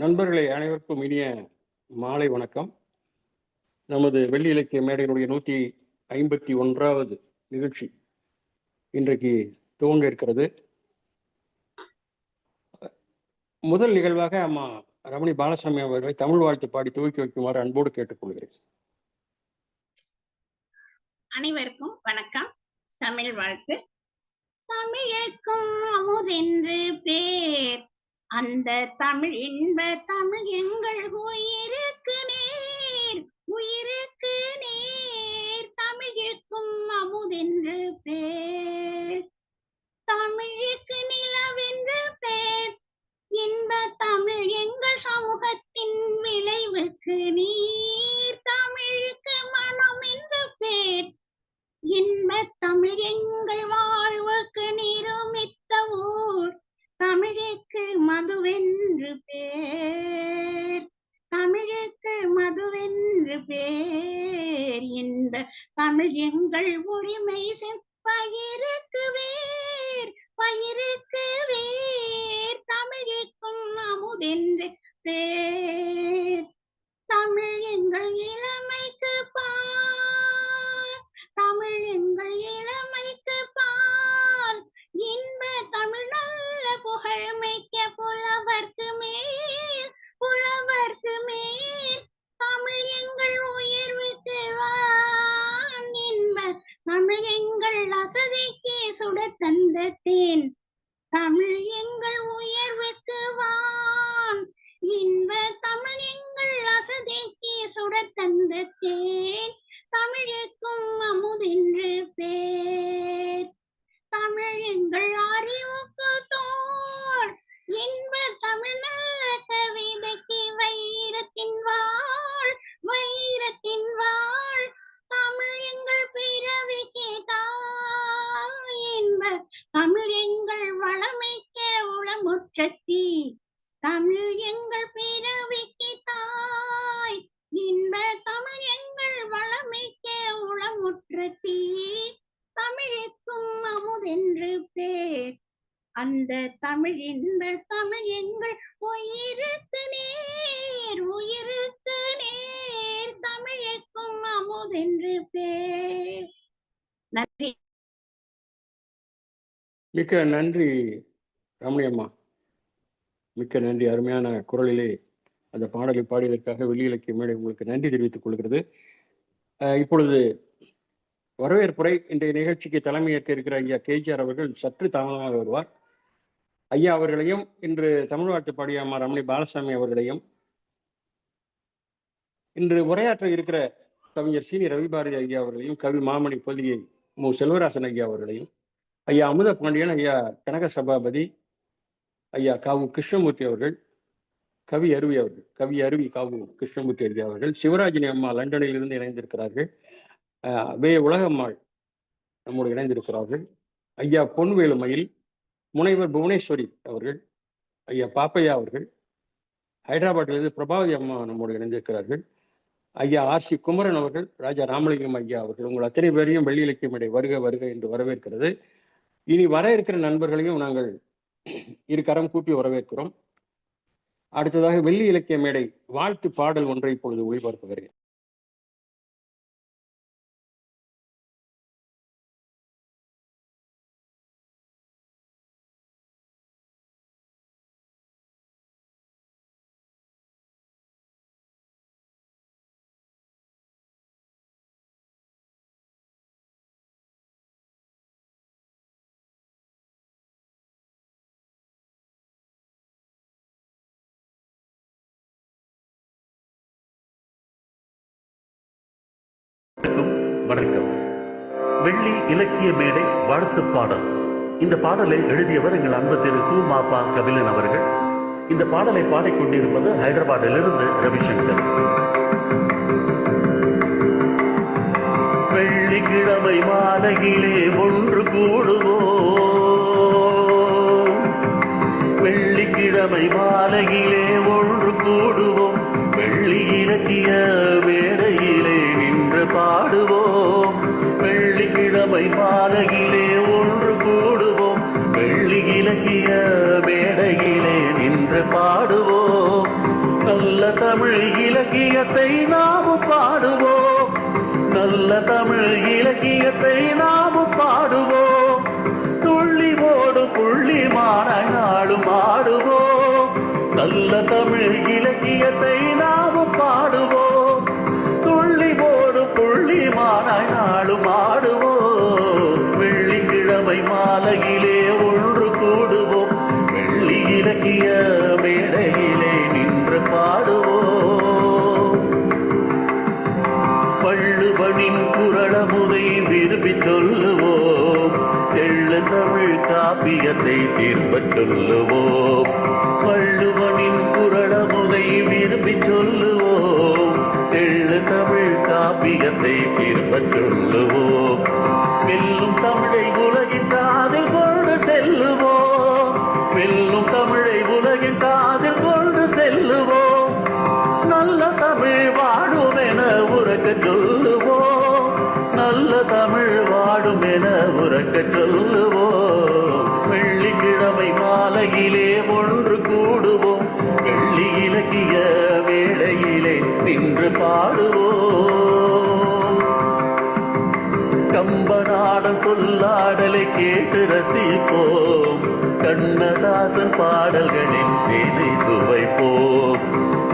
நண்பர்களே, அனைவருக்கும் இனிய மாலை வணக்கம். நமது வெள்ளி இலக்கிய மேடையினுடைய 151வது நிகழ்ச்சி இன்றைக்கு துவங்க இருக்கிறது. முதல் நிகழ்வாக அம்மா ரமணி பாலசாமி அவர்களை தமிழ் வாழ்த்து பாடி துவக்கி வைக்குமாறு அன்போடு கேட்டுக்கொள்கிறேன். அனைவருக்கும் வணக்கம். தமிழ் வாழ்த்து. தமிழுக்கும் அமுதென்று பேர், அந்த தமிழ் இன்ப தமிழ் எங்கள் உயிருக்கு நேர், உயிருக்கு நேர். தமிழுக்கும் அமுதென்று பேர், தமிழுக்கு நிலவென்று பேர். இன்ப தமிழ் எங்கள் சமூகத்தின் விளைவுக்கு நீர், தமிழுக்கு மனம் என்று பேர். இன்ப தமிழ் எங்கள் வாழ்வுக்கு நிருமித்த ஊர், தமிழுக்கு மதுவென்று பேர், தமிழுக்கு மதுவென்று பேர். இன்ப தமிழ் எங்கள் உரிமை பயிருக்கு வேர், பயிருக்கு வேர். தமிழுக்கும் அமுதென்று பேர், தமிழ் எங்கள் இளமைக்கு பால், தமிழ் எங்கள் இளமைக்கு பால். இன்ப தமிழ் நல்ல புகழ்மைக்க புலவர்க்கு மேல், புலவர்க்கு மேல். தமிழ் எங்கள் உயர்வுக்கு வான், இன்ப தமிழ் எங்கள் அசதிக்கு சுட தந்த தேன். தமிழ் எங்கள் உயர்வுக்கு வான், இன்ப தமிழ் எங்கள் அசதிக்கு சுட தந்த தேன். தமிழுக்கும் அமுதென்று பேர், தமிழ் எங்கள் அறிவுக்கு தோள். இன்ப தமிழ் நல்ல கவிதைக்கு வைரத்தின் வாழ், வைரத்தின் வாழ். தமிழ் எங்கள் பிறவிக்கு தாய், இன்ப தமிழ் எங்கள் வளமைக்க உளமுற்றத்தி. தமிழ் எங்கள் பிறவிக்கு தாய், இன்ப தமிழ் எங்கள் வளமைக்க உளமுற்றத்தி. தமிழுக்கும் அமுதென்று பேர், அந்த தமிழ் இன்ப தமிழ் எங்கள் உயிருக்கு நேர், உயிருக்கு நேர். தமிழுக்கும் அமுதென்று பேர். நன்றி. மிக்க நன்றி ரமணி அம்மா, மிக்க நன்றி. அருமையான குரலிலே அந்த பாடலை பாடியதற்காக வெள்ளி இலக்கிய மேடை உங்களுக்கு நன்றி தெரிவித்துக் கொள்கிறது. இப்பொழுது வரவேற்புரை இன்றைய நிகழ்ச்சிக்கு தலைமையேற்க இருக்கிற ஐயா கேஜிஆர் அவர்கள் சற்று தாமதமாக வருவார். ஐயா அவர்களையும் இன்று தமிழ் வாழ்த்து பாடிய அம்மா ரமணி பாலசாமி அவர்களையும், இன்று உரையாற்ற இருக்கிற கவிஞர் சீனி ரவிபாரதி ஐயா அவர்களையும், கவி மாமணி பொதியை மு செல்வராசன் ஐயா அவர்களையும், ஐயா அமுத பாண்டியன், ஐயா கனக சபாபதி, ஐயா காவு கிருஷ்ணமூர்த்தி அவர்கள், கவி அருவி காவு கிருஷ்ணமூர்த்தி ஐயா அவர்கள், சிவராஜினி அம்மா லண்டனில் இருந்து இணைந்திருக்கிறார்கள், வே உலகம்மாள் நம்மோடு இணைந்திருக்கிறார்கள், ஐயா பொன்வேலு மயில், முனைவர் புவனேஸ்வரி அவர்கள், ஐயா பாப்பையா அவர்கள், ஹைதராபாத்திலிருந்து பிரபாவதி அம்மா நம்மோடு இணைந்திருக்கிறார்கள், ஐயா ஆர்சி குமரன் அவர்கள், ராஜா ராமலிங்கம் ஐயா அவர்கள். உங்கள் அத்தனை பேரையும் வெள்ளி இலக்கிய மேடை வருக வருக என்று வரவேற்கிறது. இனி வர இருக்கிற நண்பர்களையும் நாங்கள் இரு கரம் கூப்பி வரவேற்கிறோம். அடுத்ததாக வெள்ளி இலக்கிய மேடை வாழ்த்து பாடல் ஒன்றை இப்பொழுது ஒளிபரப்புகிறேன். வணக்கம். வெள்ளி இலக்கிய மேடை வாழ்த்து பாடல். இந்த பாடலை எழுதியவர் எங்கள் அன்பு திரு கு மாப்பா கபிலன் அவர்கள். இந்த பாடலை பாடிக்கொண்டிருப்பது ஹைதராபாத்திலிருந்து ரவிசங்கர். வெள்ளிக்கிழமை மாலையிலே ஒன்று கூடுவோம், வெள்ளிக்கிழமை மாலையிலே ஒன்று கூடுவோம், வெள்ளி இலக்கிய மேடையிலே நின்று பாடுவோம். வெள்ளிக்கிழமை மாலையிலே ஒன்று கூடுவோம், வெள்ளி இலக்கிய மேடையிலே நின்று பாடுவோம். இலக்கியத்தை நாமும் பாடுவோம். நல்ல தமிழ் இலக்கியத்தை நாமும் பாடுவோம். துள்ளி ஓடு புள்ளி மாநாளும் ஆடுவோம். நல்ல தமிழ் இலக்கியத்தை நாமும் பாடுவோம். துள்ளி ஓடு புள்ளி மாநாளும் ஆடுவோம். வெள்ளிக்கிழமை மாலையிலே ஒன்று கூடுவோம். வெள்ளி இலக்கிய மேடையிலே நின்று பாடுவோம். வள்ளுவனின் குறளமுதை விரும்பி சொல்லுவோம். தெள்ளு தமிழ் காப்பியத்தை திரும்பச் சொல்லுவோம். வள்ளுவனின் குறளமுதை விரும்பி சொல்லுவோம். தெள்ளு தமிழ் காப்பியத்தை திரும்பச் சொல்லுவோம். வெல்லும் தமிழை உலகின் காதில் கொண்டு செல்லுவோம். வெல்லும் தமிழை உலகின் காதில் கொண்டு செல்லுவோம். நல்ல தமிழ் வாடும் என உறக்க சொல்லுவோம். நல்ல தமிழ் வாடும் என உறக்க சொல்லுவோம். வெள்ளிக்கிழமை மாலையிலே ஒன்று கூடுவோம். வெள்ளி இலக்கிய மேடையிலே நின்று பாடுவோம். கம்பநாடன் சொல்லாடலை கேட்டு ரசிப்போம். கண்ணதாசன் பாடல்களின் தேனை சுவைப்போம்.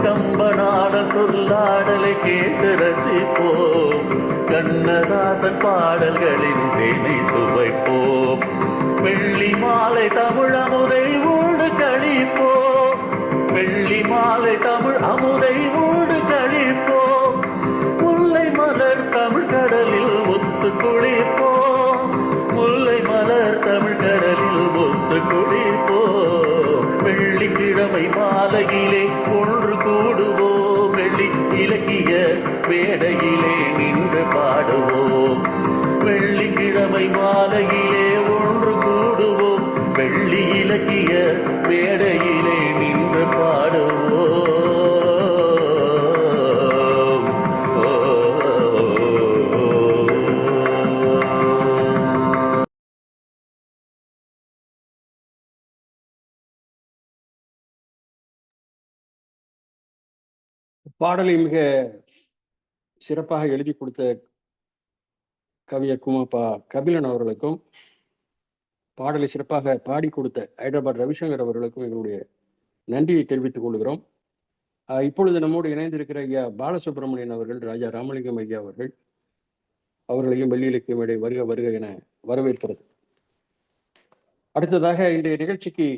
கம்பநாடன் சொல்லாடலை கேட்டு ரசிப்போம். கண்ணதாசன் பாடல்களின் தேனை சுவைப்போம். வெள்ளி மாலை தமிழ் அமுதை ஊடு கழிப்போம். வெள்ளி மாலை தமிழ் அமுதை ஊடு கழிப்போம். முல்லை மலர் தமிழ் கடலில் ஒத்து குளிப்போம். முல்லை மலர் தமிழ் கடலில் ஒத்து குளிப்போம். வெள்ளிக்கிழமை மாலையிலே ஒன்று கூடுவோம். வெள்ளி இலக்கிய மேடையிலே நின்று பாடுவோம். வெள்ளிக்கிழமை மாலையிலே ஒன்று கூடுவோம். வெள்ளி இலக்கிய மேடையிலே நின்று பாடுவோம். பாடலை மிக சிறப்பாக எழுதி கொடுத்த கவிஞர் குமாப்பா கபிலன் அவர்களுக்கும், பாடலை சிறப்பாக பாடி கொடுத்த ஹைதராபாத் ரவிசங்கர் அவர்களுக்கும் எங்களுடைய நன்றியை தெரிவித்துக் கொள்கிறோம். இப்பொழுது நம்மோடு இணைந்திருக்கிற ஐயா பாலசுப்ரமணியன் அவர்கள், ராஜா ராமலிங்கம் ஐயா அவர்களையும் வெள்ளி இலக்கிய மேடை வருக வருக என வரவேற்கிறது. அடுத்ததாக இன்றைய நிகழ்ச்சிக்கு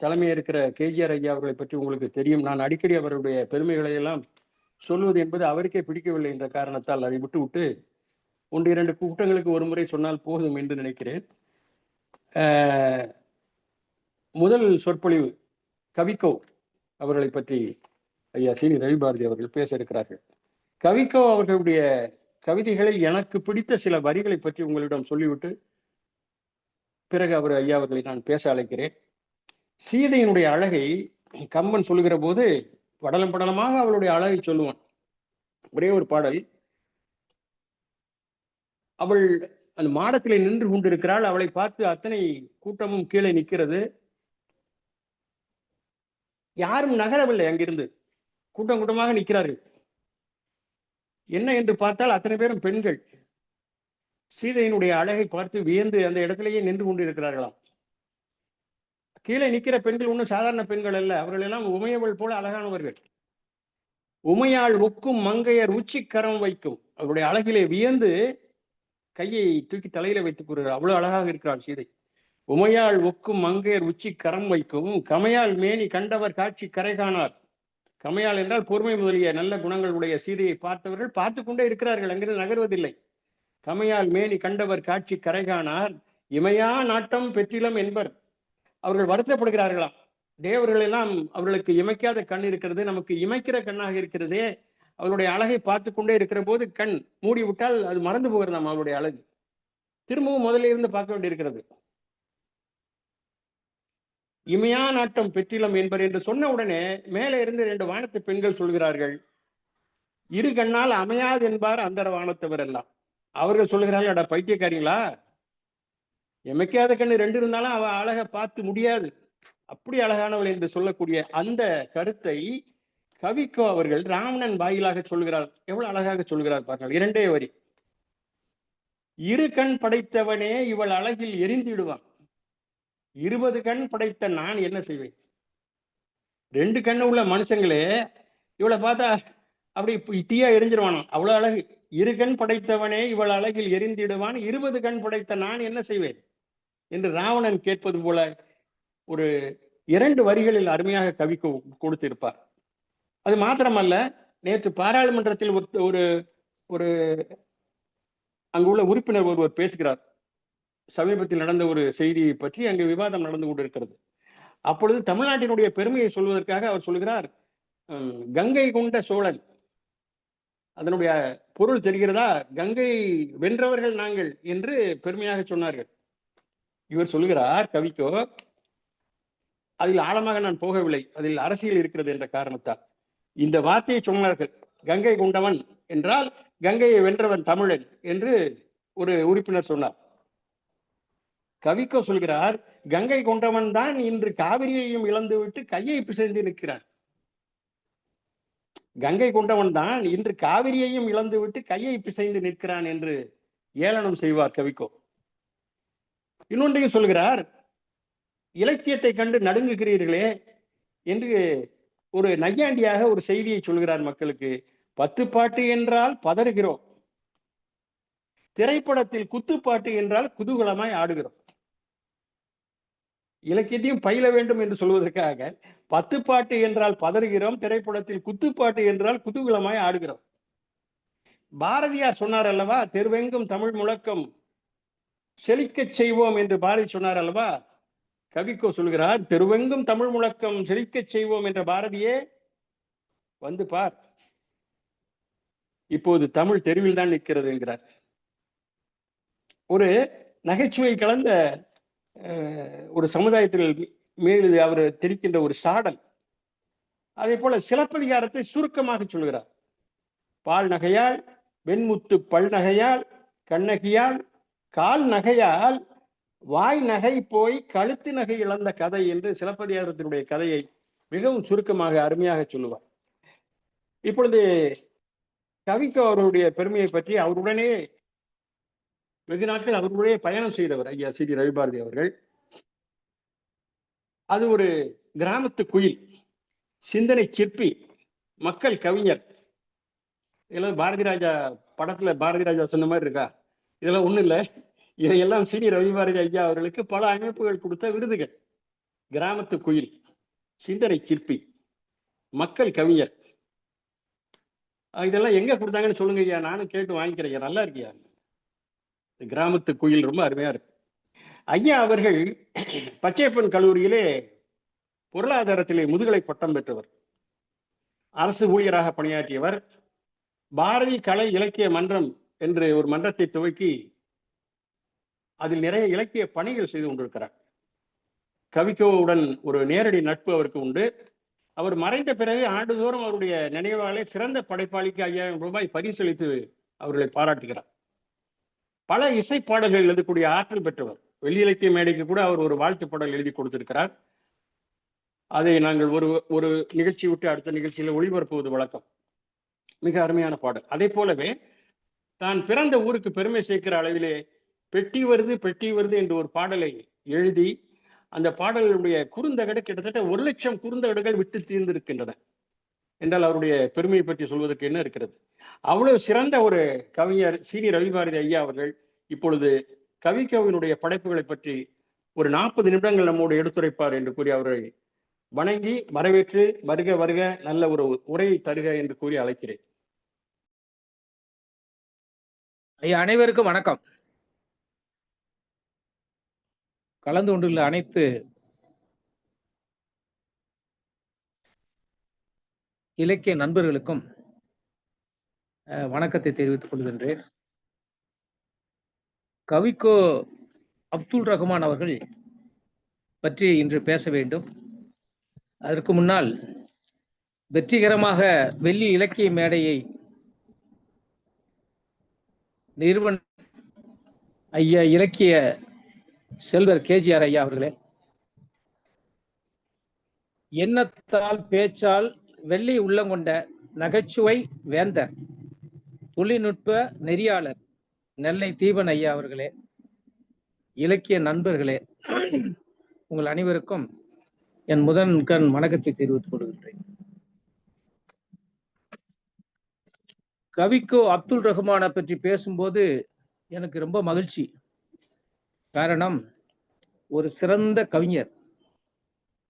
தலைமையேற்கிற கேஜிஆர் ஐயா அவர்களை பற்றி உங்களுக்கு தெரியும். நான் அடிக்கடி அவருடைய பெருமைகளை எல்லாம் சொல்வது என்பது அவருக்கே பிடிக்கவில்லை என்ற காரணத்தால் அதை விட்டு 1-2 கூட்டங்களுக்கு ஒரு முறை சொன்னால் போதும் என்று நினைக்கிறேன். முதல் சொற்பொழிவு கவிக்கோ அவர்களை பற்றி ஐயா சீனி ரவிபாரதி அவர்கள் பேச இருக்கிறார்கள். கவிக்கோ அவர்களுடைய கவிதைகளில் எனக்கு பிடித்த சில வரிகளை பற்றி உங்களிடம் சொல்லிவிட்டு பிறகு ஐயா அவர்களை நான் பேச அழைக்கிறேன். சீதையினுடைய அழகை கம்பன் சொல்லுகிற போது படலம் படலமாக அவளுடைய அழகை சொல்லுவான். ஒரே ஒரு பாடல், அவள் அந்த மாடத்திலே நின்று கொண்டிருக்கிறாள். அவளை பார்த்து அத்தனை கூட்டமும் கீழே நிற்கிறது. யாரும் நகரவில்லை. அங்கிருந்து கூட்டம் கூட்டமாக நிற்கிறார்கள். என்ன என்று பார்த்தால் அத்தனை பேரும் பெண்கள். சீதையினுடைய அழகை பார்த்து வியந்து அந்த இடத்திலேயே நின்று கொண்டிருக்கிறார்களாம். கீழே நிற்கிற பெண்கள் ஒன்றும் சாதாரண பெண்கள் அல்ல. அவர்கள் எல்லாம் உமையவள் போல அழகானவர்கள். உமையாள் ஒக்கும் மங்கையர் உச்சி கரம் வைக்கும். அவருடைய அழகிலே வியந்து கையை தூக்கி தலையில வைத்துக் கொள்கிறார். அவ்வளவு அழகாக இருக்கிறாள் சீதை. உமையாள் ஒக்கும் மங்கையர் உச்சி கரம் வைக்கும். கமையால் மேனி கண்டவர் காட்சி கரை காணார். கமையால் என்றால் பொறுமை முதலிய நல்ல குணங்களுடைய சீதையை பார்த்தவர்கள் பார்த்து கொண்டே இருக்கிறார்கள். அங்கிருந்து நகர்வதில்லை. கமையால் மேனி கண்டவர் காட்சி கரை காணார். இமையா நாட்டம் பெற்றிலம் என்பர். அவர்கள் வருத்தப்படுகிறார்களாம். தேவர்கள் எல்லாம் அவர்களுக்கு இமைக்காத கண் இருக்கிறது, நமக்கு இமைக்கிற கண்ணாக இருக்கிறதே. அவருடைய அழகை பார்த்து கொண்டே இருக்கிற போது கண் மூடி விட்டால் அது மறந்து போகிறதாம் அவருடைய அழகு. திரும்பவும் முதல்ல இருந்து பார்க்க வேண்டியிருக்கிறது. இமையா நாட்டம் பெற்றிலம் என்பர் என்று சொன்ன உடனே மேலே இருந்து 2 வானத்து பெண்கள் சொல்கிறார்கள், இரு கண்ணால் அமையாது என்பார் அந்த வானத்தவர் எல்லாம். அவர்கள் சொல்லுகிறார்கள், அட பைத்தியக்காரீங்களா, எமைக்காத கண்ணு 2 இருந்தாலும் அவ அழகை பார்த்து முடியாது, அப்படி அழகானவள் என்று சொல்லக்கூடிய அந்த கருத்தை கவிக்கோ அவர்கள் ராவணன் வாயிலாக சொல்கிறார். எவ்வளவு அழகாக சொல்கிறார் பாருங்கள். 2 வரி. இரு கண் படைத்தவனே இவள் அழகில் எரிந்திடுவான், 20 கண் படைத்த நான் என்ன செய்வேன். 2 கண்ணு உள்ள மனுஷங்களே இவளை பார்த்தா அப்படி தீயா எரிஞ்சிருவானோ, அவ்வளவு அழகு. 2 கண் படைத்தவனே இவள் அழகில் எரிந்திடுவான், 20 கண் படைத்த நான் என்ன செய்வேன் என்று ராவணன் கேட்பது போல ஒரு 2 வரிகளில் அருமையாக கவிக்கு கொடுத்திருப்பார். அது மாத்திரமல்ல, நேற்று பாராளுமன்றத்தில் ஒரு ஒரு அங்குள்ள உறுப்பினர் ஒருவர் பேசுகிறார். சமீபத்தில் நடந்த ஒரு செய்தியை பற்றி அங்கு விவாதம் நடந்து கொண்டிருக்கிறது. அப்பொழுது தமிழ்நாட்டினுடைய பெருமையை சொல்வதற்காக அவர் சொல்கிறார், கங்கை கொண்ட சோழன், அதனுடைய பொருள் தெரிகிறதா, கங்கை வென்றவர்கள் நாங்கள் என்று பெருமையாக சொன்னார்கள். இவர் சொல்கிறார் கவிக்கோ, அதில் ஆழமாக நான் போகவில்லை, அதில் அரசியல் இருக்கிறது என்ற காரணத்தால் இந்த வார்த்தையை சொன்னார்கள். கங்கை கொண்டவன் என்றால் கங்கையை வென்றவன் தமிழன் என்று ஒரு உறுப்பினர் சொன்னார். கவிக்கோ சொல்கிறார், கங்கை கொண்டவன் தான் இன்று காவிரியையும் இழந்துவிட்டு கையை பிசைந்து நிற்கிறான். கங்கை கொண்டவன் தான் இன்று காவிரியையும் இழந்துவிட்டு கையை பிசைந்து நிற்கிறான் என்று ஏளனம் செய்வார் கவிக்கோ. இன்னொன்றையும் சொல்கிறார், இலக்கியத்தை கண்டு நடுங்குகிறீர்களே என்று ஒரு நையாண்டியாக ஒரு செய்தியை சொல்கிறார் மக்களுக்கு. 10 பாட்டு என்றால் பதறுகிறோம், திரைப்படத்தில் குத்துப்பாட்டு என்றால் குதூகலமாய் ஆடுகிறோம். இலக்கியத்தையும் பயில வேண்டும் என்று சொல்வதற்காக 10 பாட்டு என்றால் பதறுகிறோம், திரைப்படத்தில் குத்துப்பாட்டு என்றால் குதூகலமாய் ஆடுகிறோம். பாரதியார் சொன்னார் அல்லவா, தெருவெங்கும் தமிழ் முழக்கம் செழிக்கச் செய்வோம் என்று பாரதி சொன்னார் அல்லவா. கவிக்கோ சொல்கிறார், தெருவெங்கும் தமிழ் முழக்கம் செழிக்கச் செய்வோம் என்ற பாரதியே வந்து பார், இப்போது தமிழ் தெருவில் தான் நிற்கிறது என்கிறார். ஒரு நகைச்சுவை கலந்த ஒரு சமுதாயத்தில் மேல் அவர் தெரிக்கின்ற ஒரு சாடல். அதே போல சிலப்பதிகாரத்தை சுருக்கமாக சொல்கிறார். பால் நகையால், வெண்முத்து பல் நகையால், கண்ணகியால், கால் நகையால், வாய் நகை போய் கழுத்து நகை இழந்த கதை என்று சிலப்பதிகாரத்தினுடைய கதையை மிகவும் சுருக்கமாக அருமையாக சொல்லுவார். இப்பொழுது கவிக்கோ அவருடைய பெருமையை பற்றி அவருடனே வெகு நாட்கள் அவருடைய பயணம் செய்தவர் ஐயா சி டி ரவிபாரதி அவர்கள். அது ஒரு கிராமத்து குயில், சிந்தனை சிற்பி, மக்கள் கவிஞர். இதெல்லாம் பாரதி ராஜா படத்துல பாரதி ராஜா சொன்ன மாதிரி இருக்கா? இதெல்லாம் ஒண்ணும் இல்லை. இதையெல்லாம் சி டி ரவிபாரதி ஐயா அவர்களுக்கு பல அமைப்புகள் கொடுத்த விருதுகள். கிராமத்து குயில், சிந்தனை சிற்பி, மக்கள் கவிஞர். இதெல்லாம் எங்க கொடுத்தாங்கன்னு சொல்லுங்க ஐயா, நானும் கேட்டு வாங்கிக்கிறேன். நல்லா இருக்கியா? கிராமத்து குயில் ரொம்ப அருமையா இருக்கு. ஐயா அவர்கள் பச்சையப்பன் கல்லூரியிலே பொருளாதாரத்திலே முதுகலை பட்டம் பெற்றவர், அரசு ஊழியராக பணியாற்றியவர். பாரதி கலை இலக்கிய மன்றம் என்று ஒரு மன்றத்தை துவக்கி அதில் நிறைய இலக்கிய பணிகள் செய்து கொண்டிருக்கிறார். கவிக்கோவுடன் ஒரு நேரடி நட்பு அவருக்கு உண்டு. அவர் மறைந்த பிறகு ஆண்டுதோறும் அவருடைய நினைவாலே சிறந்த படைப்பாளிக்கு 5000 ரூபாய் பரிசளித்து அவர்களை பாராட்டுகிறார். பல இசைப்பாடல்கள் எழுதக்கூடிய ஆற்றல் பெற்றவர். வெள்ளி இலக்கிய மேடைக்கு கூட அவர் ஒரு வாழ்த்து பாடல் எழுதி கொடுத்திருக்கிறார். அதை நாங்கள் ஒரு நிகழ்ச்சி விட்டு அடுத்த நிகழ்ச்சியில ஒளிபரப்புவது வழக்கம். மிக அருமையான பாடல். அதே போலவே தான் பிறந்த ஊருக்கு பெருமை சேர்க்கிற அளவிலே பெட்டி வருது பெட்டி வருது என்று ஒரு பாடலை எழுதி அந்த பாடலுடைய குறுந்தகடு கிட்டத்தட்ட 1,00,000 குறுந்தகடுகள் விட்டு தீர்ந்திருக்கின்றன என்றால் அவருடைய பெருமையை பற்றி சொல்வதற்கு என்ன இருக்கிறது? அவ்வளவு சிறந்த ஒரு கவிஞர் சி டி ரவிபாரதி ஐயா அவர்கள் இப்பொழுது கவிக்கோவினுடைய படைப்புகளை பற்றி ஒரு 40 நிமிடங்கள் நம்மோடு எடுத்துரைப்பார் என்று கூறி அவரை வணங்கி வரவேற்று வருக வருக நல்ல ஒரு உரையை தருக என்று கூறி அழைக்கிறேன். ஐயா அனைவருக்கும் வணக்கம். கலந்து கொண்டுள்ள அனைத்து இலக்கிய நண்பர்களுக்கும் வணக்கத்தை தெரிவித்துக் கொள்கின்றேன். கவிக்கோ அப்துல் ரஹ்மான் அவர்கள் பற்றி இன்று பேச வேண்டும். அதற்கு முன்னால் வெற்றிகரமாக வெள்ளி இலக்கிய மேடையை நிறுவன ஐயா இலக்கிய செல்வர் கேஜிஆர் ஐயா அவர்களே, எண்ணத்தால் பேச்சால் வெள்ளை உள்ளங்கொண்ட நகைச்சுவை வேந்தர், தொழில்நுட்ப நெறியாளர் நெல்லை தீபன் ஐயா அவர்களே, இலக்கிய நண்பர்களே, உங்கள் அனைவருக்கும் என் முதன்கண் வணக்கத்தை தெரிவித்துக் கொள்கின்றேன். கவிக்கோ அப்துல் ரஹ்மானை பற்றி பேசும்போது எனக்கு ரொம்ப மகிழ்ச்சி. காரணம், ஒரு சிறந்த கவிஞர்,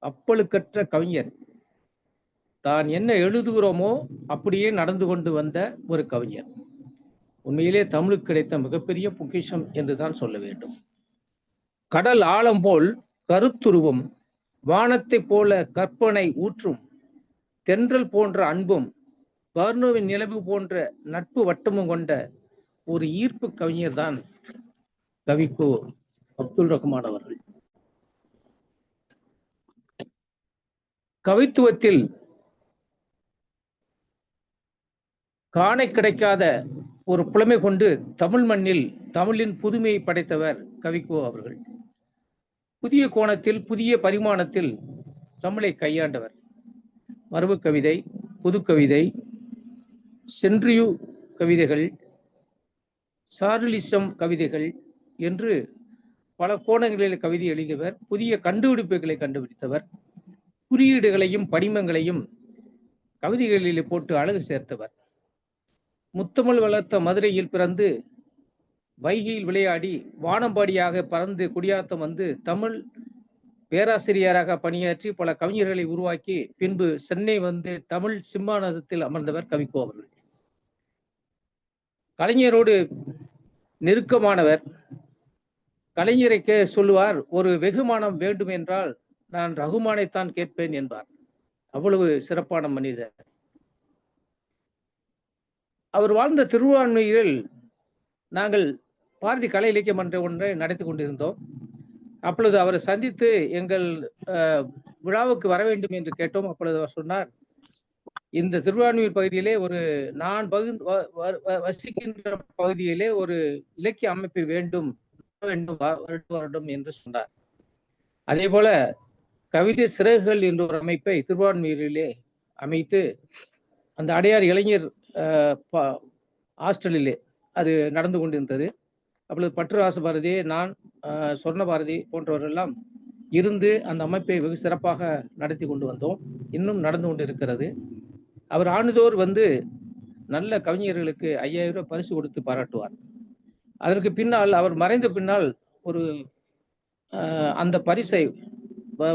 அப்பழுக்கற்ற கவிஞர், தான் என்ன எழுதுகிறோமோ அப்படியே நடந்து கொண்டு வந்த ஒரு கவிஞர். உண்மையிலே தமிழுக்கு கிடைத்த மிகப்பெரிய பொக்கிஷம் என்றுதான் சொல்ல வேண்டும். கடல் ஆழம் போல் கருத்துருவும், வானத்தை போல கற்பனை ஊற்றும், தென்றல் போன்ற அன்பும், பர்னோவின் நிலவு போன்ற நட்பு வட்டமும் கொண்ட ஒரு ஈர்ப்பு கவிஞர் தான் கவிக்கோ அப்துல் ரஹ்மான் அவர்கள். கவித்துவத்தில் காண கிடைக்காத ஒரு புலமை கொண்டு தமிழ் மண்ணில் தமிழின் புதுமையை படைத்தவர் கவிக்கோ அவர்கள். புதிய கோணத்தில், புதிய பரிமாணத்தில் தமிழை கையாண்டவர். மரபு கவிதை, புது கவிதை, சென்ட்ரியூ கவிதைகள், சார்லிசம் கவிதைகள் என்று பல கோணங்களில் கவிதை எழுதியவர். புதிய கண்டுபிடிப்புகளை கண்டுபிடித்தவர். குறியீடுகளையும் படிமங்களையும் கவிதைகளில் போட்டு அழகு சேர்த்தவர். முத்தமிழ் வளர்த்த மதுரையில் பிறந்து வைகையில் விளையாடி வானம்பாடியாக பறந்து குடியாத்தம் வந்து தமிழ் பேராசிரியராக பணியாற்றி பல கவிஞர்களை உருவாக்கி பின்பு சென்னை வந்து தமிழ் சிம்மாசனத்தில் அமர்ந்தவர் கவிக்கோ அவர்கள். கலைஞரோடு நெருக்கமானவர். கலைஞரை சொல்லுவார், ஒரு வெகுமானம் வேண்டும் என்றால் நான் ரகுமானைத்தான் கேட்பேன் என்பார். அவ்வளவு சிறப்பான மனிதர். அவர் வாழ்ந்த திருவான்மையில் நாங்கள் பாரதி கலை இலக்கிய மன்றம் ஒன்றை நடத்தி கொண்டிருந்தோம். அப்பொழுது அவரை சந்தித்து எங்கள் விழாவுக்கு வர வேண்டும் என்று கேட்டோம். அப்பொழுது அவர் சொன்னார், இந்த திருவான்மையூர் பகுதியிலே நான் வசிக்கின்ற பகுதியிலே ஒரு இலக்கிய அமைப்பு வேண்டும் வருடம் என்று சொன்னார். அதே போல கவிதை சிறகுகள் என்ற ஒரு அமைப்பை திருவான்மையூரிலே அமைத்து அந்த அடையார் இளைஞர் ஹாஸ்டலிலே அது நடந்து கொண்டிருந்தது. அப்பொழுது பட்டுராச பாரதி, நான், சொர்ண பாரதி போன்றவரெல்லாம் இருந்து அந்த அமைப்பை வெகு சிறப்பாக நடத்தி கொண்டு வந்தோம். இன்னும் நடந்து கொண்டு இருக்கிறது. அவர் ஆண்டுதோர் வந்து நல்ல கவிஞர்களுக்கு 5000 ரூபாய் பரிசு கொடுத்து பாராட்டுவார். அதற்கு பின்னால் அவர் மறைந்த பின்னால் அந்த பரிசை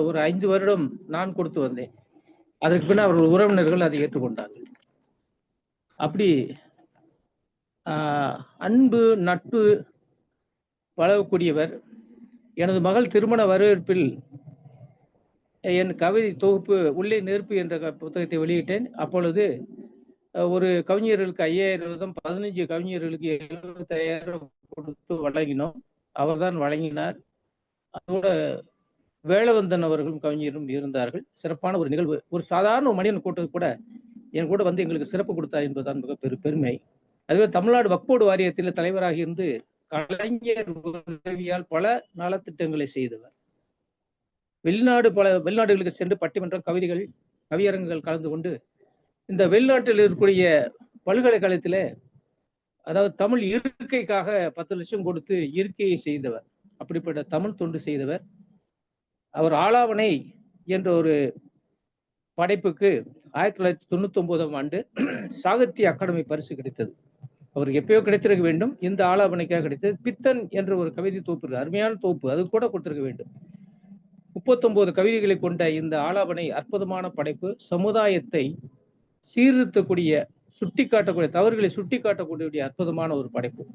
ஒரு 5 வருடம் நான் கொடுத்து வந்தேன். அதற்கு பின்னால் அவர்கள் உறவினர்கள் அதை ஏற்றுக்கொண்டார்கள். அப்படி அன்பு நட்பு பழகக்கூடியவர். எனது மகள் திருமண வரவேற்பில் என் கவிதை தொகுப்பு உள்ளே நெருப்பு என்ற புத்தகத்தை வெளியிட்டேன். அப்பொழுது ஒரு கவிஞர்களுக்கு 5000, 15 கவிஞர்களுக்கு 75,000 கொடுத்து வழங்கினோம். அவர்தான் வழங்கினார். அதோட வேலவந்தன் அவர்களும் கவிஞரும் இருந்தார்கள். சிறப்பான ஒரு நிகழ்வு. ஒரு சாதாரண மனிதன் கூட்டது கூட என் கூட வந்து எங்களுக்கு சிறப்பு கொடுத்தார் என்பதுதான் மிக பெருமை. அதுவே தமிழ்நாடு வக்போர்டு வாரியத்தில் தலைவராக இருந்து கலைஞர் உதவியால் பல நலத்திட்டங்களை செய்தவர். வெளிநாடுகளுக்கு சென்று பட்டிமன்றம், கவிதைகள், கவியரங்குகள் கலந்து கொண்டு இந்த வெளிநாட்டில் இருக்கக்கூடிய பல்கலைக்கழகத்தில், அதாவது தமிழ் இருக்கைக்காக 10 லட்சம் கொடுத்து இருக்கையை செய்தவர். அப்படிப்பட்ட தமிழ் தொண்டு செய்தவர். அவர் ஆலாவணை என்ற ஒரு படைப்புக்கு 1999ஆம் ஆண்டு சாகித்ய அகாடமி பரிசு கிடைத்தது. அவருக்கு எப்பயோ கிடைத்திருக்க வேண்டும். இந்த ஆலாவணைக்காக கிடைத்தது. பித்தன் என்ற ஒரு கவிதை தொகுப்பு, அருமையான தொகுப்பு, அது கூட கொடுத்திருக்க வேண்டும். 39 கவிதைகளை கொண்ட இந்த ஆலாவணை அற்புதமான படைப்பு. சமுதாயத்தை சீர்திருத்தக்கூடிய, சுட்டிக்காட்டக்கூடிய, தவறுகளை சுட்டிக்காட்டக்கூடிய அற்புதமான ஒரு படைப்பு.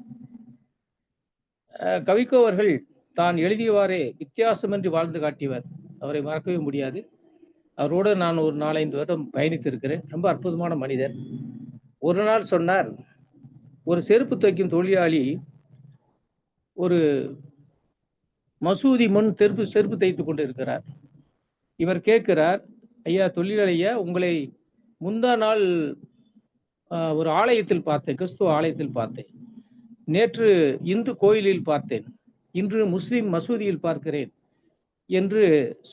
கவிக்கோ அவர்கள் தான் எழுதியவாறே வித்தியாசமின்றி வாழ்ந்து காட்டியவர். அவரை மறக்கவே முடியாது. அவரோடு நான் ஒரு 4-5 வருடம் பயணித்திருக்கிறேன். ரொம்ப அற்புதமான மனிதர். ஒரு நாள் சொன்னார், ஒரு செருப்பு தைக்கும் தொழிலாளி ஒரு மசூதி முன் செருப்பு தைத்து கொண்டு இருக்கிறார். இவர் கேட்கிறார், ஐயா தொழிலாளியா, உங்களை முந்தா நாள் ஒரு ஆலயத்தில் பார்த்தேன், கிறிஸ்துவ ஆலயத்தில் பார்த்தேன். நேற்று இந்து கோயிலில் பார்த்தேன், இன்று முஸ்லிம் மசூதியில் பார்க்கிறேன் என்று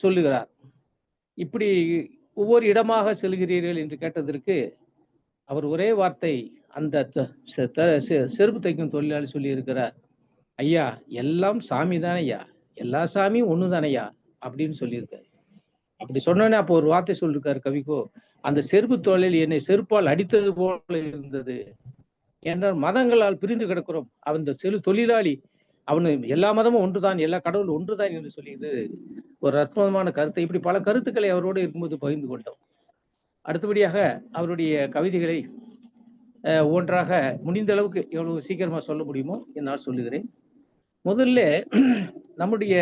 சொல்லுகிறார். இப்படி ஒவ்வொரு இடமாக செல்கிறீர்கள் என்று கேட்டதற்கு அவர் ஒரே வார்த்தை அந்த செருப்பு தைக்கும் தொழிலாளி சொல்லி இருக்கிறார், ஐயா எல்லாம் சாமி தானே ஐயா, எல்லா சாமியும் ஒண்ணு தானையா அப்படின்னு சொல்லியிருக்காரு. அப்படி சொன்னோன்னே அப்போ ஒரு வார்த்தை சொல்லிருக்காரு கவிக்கோ, அந்த செருப்பு தொழில் என்னை செருப்பால் அடித்தது போல இருந்தது. என்றால் மதங்களால் பிரிந்து கிடக்கிறோம், அந்த தொழிலாளி அவனு எல்லா மதமும் ஒன்றுதான், எல்லா கடவுளும் ஒன்றுதான் என்று சொல்லியது ஒரு அற்புதமான கருத்தை. இப்படி பல கருத்துக்களை அவரோடு இருக்கும்போது பகிர்ந்து கொண்டோம். அடுத்தபடியாக அவருடைய கவிதைகளை ஒன்றாக முடிந்த அளவுக்கு எவ்வளவு சீக்கிரமா சொல்ல முடியுமோ என்னால் சொல்லுகிறேன். முதல்ல நம்முடைய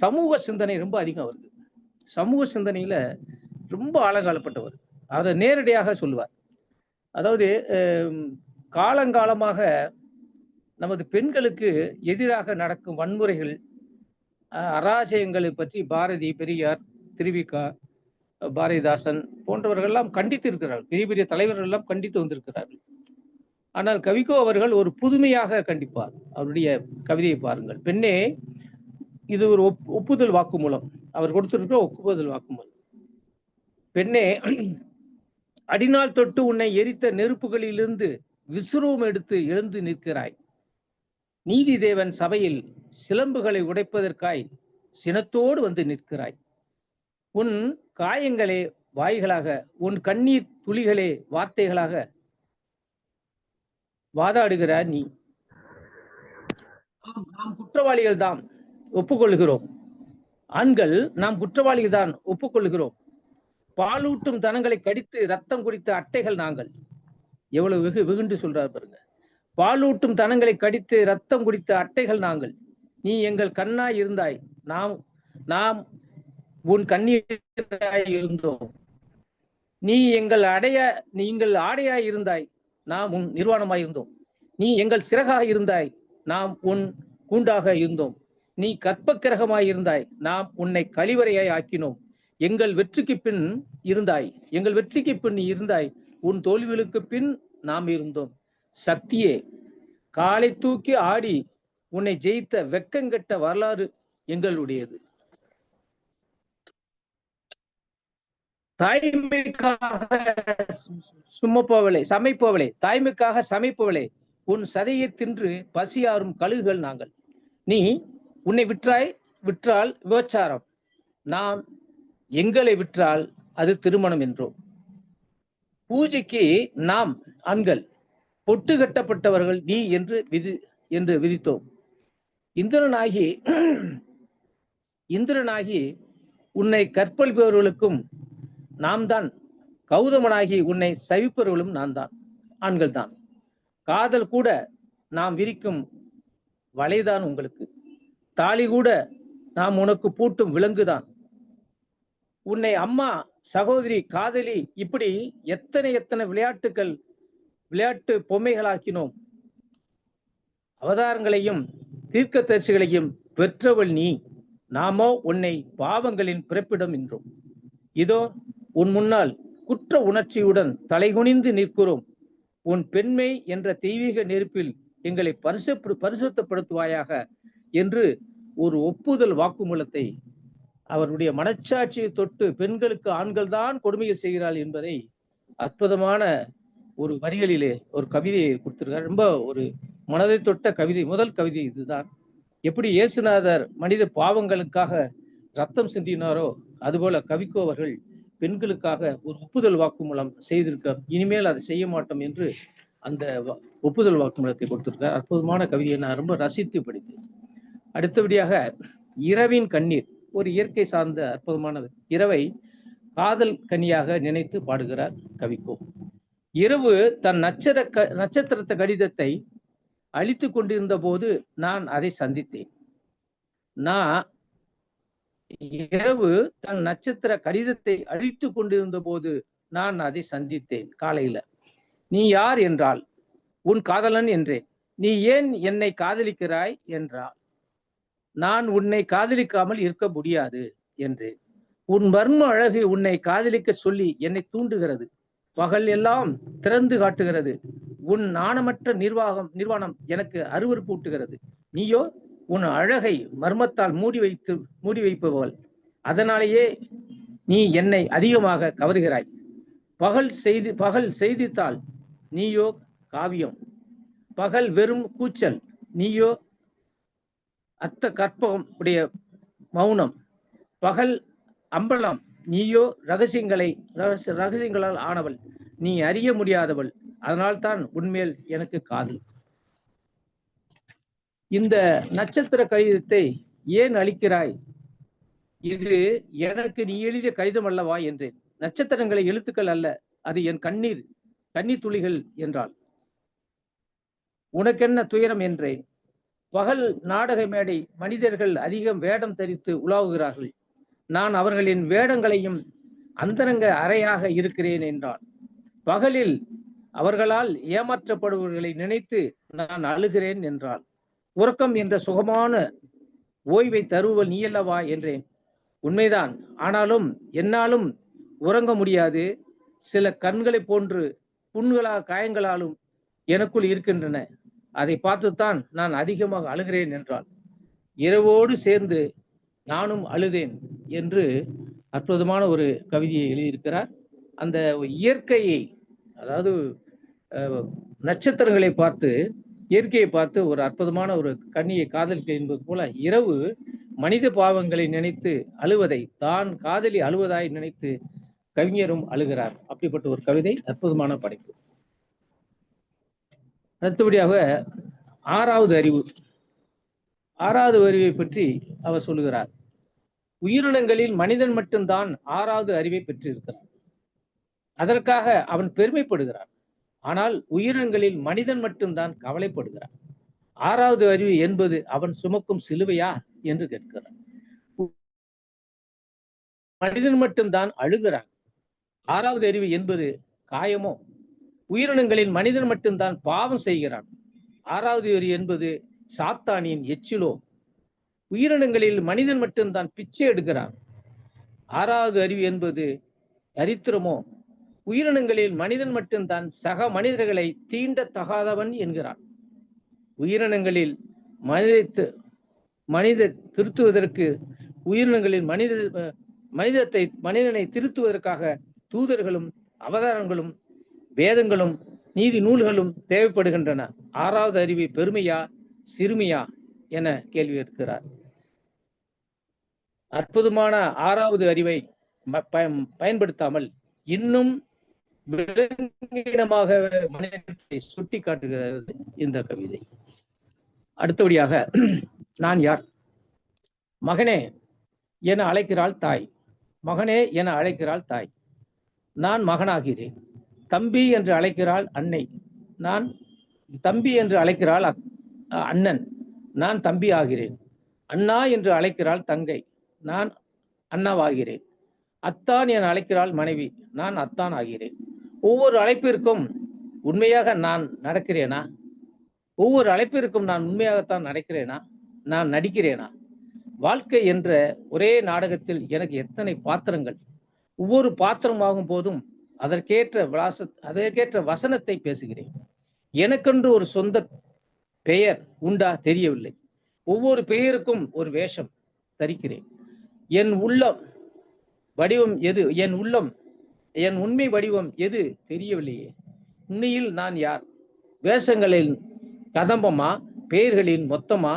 சமூக சிந்தனை ரொம்ப அதிகம் அவருக்கு. சமூக சிந்தனையில ரொம்ப ஆழங்காலப்பட்டவர். அதை நேரடியாக சொல்லுவார். அதாவது காலங்காலமாக நமது பெண்களுக்கு எதிராக நடக்கும் வன்முறைகள், அராஜகங்களை பற்றி பாரதி, பெரியார், திருவிக்கா, பாரதிதாசன் போன்றவர்கள் எல்லாம் கண்டித்து இருக்கிறார்கள். பெரிய பெரிய தலைவர்கள் எல்லாம் கண்டித்து வந்திருக்கிறார்கள். ஆனால் கவிக்கோ அவர்கள் ஒரு புதுமையாக கண்டிப்பார். அவருடைய கவிதையை பாருங்கள். பெண்ணே, இது ஒரு ஒப்புதல் வாக்குமூலம், அவர் கொடுத்திருக்கிற ஒப்புதல் வாக்குமூலம். பெண்ணே, அடிநாள் தொட்டு உன்னை எரித்த நெருப்புகளிலிருந்து விசுரூபம் எடுத்து எழுந்து நிற்கிறாய். நீதி தேவன் சபையில் சிலம்புகளை உடைப்பதற்காய் சினத்தோடு வந்து நிற்கிறாய். உன் காயங்களே வாய்களாக, உன் கண்ணீர் துளிகளே வார்த்தைகளாக வாதாடுகிறார் நீ. நாம் குற்றவாளிகள் தான், ஒப்புக்கொள்கிறோம். ஆண்கள் நாம் குற்றவாளிகள் தான், ஒப்புக்கொள்கிறோம். பாலூட்டும் தனங்களை கடித்து ரத்தம் குடித்த அட்டைகள் நாங்கள். எவ்வளவு வெகுண்டு சொல்றாரு பாருங்க. பாலூட்டும் தனங்களை கடித்து ரத்தம் குடித்த அட்டைகள் நாங்கள். நீ எங்கள் கண்ணாய் இருந்தாய், நாம் உன் கண்ணீராய் இருந்தோம். நீ எங்கள் ஆடையாய் இருந்தாய், நாம் உன் நிர்வாணமாய் இருந்தோம். நீ எங்கள் சிறகாக இருந்தாய், நாம் உன் கூண்டாக இருந்தோம். நீ கற்பக்கிரகமாய் இருந்தாய், நாம் உன்னை கழிவறையாய் ஆக்கினோம். எங்கள் வெற்றிக்கு பின் நீ இருந்தாய், உன் தோல்விகளுக்கு பின் நாம் இருந்தோம். சக்தியே, காலை தூக்கி ஆடி உன்னை ஜெயித்த வெக்கங்கெட்ட வரலாறு எங்களுடையது. தாய்மைக்காக சமைப்பவளே, உன் சதையை தின்று பசியாறும் கழுகுகள் நாங்கள். நீ உன்னை விற்றால் விபச்சாரம், நாம் எங்களை விற்றால் அது திருமணம் என்றோம். பூஜைக்கு நாம் ஆண்கள், பொட்டு கட்டப்பட்டவர்கள் நீ என்று விதித்தோம். இந்திரனாகி உன்னை கற்பழிப்பவர்களுக்கும் நாம் தான், கௌதமனாகி உன்னை சவிப்பவர்களும் நான் தான், ஆண்கள் தான். காதல் கூட நாம் விரிக்கும் வலைதான் உங்களுக்கு, தாலி கூட நாம் உனக்கு பூட்டும் விலங்குதான். உன்னை அம்மா, சகோதரி, காதலி, இப்படி எத்தனை விளையாட்டு பொம்மைகளாக்கினோம். அவதாரங்களையும் தீர்க்கதரிசிகளையும் பெற்றவள் நீ, நாமோ உன்னை பாவங்களின் பிறப்பிடம் என்றோம். இதோ உன் முன்னால் குற்ற உணர்ச்சியுடன் தலைகுனிந்து நிற்கிறோம். உன் பெண்மை என்ற தெய்வீக நெருப்பில் எங்களை பரிசுத்தப்படுத்துவாயாக என்று ஒரு ஒப்புதல் வாக்குமூலத்தை, அவருடைய மனச்சாட்சியை தொட்டு பெண்களுக்கு ஆண்கள் தான் கொடுமையை செய்கிறாள் என்பதை அற்புதமான ஒரு வரிகளிலே ஒரு கவிதையை கொடுத்திருக்கார். ரொம்ப ஒரு மனதை தொட்ட கவிதை, முதல் கவிதை இதுதான். எப்படி இயேசுநாதர் மனித பாவங்களுக்காக ரத்தம் சிந்தினாரோ, அதுபோல கவிக்கோ அவர்கள் பெண்களுக்காக ஒரு ஒப்புதல் வாக்குமூலம் செய்திருக்க, இனிமேல் அதை செய்ய மாட்டோம் என்று அந்த ஒப்புதல் வாக்குமூலத்தை கொடுத்திருக்கார். அற்புதமான கவிதையை நான் ரொம்ப ரசித்து படித்தேன். அடுத்தபடியாக இரவின் கண்ணீர், ஒரு இயற்கை சார்ந்த அற்புதமானது. இரவை காதல் கனியாக நினைத்து பாடுகிறார் கவிக்கோ. இரவு தன் நட்சத்திரத்த கடிதத்தை அழித்து கொண்டிருந்த போது நான் அதை சந்தித்தேன். இரவு தன் நட்சத்திர கடிதத்தை அழித்து கொண்டிருந்த போது நான் அதை சந்தித்தேன். காலையில நீ யார் என்றால் உன் காதலன் என்றேன். நீ ஏன் என்னை காதலிக்கிறாய் என்றால் நான் உன்னை காதலிக்காமல் இருக்க முடியாது என்றேன். உன் மர்ம அழகு உன்னை காதலிக்க சொல்லி என்னை தூண்டுகிறது, பகல் எல்லாம் திறந்து காட்டுகிறது. உன் நாணமற்ற நிர்வாணம் எனக்கு அருவருப்பு ஊட்டுகிறது. நீயோ உன் அழகை மர்மத்தால் மூடி வைப்பவள். அதனாலேயே நீ என்னை அதிகமாக கவர்கிறாய். பகல் செய்தித்தாள், நீயோ காவியம். பகல் வெறும் கூச்சல், நீயோ அத்த கற்பகம் உடைய மௌனம். பகல் அம்பலம், நீயோ ரகசியங்களால் ஆனவள். நீ அறிய முடியாதவள், அதனால்தான் உன்மேல் எனக்கு காதல். இந்த நட்சத்திர கடிதத்தை ஏன் அளிக்கிறாய்? இது எனக்கு நீ எழுதிய கடிதம் அல்லவா என்றேன். நட்சத்திரங்களை எழுத்துக்கள் அல்ல, அது என் கண்ணீர் துளிகள் என்றாள். உனக்கென்ன துயரம் என்றேன். பகல் நாடக மேடை, மனிதர்கள் அதிகம் வேடம் தரித்து உலாவுகிறார்கள். நான் அவர்களின் வேடங்களையும் அந்தரங்க அறையாக இருக்கிறேன் என்றான். பகலில் அவர்களால் ஏமாற்றப்படுபவர்களை நினைத்து நான் அழுகிறேன் என்றாள். உறக்கம் என்ற சுகமான ஓய்வை தருவல் நீ அல்லவா என்றேன். உண்மைதான், ஆனாலும் என்னாலும் உறங்க முடியாது. சில கண்களை போன்று காயங்களாலும் எனக்குள் இருக்கின்றன. அதை பார்த்துத்தான் நான் அதிகமாக அழுகிறேன் என்றாள். இரவோடு சேர்ந்து நானும் அழுதேன் என்று அற்புதமான ஒரு கவிதையை எழுதியிருக்கிறார். அந்த இயற்கையை, அதாவது நட்சத்திரங்களை பார்த்து, இயற்கையை பார்த்து ஒரு அற்புதமான ஒரு கண்ணியை காதலிக்க என்பது போல இரவு மனித பாவங்களை நினைத்து அழுவதை தான் காதலி அழுவதாய் நினைத்து கவிஞரும் அழுகிறார். அப்படிப்பட்ட ஒரு கவிதை, அற்புதமான படைப்பு. அடுத்தபடியாக ஆறாவது அறிவு. ஆறாவது அறிவை பற்றி அவர் சொல்லுகிறார். உயிரினங்களில் மனிதன் மட்டும்தான் ஆறாவது அறிவை பெற்றிருக்கிறான். அதற்காக அவன் பெருமைப்படுகிறான். ஆனால் உயிரினங்களில் மனிதன் மட்டும்தான் கவலைப்படுகிறான். ஆறாவது அறிவு என்பது அவன் சுமக்கும் சிலுவையா என்று கேட்கிறான். மனிதன் மட்டும்தான் அழுகிறான். ஆறாவது அறிவு என்பது காயமோ? உயிரினங்களில் மனிதன் மட்டும்தான் பாவம் செய்கிறான். ஆறாவது அறிவு என்பது சாத்தானின் எச்சிலோ? உயிரினங்களில் மனிதன் மட்டும்தான் பிச்சை எடுக்கிறான். ஆறாவது அறிவு என்பது தரித்திரமோ? உயிரினங்களில் மனிதன் மட்டும்தான் சக மனிதர்களை தீண்ட தகாதவன் என்கிறான். உயிரினங்களில் மனித திருத்துவதற்கு, உயிரினங்களில் மனிதனை திருத்துவதற்காக தூதர்களும் அவதாரங்களும் வேதங்களும் நீதி நூல்களும் தேவைப்படுகின்றன. ஆறாவது அறிவு பெருமையா சிறுமையா என கேள்வி இருக்கிறார். அற்புதமான ஆறாவது அறிவை பயன்படுத்தாமல் இன்னும் விலங்கினமாக மனிதனை சுட்டி காட்டுகிறது இந்த கவிதை. அடுத்தபடியாக, நான் யார்? மகனே என அழைக்கிறாள் தாய். மகனே என அழைக்கிறாள் தாய். நான் மகனாகிறேன். தம்பி என்று அழைக்கிறாள் அன்னை. நான் தம்பி என்று அழைக்கிறாள் அண்ணன். நான் தம்பி ஆகிறேன். அண்ணா என்று அழைக்கிறாள் தங்கை. நான் அண்ணாவாகிறேன். அத்தான் என அழைக்கிறாள் மனைவி. நான் அத்தான் ஆகிறேன். ஒவ்வொரு அழைப்பிற்கும் உண்மையாக நான் நடக்கிறேனா? ஒவ்வொரு அழைப்பிற்கும் நான் உண்மையாகத்தான் நடக்கிறேனா? நான் நடிக்கிறேனா? வாழ்க்கை என்ற ஒரே நாடகத்தில் எனக்கு எத்தனை பாத்திரங்கள்! ஒவ்வொரு பாத்திரமாகும் போதும் அதற்கேற்ற வசனத்தை பேசுகிறேன். எனக்கென்று ஒரு சொந்த பெயர் உண்டா தெரியவில்லை. ஒவ்வொரு பெயருக்கும் ஒரு வேஷம் தரிக்கிறேன். என் வடிவம் எது? என் உண்மை வடிவம் எது தெரியவில்லையே. உண்மையில் நான் யார்? வேஷங்களின் கதம்பமா, பெயர்களின் மொத்தமா?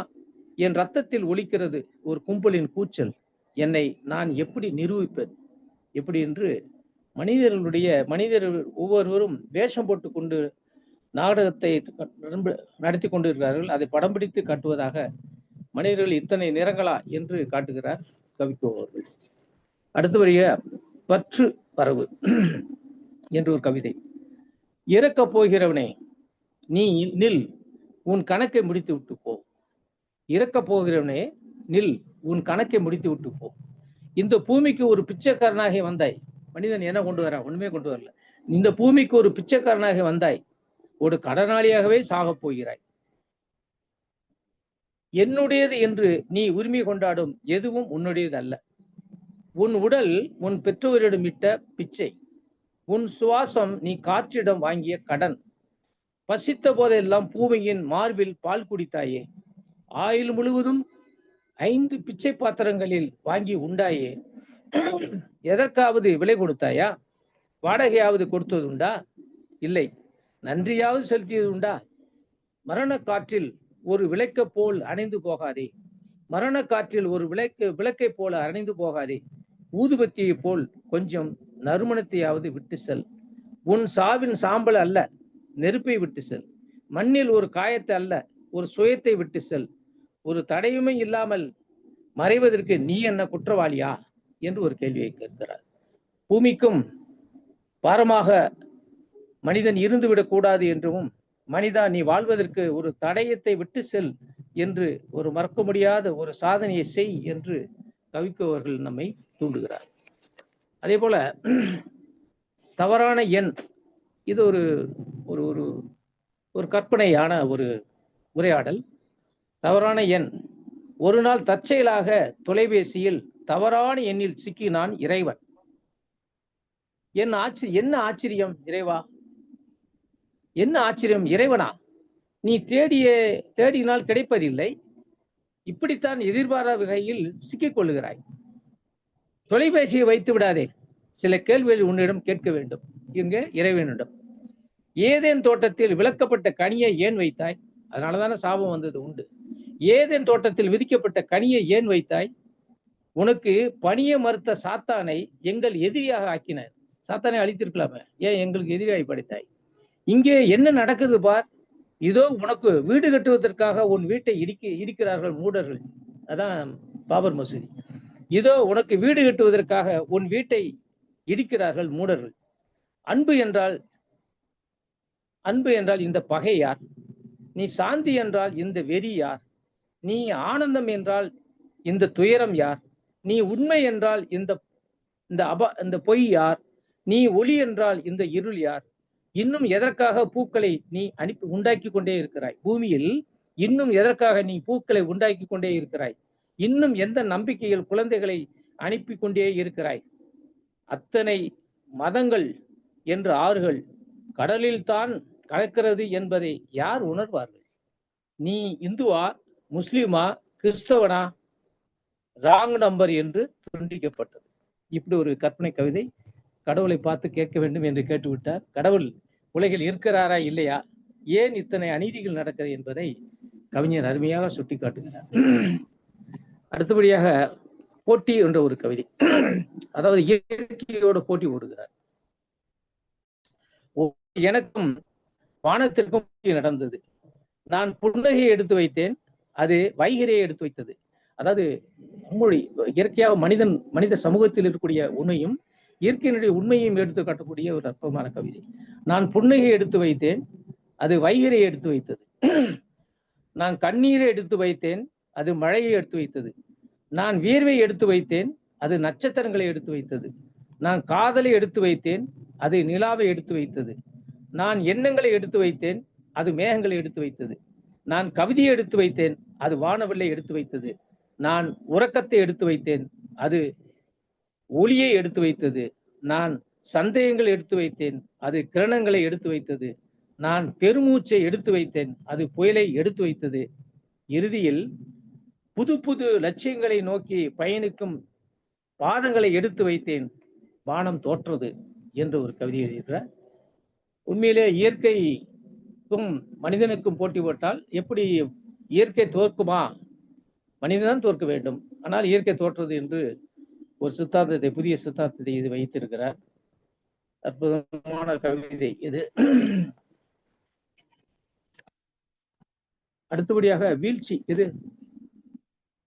என் ரத்தத்தில் ஒலிக்கிறது ஒரு கும்பலின் கூச்சல். என்னை நான் எப்படி நிரூபிப்பது? எப்படி என்று மனிதர்கள் ஒவ்வொருவரும் வேஷம் போட்டுக்கொண்டு நாடகத்தை நடத்தி கொண்டிருக்கிறார்கள். அதை படம் பிடித்து காட்டுவதாக மனிதர்கள் இத்தனை நிறங்களா என்று காட்டுகிறார் கவிக்கோ அவர்கள். அடுத்தபடியாக பற்று பரவு என்று ஒரு கவிதை. இறக்கப் போகிறவனே நீ நில், உன் கணக்கை முடித்து விட்டு போ. இறக்கப் போகிறவனே நில், உன் கணக்கை முடித்து விட்டு போ. இந்த பூமிக்கு ஒரு பிச்சைக்காரனாக வந்தாய். மனிதன் என்ன கொண்டு வரான்? ஒண்ணுமே கொண்டு வரல. இந்த பூமிக்கு ஒரு பிச்சைக்காரனாக வந்தாய். ஒரு கடனாளியாகவே சாகப் போகிறாய். என்னுடையது என்று நீ உரிமை கொண்டாடும் எதுவும் உன்னுடையது அல்ல. உன் உடல் உன் பெற்றோரிடம் இட்ட பிச்சை. உன் சுவாசம் நீ காற்றிடம் வாங்கிய கடன். பசித்த போதெல்லாம் பூமியின் மார்பில் பால் குடித்தாயே. ஆயுள் முழுவதும் 5 பிச்சை பாத்திரங்களில் வாங்கி உண்டாயே. எதற்காவது விலை கொடுத்தாயா? வாடகையாவது கொடுத்தது உண்டா? இல்லை. நன்றியாவது செலுத்தியது உண்டா? மரண காற்றில் ஒரு விளக்க போல் அணைந்து போகாதே. மரண காற்றில் ஒரு விளக்கை போல அணைந்து போகாதே. ஊதுபத்தியை போல் கொஞ்சம் நறுமணத்தையாவது விட்டு செல். உன் சாவின் சாம்பல் அல்ல, நெருப்பை விட்டு செல். மண்ணில் ஒரு காயத்தை அல்ல, ஒரு சுயத்தை விட்டு செல். ஒரு தடையுமே இல்லாமல் மறைவதற்கு நீ என்ன குற்றவாளியா என்று ஒரு கேள்வியை கேட்கிறார். பூமிக்கும் பாரமாக மனிதன் இருந்துவிடக் கூடாது என்றும், மனிதா நீ வாழ்வதற்கு ஒரு தடயத்தை விட்டு செல் என்று ஒரு மறக்க முடியாத ஒரு சாதனையை செய் என்று கவிக்கோ அவர்கள் நம்மை தூண்டுகிறார். அதே போல தவறான எண், இது ஒரு ஒரு ஒரு கற்பனையான ஒரு உரையாடல். தவறான எண். ஒரு நாள் தற்செயலாக தொலைபேசியில் தவறான எண்ணில் சிக்கினான் இறைவன். என்ன ஆச்சரியம் இறைவா, என்ன ஆச்சரியம் இறைவனா, நீ தேடினால் கிடைப்பதில்லை, இப்படித்தான் எதிர்பாராத வகையில் சிக்கிக் கொள்ளுகிறாய். தொலைபேசியை வைத்து விடாதே, சில கேள்விகள் உன்னிடம் கேட்க வேண்டும். இங்க இறைவனிடம், ஏதேன் தோட்டத்தில் விளக்கப்பட்ட கனியை ஏன் வைத்தாய்? அதனாலதானே சாபம் வந்தது உண்டு. ஏதேன் தோட்டத்தில் விதிக்கப்பட்ட கனியை ஏன் வைத்தாய்? உனக்கு பணிய மறுத்த சாத்தானை எங்கள் எதிரியாக ஆக்கினார். சாத்தானை அழித்திருக்கலாமே, ஏன் எங்களுக்கு எதிரியாய் படைத்தாய்? இங்கே என்ன நடக்குது பார். இதோ உனக்கு வீடு கட்டுவதற்காக உன் வீட்டை இடிக்கிறார்கள் மூடர்கள். அதான் பாபர் மசூதி. இதோ உனக்கு வீடு கட்டுவதற்காக உன் வீட்டை இடிக்கிறார்கள் மூடர்கள். அன்பு என்றால் இந்த பகை யார்? நீ சாந்தி என்றால் இந்த வெறி யார்? நீ ஆனந்தம் என்றால் இந்த துயரம் யார்? நீ உண்மை என்றால் இந்த பொய் யார்? நீ ஒளி என்றால் இந்த இருள் யார்? இன்னும் எதற்காக பூக்களை நீ உண்டாக்கி கொண்டே இருக்கிறாய்? பூமியில் இன்னும் எதற்காக நீ பூக்களை உண்டாக்கி கொண்டே இருக்கிறாய்? இன்னும் எந்த நம்பிக்கையில் குழந்தைகளை அனுப்பி கொண்டே இருக்கிறாய்? அத்தனை மதங்கள் என்று ஆறுகள் கடலில் தான் கலக்கிறது என்பதை யார் உணர்வார்கள்? நீ இந்துவா, முஸ்லிமா, கிறிஸ்தவனா? ராங் நம்பர் என்று துண்டிக்கப்பட்டது. இப்படி ஒரு கற்பனை கவிதை. கடவுளை பார்த்து கேட்க வேண்டும் என்று கேட்டுவிட்டார். கடவுள் உலகில் இருக்கிறாரா இல்லையா, ஏன் இத்தனை அநீதிகள் நடக்கிறது என்பதை கவிஞர் அருமையாக சுட்டி காட்டுகிறார். அடுத்தபடியாக போட்டி என்ற ஒரு கவிதை. அதாவது இயற்கையோட போட்டி ஓடுகிறார். எனக்கும் வானத்திற்கும் போட்டி நடந்தது. நான் புன்னகையை எடுத்து வைத்தேன், அது வைகரையை எடுத்து வைத்தது. அதாவது இயற்கையாக மனித சமூகத்தில் இருக்கக்கூடிய உண்மையும் இயற்கையினுடைய உண்மையையும் எடுத்து காட்டக்கூடிய ஒரு அற்புதமான கவிதை. நான் புன்னகையை எடுத்து வைத்தேன், அது வைகரையை எடுத்து வைத்தது. நான் கண்ணீரை எடுத்து வைத்தேன், அது மழையை எடுத்து வைத்தது. நான் வியர்வை எடுத்து வைத்தேன், அது நட்சத்திரங்களை எடுத்து வைத்தது. நான் காதலை எடுத்து வைத்தேன், அது நிலாவை எடுத்து வைத்தது. நான் எண்ணங்களை எடுத்து வைத்தேன், அது மேகங்களை எடுத்து வைத்தது. நான் கவிதையை எடுத்து வைத்தேன், அது வானவில்லை எடுத்து வைத்தது. நான் உறக்கத்தை எடுத்து வைத்தேன், அது ஒளியை எடுத்து வைத்தது. நான் சந்தேகங்களை எடுத்து வைத்தேன், அது கிரணங்களை எடுத்து வைத்தது. நான் பெருமூச்சை எடுத்து வைத்தேன், அது புயலை எடுத்து வைத்தது. இறுதியில் புது புது லட்சியங்களை நோக்கி பயணிக்கும் பாதங்களை எடுத்து வைத்தேன், வானம் தோற்றது என்று ஒரு கவிதை எழுதுகிறார். உண்மையிலே இயற்கைக்கும் மனிதனுக்கும் போட்டி போட்டால் எப்படி இயற்கை தோற்குமா? மனிதன் தோற்க வேண்டும், ஆனால் இயற்கை தோற்றது என்று ஒரு சித்தாந்தத்தை, புதிய சித்தாந்தத்தை இது வைத்திருக்கிறார். அற்புதமான கவிதை இது. அடுத்தபடியாக வீழ்ச்சி. இது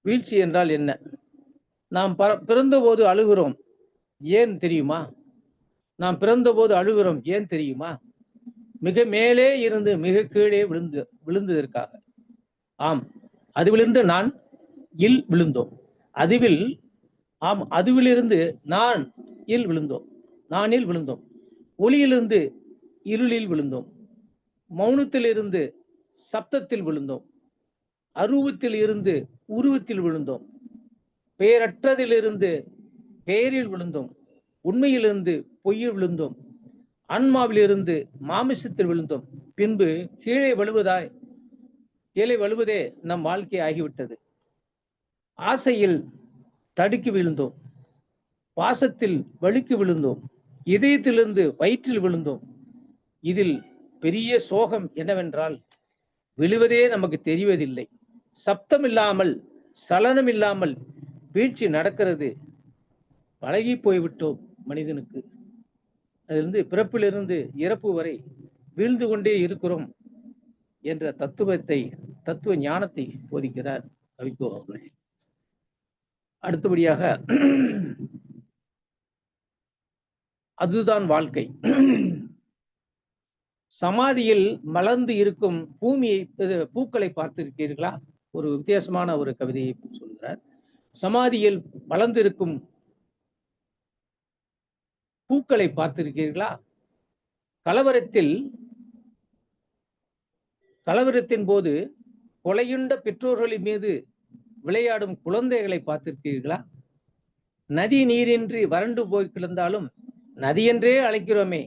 வீழ்ச்சி என்றால் என்ன? நாம் பிறந்த போது அழுகிறோம், ஏன் தெரியுமா? நாம் பிறந்த போது அழுகிறோம், ஏன் தெரியுமா? மிக மேலே இருந்து மிக கீழே விழுந்ததற்காக. ஆம், அது விழுந்து நான் இல் விழுந்தோம். அதுவில் அதுவிலிருந்து நான் இல் விழுந்தோம். நானில் விழுந்தோம். ஒளியிலிருந்து இருளில் விழுந்தோம். மௌனத்திலிருந்து சப்தத்தில் விழுந்தோம். அருவத்தில் இருந்து உருவத்தில் விழுந்தோம். பெயரற்றதிலிருந்து பெயரில் விழுந்தோம். உண்மையிலிருந்து பொய்யில் விழுந்தோம். ஆன்மாவிலிருந்து மாமிசத்தில் விழுந்தோம். பின்பு கீழே வழுவதே நம் வாழ்க்கை ஆகிவிட்டது. ஆசையில் தடுக்கி விழுந்தோம். பாசத்தில் வழுக்கி விழுந்தோம், இதயத்திலிருந்து வயிற்றில் விழுந்தோம். இதில் பெரிய சோகம் என்னவென்றால் விழுவதே நமக்கு தெரிவதில்லை. சப்தம் இல்லாமல் சலனம் இல்லாமல் வீழ்ச்சி நடக்கிறது. பழகி போய்விட்டோம் மனிதனுக்கு. அதிலிருந்து பிறப்பிலிருந்து இறப்பு வரை வீழ்ந்து கொண்டே இருக்கிறோம் என்ற தத்துவ ஞானத்தை போதிக்கிறார் கவிக்கோ அவர்கள். அடுத்தபடியாக அதுதான் வாழ்க்கை. சமாதியில் மலர்ந்து இருக்கும் பூக்களை பார்த்திருக்கிறீர்களா? ஒரு வித்தியாசமான ஒரு கவிதையை சொல்கிறார். சமாதியில் மலர்ந்திருக்கும் பூக்களை பார்த்திருக்கிறீர்களா? கலவரத்தின் போது கொலையுண்ட பெற்றோர்களின் மீது விளையாடும் குழந்தைகளை பார்த்திருக்கிறீர்களா? நதி நீரின்றி வறண்டு போய் கிடந்தாலும் நதியென்றே அழைக்கிறோமே,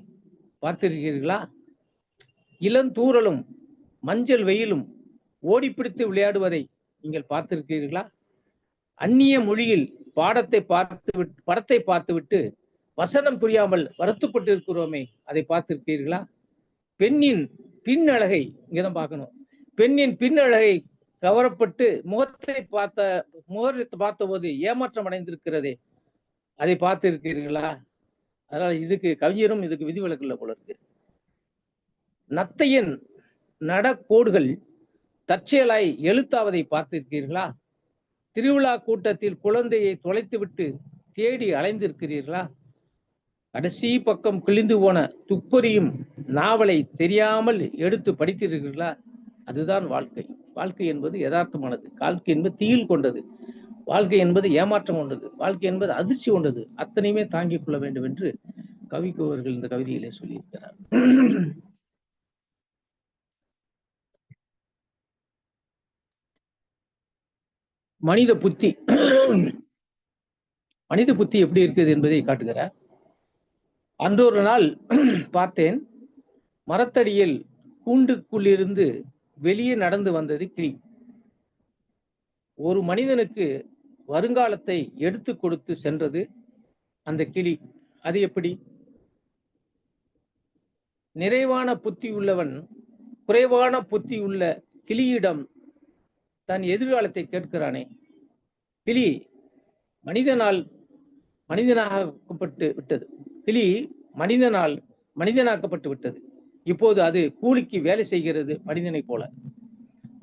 பார்த்திருக்கிறீர்களா? இளந்தூறலும் மஞ்சள் வெயிலும் ஓடிப்பிடித்து விளையாடுவதை நீங்கள் பார்த்திருக்கிறீர்களா? அந்நிய மொழியில் படத்தை பார்த்துவிட்டு வசனம் புரியாமல் வருத்தப்பட்டு இருக்கிறோமே, அதை பார்த்திருக்கிறீர்களா? பெண்ணின் பின் அழகை இங்கதான் பார்க்கணும். பெண்ணின் பின் அழகை கவரப்பட்டு முகத்தை பார்த்த போது ஏமாற்றம் அடைந்திருக்கிறதே, அதை பார்த்திருக்கிறீர்களா? அதனால இதுக்கு கவிஞரும் இதுக்கு விதிவிலக்கு இல்லை போல இருக்கு. நத்தையின் நடக்கோடுகள் தற்செயலாய் எழுத்தாவதை பார்த்திருக்கிறீர்களா? திருவிழா கூட்டத்தில் குழந்தையை தொலைத்துவிட்டு தேடி அலைந்திருக்கிறீர்களா? கடைசி பக்கம் கிழிந்து போன துப்பறியும் நாவலை தெரியாமல் எடுத்து படித்திருக்கிறீர்களா? அதுதான் வாழ்க்கை. வாழ்க்கை என்பது யதார்த்தமானது. வாழ்க்கை என்பது தீயில் கொண்டது. வாழ்க்கை என்பது ஏமாற்றம் கொண்டது. வாழ்க்கை என்பது அதிர்ச்சி கொண்டது. அத்தனையுமே தாங்கிக் கொள்ள வேண்டும் என்று கவிக்கோ அவர்கள் இந்த கவிதையிலே சொல்லியிருக்கிறார். மனித புத்தி எப்படி இருக்குது என்பதை காட்டுகிறார். அன்றொரு நாள் பார்த்தேன், மரத்தடியில் கூண்டுக்குள்ளிருந்து வெளியே நடந்து வந்தது கிளி. ஒரு மனிதனுக்கு வருங்காலத்தை எடுத்து கொடுத்து சென்றது அந்த கிளி. அது எப்படி? நிறைவான புத்தி உள்ளவன் குறைவான புத்தி உள்ள கிளியிடம் தன் எதிர்காலத்தை கேட்கிறானே. கிளி மனிதனாக்கப்பட்டு விட்டது. கிளி மனிதனாக்கப்பட்டு விட்டது. இப்போது அது கூலிக்கு வேலை செய்கிறது மனிதனை போல.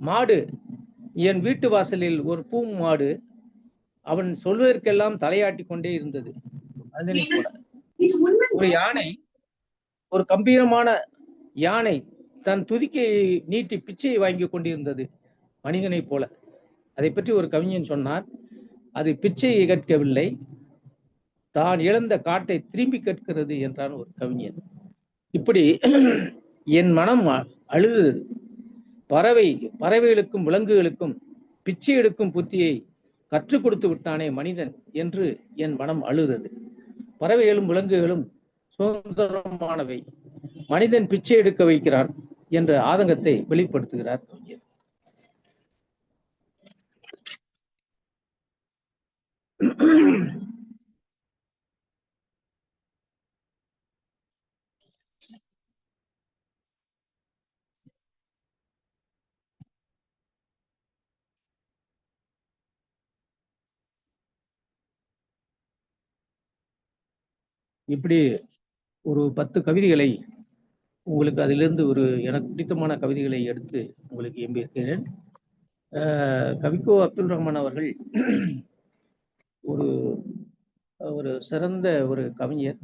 மாடு, என் வீட்டு வாசலில் ஒரு மாடு, அவன் சொல்வதற்கெல்லாம் தலையாட்டி கொண்டே இருந்தது மனிதனை போல. ஒரு யானை, ஒரு கம்பீரமான யானை தன் துதிக்கையை நீட்டி பிச்சையை வாங்கி கொண்டிருந்தது மனிதனை போல. அதை பற்றி ஒரு கவிஞன் சொன்னார், அது பிச்சையை கேட்கவில்லை, தான் இழந்த காட்டை திரும்பி கேட்கிறது என்றான் ஒரு கவிஞன். இப்படி என் மனம் அழுது, பறவைகளுக்கும் விலங்குகளுக்கும் பிச்சை எடுக்கும் புத்தியை கற்றுக் கொடுத்து விட்டானே மனிதன் என்று என் மனம் அழுதது. பறவைகளும் விலங்குகளும் சுதந்திரமானவை, மனிதன் பிச்சை எடுக்க வைக்கிறான் என்ற ஆதங்கத்தை வெளிப்படுத்துகிறார் கவிஞர். இப்படி ஒரு 10 கவிதைகளை உங்களுக்கு அதிலிருந்து எனக்கு பிடித்தமான கவிதைகளை எடுத்து உங்களுக்கு எம்பியிருக்கிறேன். கவிக்கோ அப்துல் ரஹ்மான் அவர்கள் ஒரு சிறந்த ஒரு கவிஞர்.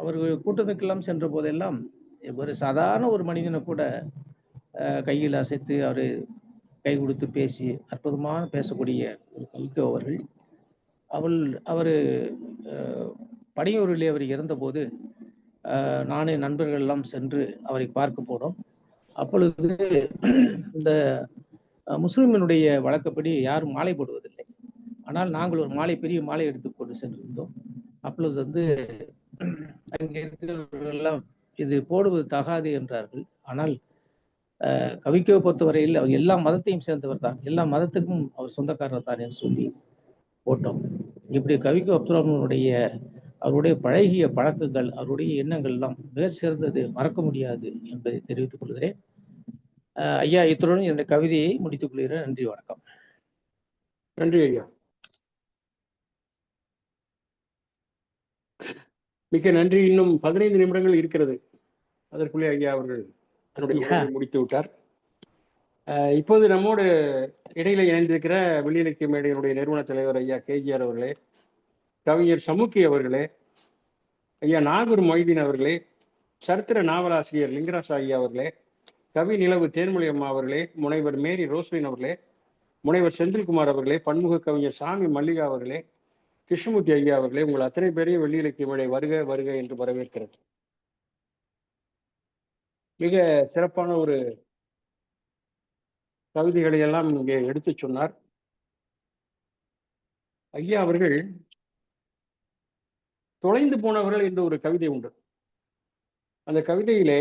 அவர்கள் கூட்டத்துக்கெல்லாம் சென்ற போதெல்லாம் ஒரு சாதாரண ஒரு மனிதனை கூட கையில் அசைத்து அவர் கை கொடுத்து பேசி அற்புதமான பேசக்கூடிய ஒரு கவிக்கோ அவர்கள். அவர் படையூரிலே அவர் இறந்தபோது நானே நண்பர்கள் எல்லாம் சென்று அவரை பார்க்க போனோம். அப்பொழுது இந்த முஸ்லிமினுடைய வழக்கப்படி யாரும் மாலை போடுவதில்லை. ஆனால் நாங்கள் ஒரு பெரிய மாலை எடுத்துக்கொண்டு சென்றிருந்தோம். அப்பொழுது அங்கே இருக்கிறவர்களெல்லாம் இது போடுவது தகாது என்றார்கள். ஆனால் கவிக்கோவை பொறுத்தவரையில் அவர் எல்லா மதத்தையும் சேர்ந்தவர் தான், எல்லா மதத்துக்கும் அவர் சொந்தக்காரர் தான் என்று சொல்லி போட்டோம். இப்படி கவிக்கோ அப்துல் அவருடைய பழகிய பழக்கங்கள், அவருடைய எண்ணங்கள் எல்லாம் மிக சிறந்தது, மறக்க முடியாது என்பதை தெரிவித்துக் கொள்கிறேன். ஐயா, இத்துடன் என்னுடைய கவிதையை முடித்துக் கொள்கிறேன். நன்றி, வணக்கம். நன்றி ஐயா. மிக்க நன்றி. இன்னும் 15 நிமிடங்கள் இருக்கிறது. அதற்குள்ளே ஐயா அவர்கள் தன்னுடைய உரையை முடித்து விட்டார். இப்போது நம்மோடு இடையில இணைந்திருக்கிற வெளி இலக்கிய மேடையினுடைய நிறுவன தலைவர் ஐயா KGR அவர்களே, கவிஞர் சமுக்கி அவர்களே, ஐயா நாகூர் மொய்தீன் அவர்களே, சரித்திர நாவலாசிரியர் லிங்கராஜ் ஐயா அவர்களே, கவி நிலவு தேன்மொழி அம்மா அவர்களே, முனைவர் மேரி ரோஸ்லின் அவர்களே, முனைவர் செந்தில்குமார் அவர்களே, பன்முக கவிஞர் சாமி மல்லிகா அவர்களே, கிருஷ்ணமூர்த்தி ஐயா அவர்களே, உங்கள் அத்தனை பேரையும் வெள்ளி இலக்கிய மேடை வருக வருக என்று வரவேற்கிறது. மிக சிறப்பான ஒரு கவிதைகளை எல்லாம் இங்கே எடுத்து சொன்னார் ஐயா அவர்கள். தொலைந்து போனவர்கள் என்று ஒரு கவிதை உண்டு. அந்த கவிதையிலே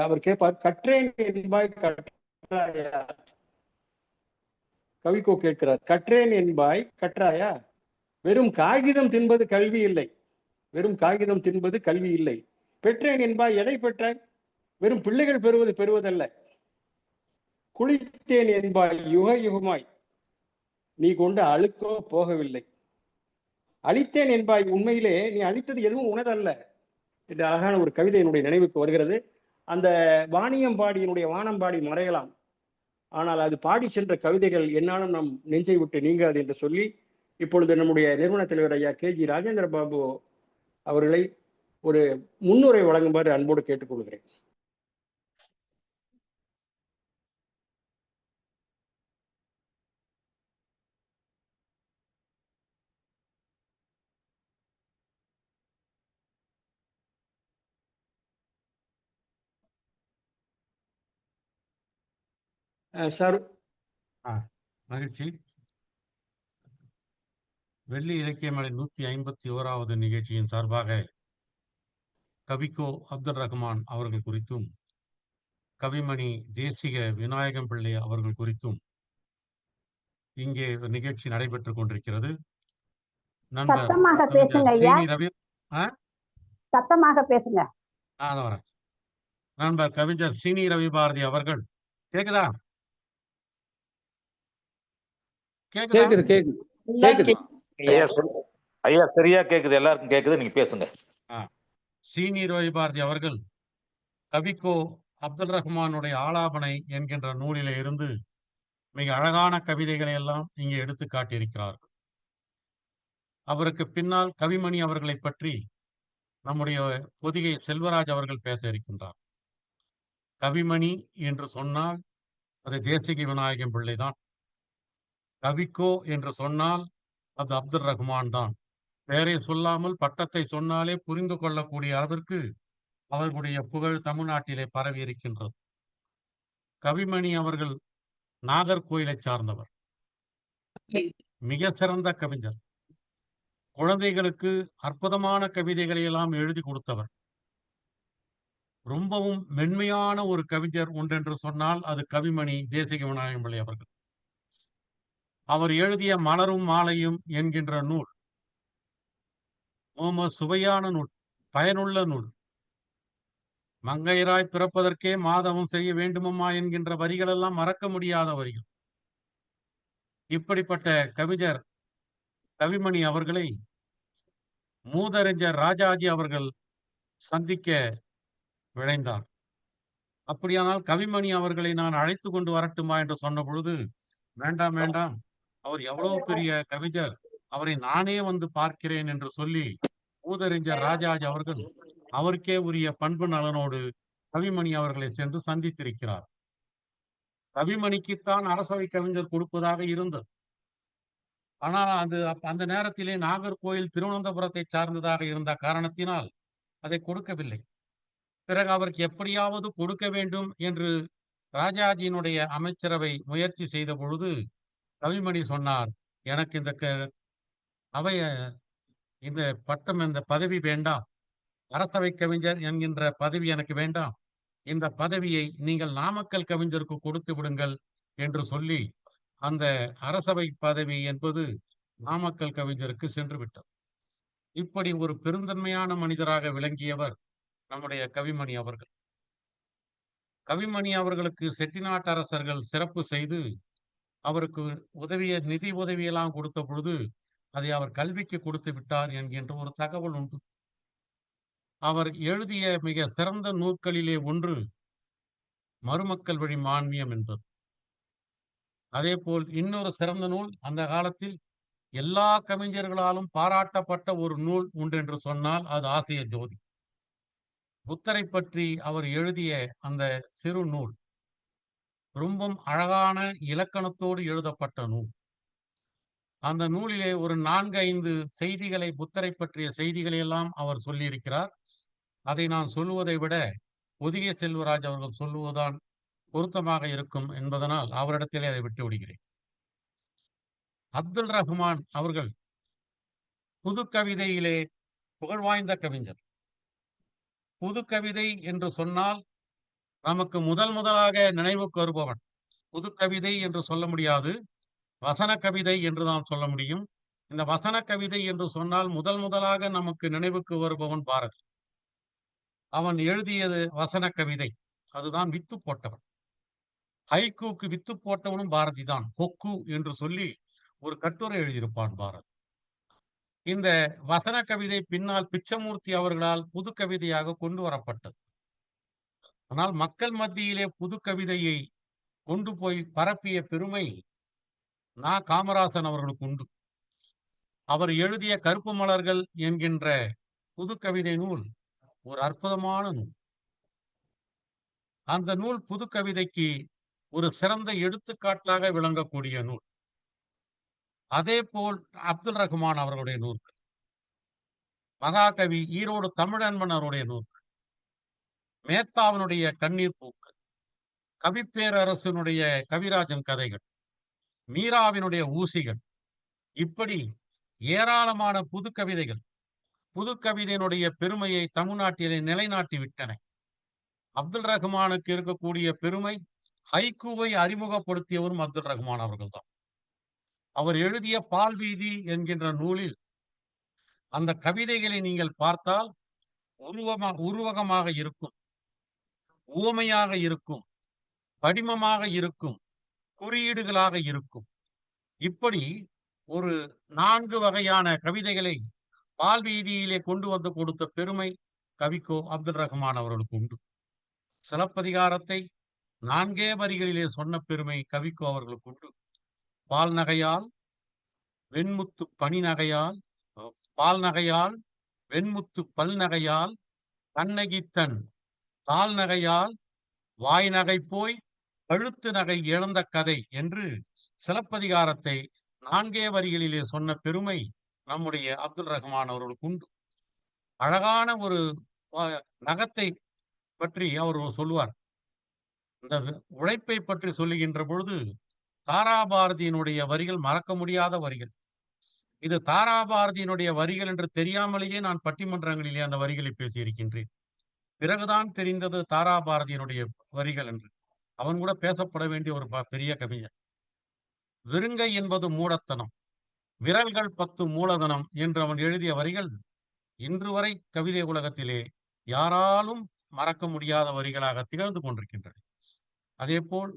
அவர் கேட்பார், கற்றேன் என்பாய் கற்றாயா. கவிக்கோ கேட்கிறார், கற்றேன் என்பாய் கற்றாயா. வெறும் காகிதம் தின்பது கல்வி இல்லை, வெறும் காகிதம் தின்பது கல்வி இல்லை. பெற்றேன் என்பாய் எதை பெற்றாய். வெறும் பிள்ளைகள் பெறுவதல்ல. குளித்தேன் என்பாய் யுக யுகமாய், நீ கொண்ட அழுக்கோ போகவில்லை. அழித்தேன் என்பாய், உண்மையிலே நீ அழித்தது எதுவும் உனதல்ல என்ற அழகான ஒரு கவிதை என்னுடைய நினைவுக்கு வருகிறது. அந்த வாணியம்பாடியினுடைய வானம்பாடி மறையலாம், ஆனால் அது பாடி சென்ற கவிதைகள் என்னாலும் நம் நெஞ்சை விட்டு நீங்காது என்று சொல்லி, இப்பொழுது நம்முடைய நிறுவன தலைவர் ஐயா KG ராஜேந்திர பாபு அவர்களை ஒரு முன்னுரை வழங்குமாறு அன்போடு கேட்டுக்கொள்கிறேன். சார். மகிழ்ச்சி. வெள்ளி இலக்கிய மேடை 151வது நிகழ்ச்சியின் சார்பாக கவிக்கோ அப்துல் ரஹ்மான் அவர்கள் குறித்தும் கவிமணி தேசிக விநாயகம் பிள்ளை அவர்கள் குறித்தும் இங்கே நிகழ்ச்சி நடைபெற்றுக் கொண்டிருக்கிறது. நண்பர் சீனி ரவி சத்தமாக பேசுங்க. நண்பர் கவிஞர் சீனி ரவி பாரதி அவர்கள் கேக்குதா? ஐயா சரியா கேக்குது, எல்லாருக்கும் கேக்குது, நீங்க பேசுங்க. சீனி ரவி பாரதி அவர்கள் கவிக்கோ அப்துல் ரஹ்மானுடைய ஆலாபனை என்கின்ற நூலிலே இருந்து மிக அழகான கவிதைகளை எல்லாம் இங்கே எடுத்து காட்டியிருக்கிறார்கள். அவருக்கு பின்னால் கவிமணி அவர்களை பற்றி நம்முடைய பொதிகை செல்வராஜ் அவர்கள் பேச இருக்கின்றார். கவிமணி என்று சொன்னால் அது தேசிக விநாயகம் பிள்ளைதான். கவிக்கோ என்று சொன்னால் அது அப்துல் ரஹ்மான் தான். பெயரை சொல்லாமல் பட்டத்தை சொன்னாலே புரிந்து கொள்ளக்கூடிய அளவிற்கு அவர்களுடைய புகழ் தமிழ்நாட்டிலே பரவி இருக்கின்றது. கவிமணி அவர்கள் நாகர்கோயிலை சார்ந்தவர், மிக சிறந்த கவிஞர். குழந்தைகளுக்கு அற்புதமான கவிதைகளை எல்லாம் எழுதி கொடுத்தவர். ரொம்பவும் மென்மையான ஒரு கவிஞர் ஒன்றென்று சொன்னால் அது கவிமணி தேசிக விநாயகம் பிள்ளை அவர்கள். அவர் எழுதிய மலரும் மாலையும் என்கின்ற நூல் சுவையான நூல், பயனுள்ள நூல். மங்கையராய் பிறப்பதற்கே மாதவம் செய்ய வேண்டுமம்மா என்கின்ற வரிகள் எல்லாம் மறக்க முடியாத வரிகள். இப்படிப்பட்ட கவிஞர் கவிமணி அவர்களை மூதறிஞர் ராஜாஜி அவர்கள் சந்திக்க விழைந்தார். அப்படியானால் கவிமணி அவர்களை நான் அழைத்து கொண்டு வரட்டுமா என்று சொன்ன பொழுது, வேண்டாம் வேண்டாம், அவர் எவ்வளவு பெரிய கவிஞர், அவரை நானே வந்து பார்க்கிறேன் என்று சொல்லி மூதறிஞர் ராஜாஜி அவர்கள் அவருக்கே உரிய பண்பு நலனோடு கவிமணி அவர்களை சென்று சந்தித்திருக்கிறார். கவிமணிக்குத்தான் அரசவை கவிஞர் கொடுப்பதாக இருந்தது. ஆனால் அந்த நேரத்திலே நாகர்கோயில் திருவனந்தபுரத்தை சார்ந்ததாக இருந்த காரணத்தினால் அதை கொடுக்கவில்லை. பிறகு அவருக்கு எப்படியாவது கொடுக்க வேண்டும் என்று ராஜாஜியினுடைய அமைச்சரவை முயற்சி செய்த பொழுது கவிமணி சொன்னார், எனக்கு இந்த பட்டம், இந்த பதவி வேண்டாம், அரசவை கவிஞர் என்கின்ற பதவி எனக்கு வேண்டாம், இந்த பதவியை நீங்கள் நாமக்கல் கவிஞருக்கு கொடுத்து விடுங்கள் என்று சொல்லி அந்த அரசவை பதவி என்பது நாமக்கல் கவிஞருக்கு சென்று விட்டது. இப்படி ஒரு பெருந்தன்மையான மனிதராக விளங்கியவர் நம்முடைய கவிமணி அவர்கள். கவிமணி அவர்களுக்கு செட்டிநாட்டு அரசர்கள் சிறப்பு செய்து அவருக்கு நிதி உதவியெல்லாம் கொடுத்த பொழுது அதை அவர் கல்விக்கு கொடுத்து விட்டார் என்கின்ற ஒரு தகவல் உண்டு. அவர் எழுதிய மிக சிறந்த நூல்களிலே ஒன்று மருமக்கள் வழி மான்மியம் என்பது. அதேபோல் இன்னொரு சிறந்த நூல் அந்த காலத்தில் எல்லா கவிஞர்களாலும் பாராட்டப்பட்ட ஒரு நூல் உண்டு என்று சொன்னால் அது ஆசிய ஜோதி. புத்தரை பற்றி அவர் எழுதிய அந்த சிறு நூல் ரொம்பவும் அழகான இலக்கணத்தோடு எழுதப்பட்ட நூல். அந்த நூலிலே ஒரு 4-5 செய்திகளை, புத்தரை பற்றிய செய்திகளை எல்லாம் அவர் சொல்லியிருக்கிறார். அதை நான் சொல்லுவதை விட பொதிகை செல்வராஜ் அவர்கள் சொல்லுவதுதான் பொருத்தமாக இருக்கும் என்பதனால் அவரிடத்திலே அதை விட்டு விடுகிறேன். அப்துல் ரஹ்மான் அவர்கள் புது கவிதையிலே புகழ்வாய்ந்த கவிஞர். புது கவிதை என்று சொன்னால் நமக்கு முதலாக நினைவுக்கு வருபவன். புது கவிதை என்று சொல்ல முடியாது, வசன கவிதை என்று தான் சொல்ல முடியும். இந்த வசன கவிதை என்று சொன்னால் முதலாக நமக்கு நினைவுக்கு வருபவன் பாரதி. அவன் எழுதியது வசன கவிதை, அதுதான் வித்து போட்டவன். ஹைக்கூக்கு வித்து போட்டவனும் பாரதி தான். ஹொக்கு என்று சொல்லி ஒரு கட்டுரை எழுதியிருப்பான் பாரதி. இந்த வசன கவிதை பின்னால் பிச்சமூர்த்தி அவர்களால் புது கவிதையாக கொண்டு வரப்பட்டது. ஆனால் மக்கள் மத்தியிலே புது கவிதையை கொண்டு போய் பரப்பிய பெருமை காமராசன் அவர்களுக்கு உண்டு. அவர் எழுதிய கருப்பு மலர்கள் என்கின்ற புது கவிதை நூல் ஒரு அற்புதமான நூல். அந்த நூல் புது கவிதைக்கு ஒரு சிறந்த எடுத்துக்காட்டாக விளங்கக்கூடிய நூல். அதே போல் அப்துல் ரஹ்மான் அவர்களுடைய நூல்கள், மகாகவி ஈரோடு தமிழன்பன் அவருடைய நூல்கள், மேத்தாவினுடைய கண்ணீர் பூக்கள், கவிப்பேரரசனுடைய கவிராஜன் கதைகள், மீராவினுடைய ஊசிகள், இப்படி ஏராளமான புது கவிதைகள் புது கவிதையினுடைய பெருமையை தமிழ்நாட்டிலே நிலைநாட்டி விட்டன. அப்துல் ரஹ்மானுக்கு இருக்கக்கூடிய பெருமை, ஹைக்கூவை அறிமுகப்படுத்தியவரும் அப்துல் ரஹ்மான் அவர்கள் தான். அவர் எழுதிய பால்வீதி என்கின்ற நூலில் அந்த கவிதைகளை நீங்கள் பார்த்தால் உருவகமாக இருக்கும், உவமையாக இருக்கும், படிமமாக இருக்கும், குறியீடுகளாக இருக்கும். இப்படி ஒரு 4 வகையான கவிதைகளை பால்வீதியிலே கொண்டு வந்து கொடுத்த பெருமை கவிக்கோ அப்துல் ரஹ்மான் அவர்களுக்கு உண்டு. சிலப்பதிகாரத்தை 4 வரிகளிலே சொன்ன பெருமை கவிக்கோ அவர்களுக்கு உண்டு. பால் நகையால் வெண்முத்து பனி நகையால், பால் நகையால் வெண்முத்து பல் நகையால், கண்ணகித்தன் தாள் நகையால் வாய் நகை போய் கழுத்து நகை இழந்த கதை என்று சிலப்பதிகாரத்தை 4 வரிகளிலே சொன்ன பெருமை நம்முடைய அப்துல் ரஹ்மான் அவர்களுக்கு உண்டு. அழகான ஒரு நகத்தை பற்றி அவர் சொல்லுவார். இந்த உழைப்பை பற்றி சொல்லுகின்ற பொழுது தாராபாரதியினுடைய வரிகள் மறக்க முடியாத வரிகள். இது தாராபாரதியினுடைய வரிகள் என்று தெரியாமலேயே நான் பட்டிமன்றங்களிலே அந்த வரிகளை பேசியிருக்கின்றேன். பிறகுதான் தெரிந்தது தாராபாரதியினுடைய வரிகள் என்று. அவன் கூட பேசப்பட வேண்டிய ஒரு பெரிய கவிஞர். வெறுங்கை என்பது மூடத்தனம், விரல்கள் 10 மூலதனம் என்று அவன் எழுதிய வரிகள் இன்று வரை கவிதை உலகத்திலே யாராலும் மறக்க முடியாத வரிகளாக திகழ்ந்து கொண்டிருக்கின்றன. அதே போல்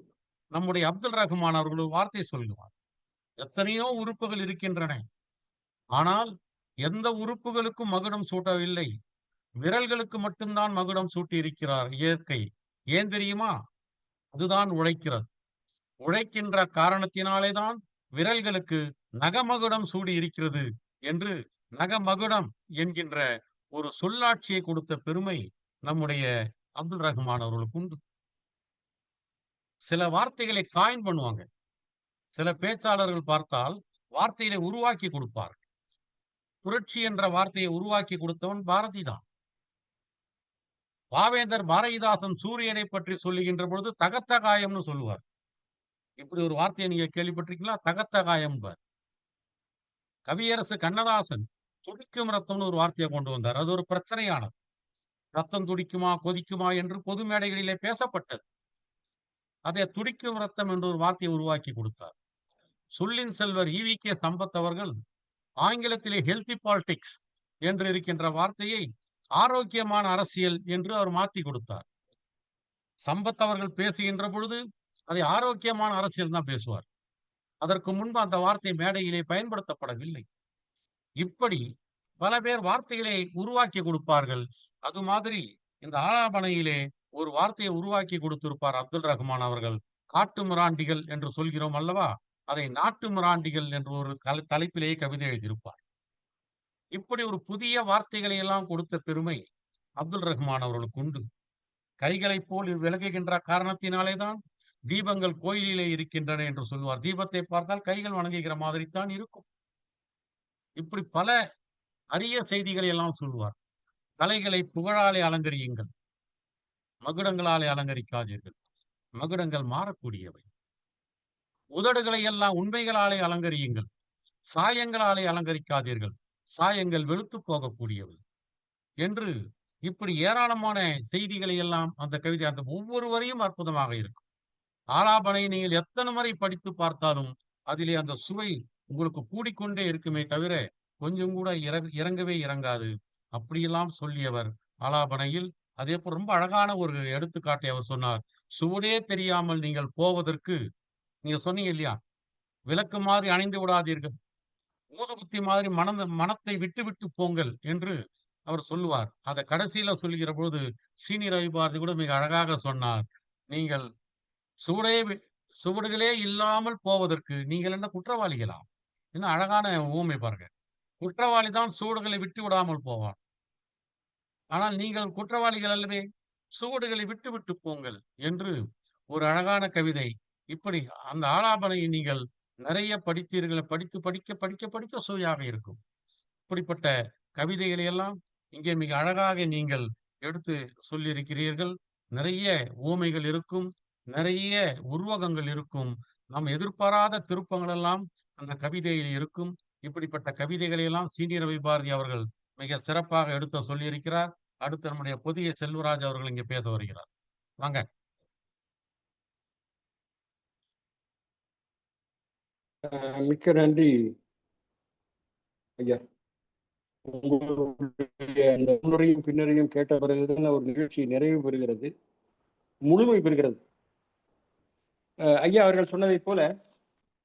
நம்முடைய அப்துல் ரஹ்மான் அவர்கள் ஒரு வார்த்தை சொல்லுவார், எத்தனையோ உறுப்புகள் இருக்கின்றன, ஆனால் எந்த உறுப்புகளுக்கும் மகுடம் சூட்டவில்லை, விரல்களுக்கு மட்டும்தான் மகுடம் சூட்டி இருக்கிறார் இயற்கை. ஏன் தெரியுமா? அதுதான் உழைக்கிறது. உழைக்கின்ற காரணத்தினாலேதான் விரல்களுக்கு நகமகுடம் சூடி இருக்கிறது என்று நகமகுடம் என்கின்ற ஒரு சொல்லாட்சியை கொடுத்த பெருமை நம்முடைய அப்துல் ரஹ்மான் அவர்களுக்கு உண்டு. சில வார்த்தைகளை காயின் பண்ணுவாங்க. சில பேச்சாளர்கள் பார்த்தால் வார்த்தைகளை உருவாக்கி கொடுப்பார். புரட்சி என்ற வார்த்தையை உருவாக்கி கொடுத்தவன் பாரதி தான். பாவேந்தர் பாரதிதாசன் சூரியனை பற்றி சொல்லுகின்ற பொழுது தகத்த காயம்னு சொல்லுவார். இப்படி ஒரு வார்த்தையை நீங்க கேள்விப்பட்டிருக்கீங்களா? தகத்த காயம். கவியரசு கண்ணதாசன் துடிக்கும் ரத்தம்னு ஒரு வார்த்தையை கொண்டு வந்தார். அது ஒரு பிரச்சனையானது. ரத்தம் துடிக்குமா கொதிக்குமா என்று பொது மேடைகளிலே பேசப்பட்டது. அதை துடிக்கும் ரத்தம் என்று ஒரு வார்த்தையை உருவாக்கி கொடுத்தார். சொல்லின் செல்வர் ஈவி.கே. சம்பத் அவர்கள் ஆங்கிலத்திலே ஹெல்தி பாலிடிக்ஸ் என்று இருக்கின்ற வார்த்தையை ஆரோக்கியமான அரசியல் என்று அவர் மாற்றி கொடுத்தார். சம்பத் அவர்கள் பேசுகின்ற பொழுது அதை ஆரோக்கியமான அரசியல் தான் பேசுவார். அதற்கு முன்பு அந்த வார்த்தை மேடையிலே பயன்படுத்தப்படவில்லை. இப்படி பல பேர் வார்த்தைகளை உருவாக்கி கொடுப்பார்கள். அது மாதிரி இந்த ஆலாபனையிலே ஒரு வார்த்தையை உருவாக்கி கொடுத்திருப்பார் அப்துல் ரஹ்மான் அவர்கள். காட்டு மிராண்டிகள் என்று சொல்கிறோம் அல்லவா, அதை நாட்டு மிராண்டிகள் என்று ஒரு தலைப்பிலேயே கவிதை எழுதியிருப்பார். இப்படி ஒரு புதிய வார்த்தைகளை எல்லாம் கொடுத்த பெருமை அப்துல் ரஹ்மான் அவர்களுக்கு உண்டு. கைகளைப் போல் விளங்குகின்ற காரணத்தினாலே தான் தீபங்கள் கோயிலிலே இருக்கின்றன என்று சொல்வார். தீபத்தை பார்த்தால் கைகள் வணங்குகிற மாதிரி தான் இருக்கும். இப்படி பல அரிய செய்திகளை எல்லாம் சொல்வார். தலைகளை புகழாலே அலங்கரியுங்கள், மகுடங்களாலே அலங்கரிக்காதீர்கள், மகுடங்கள் மாறக்கூடியவை. உதடுகளை எல்லாம் உண்மைகளாலே அலங்கரியுங்கள், சாயங்களாலே அலங்கரிக்காதீர்கள், சாயங்கள் வெளுத்து போகக்கூடியவை என்று இப்படி ஏராளமான செய்திகளை எல்லாம் அந்த கவிதை, அந்த ஒவ்வொரு வரியும் அற்புதமாக இருக்கும். ஆலாபனை நீங்கள் எத்தனை முறை படித்து பார்த்தாலும் அதிலே அந்த சுவை உங்களுக்கு கூடிக்கொண்டே இருக்குமே தவிர கொஞ்சம் கூட இறங்கவே இறங்காது. அப்படியெல்லாம் சொல்லியவர் ஆலாபனையில். அதே போல் ரொம்ப அழகான ஒரு எடுத்துக்காட்டை அவர் சொன்னார். சுவடே தெரியாமல் நீங்கள் போவதற்கு, நீங்க சொன்னீங்க இல்லையா, விளக்கு மாதிரி அணைந்து விடாதீர்கள், ஊதுகுத்தி மாதிரி மனத்தை விட்டு விட்டு போங்கள் என்று அவர் சொல்லுவார். அதை கடைசியில சொல்லுகிற பொழுது சீனி ரவி பாரதி கூட மிக அழகாக சொன்னார். நீங்கள் சுவடுகளே இல்லாமல் போவதற்கு நீங்கள் என்ன குற்றவாளிகளா? என்ன அழகான ஊமை பாருங்க. குற்றவாளி தான் சுவடுகளை விட்டு விடாமல் போவான். ஆனால் நீங்கள் குற்றவாளிகள் அல்லவே, சுவடுகளை விட்டு விட்டு போங்கள் என்று ஒரு அழகான கவிதை. இப்படி அந்த ஆலாபனையை நீங்கள் நிறைய படித்தீர்கள். படித்து படிக்க படிக்க படிக்க சுவையாக இருக்கும். இப்படிப்பட்ட கவிதைகளை எல்லாம் இங்கே மிக அழகாக நீங்கள் எடுத்து சொல்லியிருக்கிறீர்கள். நிறைய ஊமைகள் இருக்கும், நிறைய உருவகங்கள் இருக்கும், நாம் எதிர்பாராத திருப்பங்கள் எல்லாம் அந்த கவிதையில் இருக்கும். இப்படிப்பட்ட கவிதைகளை எல்லாம் சீனி ரவி பாரதி அவர்கள் மிக சிறப்பாக எடுத்து சொல்லியிருக்கிறார். அடுத்து நம்முடைய புதிய செல்வராஜ் அவர்கள் இங்கே பேச வருகிறார். வாங்க. மிக்க நன்றி ஐயா. உங்களுடைய அந்த முன்னுரையும் பின்னரையும் கேட்ட பிறகுதான் ஒரு நிகழ்ச்சி நிறைவு பெறுகிறது, முழுமை பெறுகிறது. ஐயா அவர்கள் சொன்னதைப் போல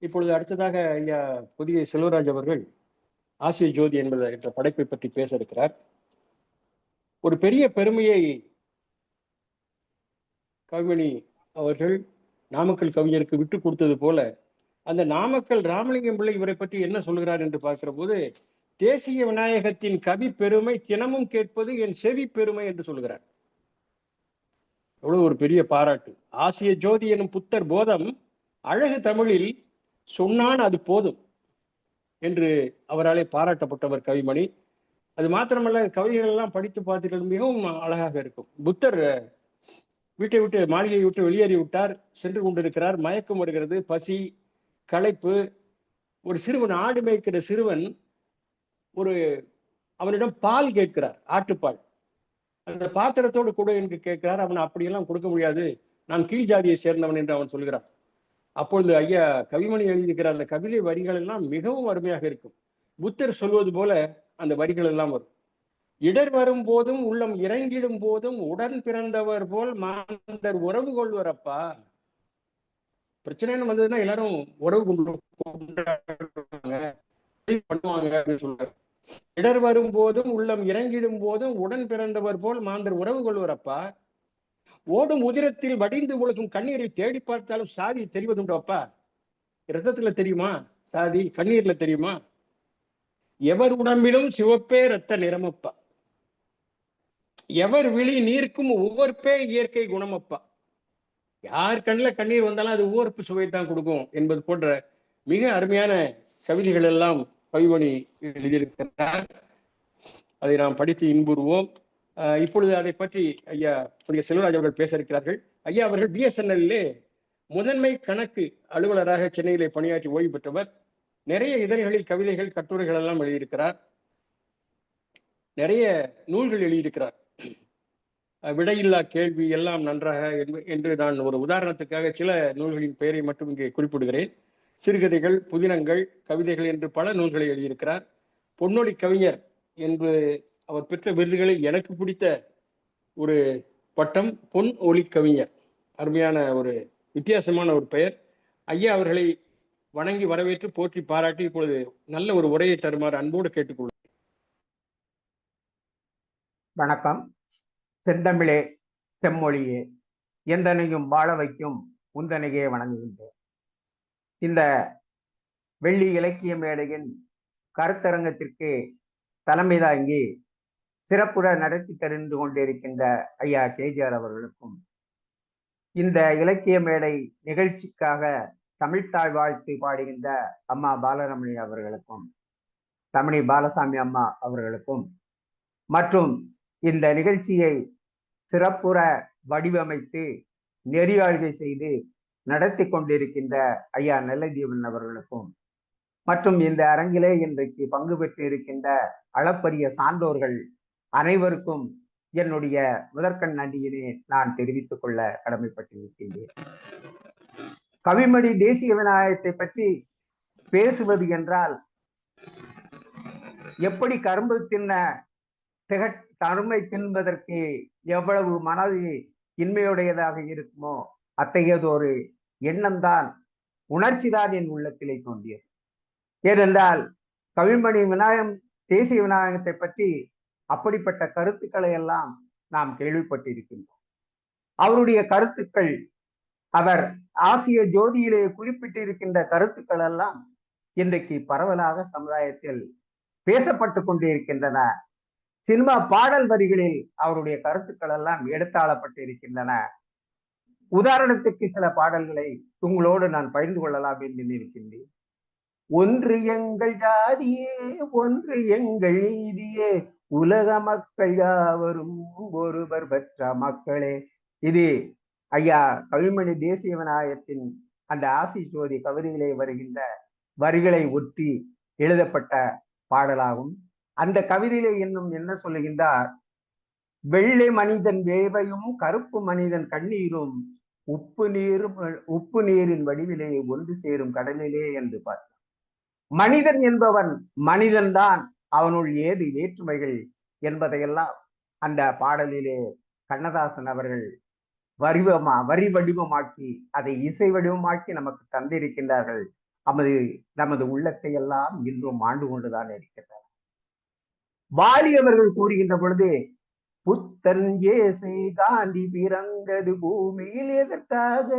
இப்பொழுது அடுத்ததாக ஐயா புதிய செல்வராஜ் அவர்கள் ஆசிய ஜோதி என்ற படைப்பை பற்றி பேச இருக்கிறார். ஒரு பெரிய பெருமையை கவிமணி அவர்கள் நாமக்கல் கவிஞருக்கு விட்டு கொடுத்தது போல அந்த நாமக்கல் ராமலிங்கம் பிள்ளை இவரை பற்றி என்ன சொல்கிறார் என்று பார்க்கிற போது, தேசிய விநாயகத்தின் கவி பெருமை தினமும் கேட்பது என் செவி பெருமை என்று சொல்கிறார். எவ்வளவு ஒரு பெரிய பாராட்டு. ஆசிய ஜோதி எனும் புத்தர் போதம் அழகு தமிழில் சொன்னான் அது போதும் என்று அவராலே பாராட்டப்பட்டவர் கவிமணி. அது மாத்திரமல்ல, கவிதைகள் எல்லாம் படித்து பார்த்தீர்கள், மிகவும் அழகாக இருக்கும். புத்தர் வீட்டை விட்டு, மாளிகையை விட்டு வெளியேறி விட்டார், சென்று கொண்டிருக்கிறார். மயக்கம் வருகிறது, பசி, களைப்பு. ஒரு சிறுவன், ஆடு மேய்க்கிற சிறுவன் அவனிடம் பால் கேட்கிறார், ஆட்டுப்பால். அந்த பாத்திரத்தோடு கூட என்று கேட்கிறார். அவன் அப்படியெல்லாம் கொடுக்க முடியாது, நான் கீழ் ஜாதியை சேர்ந்தவன் என்று அவன் சொல்கிறான். அப்பொழுது ஐயா கவிமணி எழுதியிருக்கிற அந்த கவிதை வரிகள் எல்லாம் மிகவும் அருமையாக இருக்கும். புத்தர் சொல்வது போல அந்த வரிகள் எல்லாம் வரும். இடர் வரும் போதும் உள்ளம் இறங்கிடும் போதும் உடன் பிறந்தவர் போல் மாந்தர் உறவு கொள்வரப்பா. பிரச்சனைன்னு வந்ததுன்னா எல்லாரும் உறவு பண்ணுவாங்க சொல்றாரு. இடர் வரும் போதும் உள்ளம் இறங்கிடும் போதும் உடன் பிறந்தவர் போல் மாந்தர் உறவு கொள்வரப்பா. ஓடும் உதிரத்தில் வடிந்து ஒழுகும் கண்ணீரில் தேடி பார்த்தாலும் சாதி தெரிவதுண்டோப்பா. ரத்தத்துல தெரியுமா சாதி? கண்ணீர்ல தெரியுமா? எவர் உடம்பிலும் சிவப்பே ரத்த நிறமப்பா, எவர் விழி நீர்க்கும் ஒவ்வொருப்பே இயற்கை குணமப்பா. யார் கண்ணில் கண்ணீர் வந்தாலும் அது உவர்ப்பு சுவைத்தான் கொடுக்கும் என்பது போன்ற மிக அருமையான கவிதைகள் எல்லாம் கவிமணி எழுதியிருக்கிறார். அதை நாம் படித்து இன்புறுவோம். இப்பொழுது அதை பற்றி ஐயா புதிய செல்வராஜ் அவர்கள் பேச இருக்கிறார்கள். ஐயா அவர்கள் பிஎஸ்என்எல்லே முதன்மை கணக்கு அலுவலராக சென்னையிலே பணியாற்றி ஓய்வு பெற்றவர். நிறைய இதழ்களில் கவிதைகள், கட்டுரைகள் எல்லாம் எழுதியிருக்கிறார். நிறைய நூல்கள் எழுதியிருக்கிறார். விடையில்லா கேள்வி எல்லாம் நன்றாக என்று நான் ஒரு உதாரணத்துக்காக சில நூல்களின் பெயரை மட்டும் இங்கே குறிப்பிடுகிறேன். சிறுகதைகள், புதினங்கள், கவிதைகள் என்று பல நூல்களை எழுதியிருக்கிறார். பொன்னொழி கவிஞர் என்று அவர் பெற்ற விருதுகளில் எனக்கு பிடித்த ஒரு பட்டம் பொன் ஒளி கவிஞர். அருமையான ஒரு வித்தியாசமான ஒரு பெயர். ஐயா அவர்களை வணங்கி வரவேற்று போற்றி பாராட்டி இப்பொழுது நல்ல ஒரு உரையை தருமாறு அன்போடு கேட்டுக்கொள்கிறேன். வணக்கம். செந்தமிழே செம்மொழியே எந்தனையும் வாழ வைக்கும் உந்தனையே வணங்குகின்றேன். இந்த வெள்ளி இலக்கிய மேடையின் கருத்தரங்கத்திற்கு தலைமை தாங்கி சிறப்புற நடத்தி தெரிந்து கொண்டிருக்கின்ற ஐயா கேஜிஆர் அவர்களுக்கும், இந்த இலக்கிய மேடை நிகழ்ச்சிக்காக தமிழ்த்தாய் வாழ்த்து பாடுகின்ற அம்மா பாலரமணி அவர்களுக்கும், தமிழி பாலசாமி அம்மா அவர்களுக்கும், மற்றும் இந்த நிகழ்ச்சியை சிறப்புற வடிவமைத்து நெறியாழ்கை செய்து நடத்தி கொண்டிருக்கின்ற ஐயா நெல்லைதீவன் அவர்களுக்கும், மற்றும் இந்த அரங்கிலே இன்றைக்கு பங்கு பெற்று இருக்கின்ற அளப்பரிய சான்றோர்கள் அனைவருக்கும் என்னுடைய முதற்கண் நன்றியினை நான் தெரிவித்துக் கொள்ள கடமைப்பட்டிருக்கின்றேன். கவிமணி தேசிய விநாயகத்தை பற்றி பேசுவது என்றால், எப்படி கரும்பு கரும்பை தின்பதற்கு எவ்வளவு மனது இன்மையுடையதாக இருக்குமோ அத்தகையதொரு எண்ணம்தான், உணர்ச்சிதான் என் உள்ளத்திலே தோன்றியது. ஏனென்றால் கவிமணி தேசிய விநாயகத்தை பற்றி அப்படிப்பட்ட கருத்துக்களை எல்லாம் நாம் கேள்விப்பட்டிருக்கின்றோம். அவருடைய கருத்துக்கள், அவர் ஆசிய ஜோதியிலே குறிப்பிட்டிருக்கின்ற கருத்துக்கள் எல்லாம் இன்றைக்கு பரவலாக சமுதாயத்தில் பேசப்பட்டு கொண்டிருக்கின்றன. சினிமா பாடல் வரிகளில் அவருடைய கருத்துக்கள் எல்லாம் எடுத்தாளப்பட்டு இருக்கின்றன. உதாரணத்துக்கு சில பாடல்களை உங்களோடு நான் பகிர்ந்து கொள்ளலாம் என்று நினைக்கின்றேன். ஒன்று எங்கள் ஜாதியே, ஒன்று எங்கள் நீதியே, உலக மக்கள் யாவரும் ஒருவர் பெற்ற மக்களே. இது ஐயா கவிமணி தேசிய விநாயகத்தின் அந்த ஆசி ஜோதி கவிதையிலே வருகின்ற வரிகளை ஒட்டி எழுதப்பட்ட பாடலாகும். அந்த கவிதையிலே இன்னும் என்ன சொல்லுகின்றார்? வெள்ளை மனிதன் வேவையும் கருப்பு மனிதன் கண்ணீரும் உப்பு நீரின் வடிவிலே ஒன்று சேரும் கடலிலே என்று பார்த்தார். மனிதன் என்பவன் மனிதன்தான், அவனுள் ஏது வேற்றுமைகள் என்பதையெல்லாம் அந்த பாடலிலே கண்ணதாசன் அவர்கள் வரி வடிவமாக்கி அதை இசை வடிவமாக்கி நமக்கு தந்திருக்கின்றார்கள். நமது உள்ளத்தை எல்லாம் இன்றும் ஆண்டு கொண்டுதான் இருக்கின்றனர். வாலி அவர்கள் கூறுகின்ற பொழுது, புத்தன் ஏசை காந்தி பிறந்தது பூமியில் எதற்காக,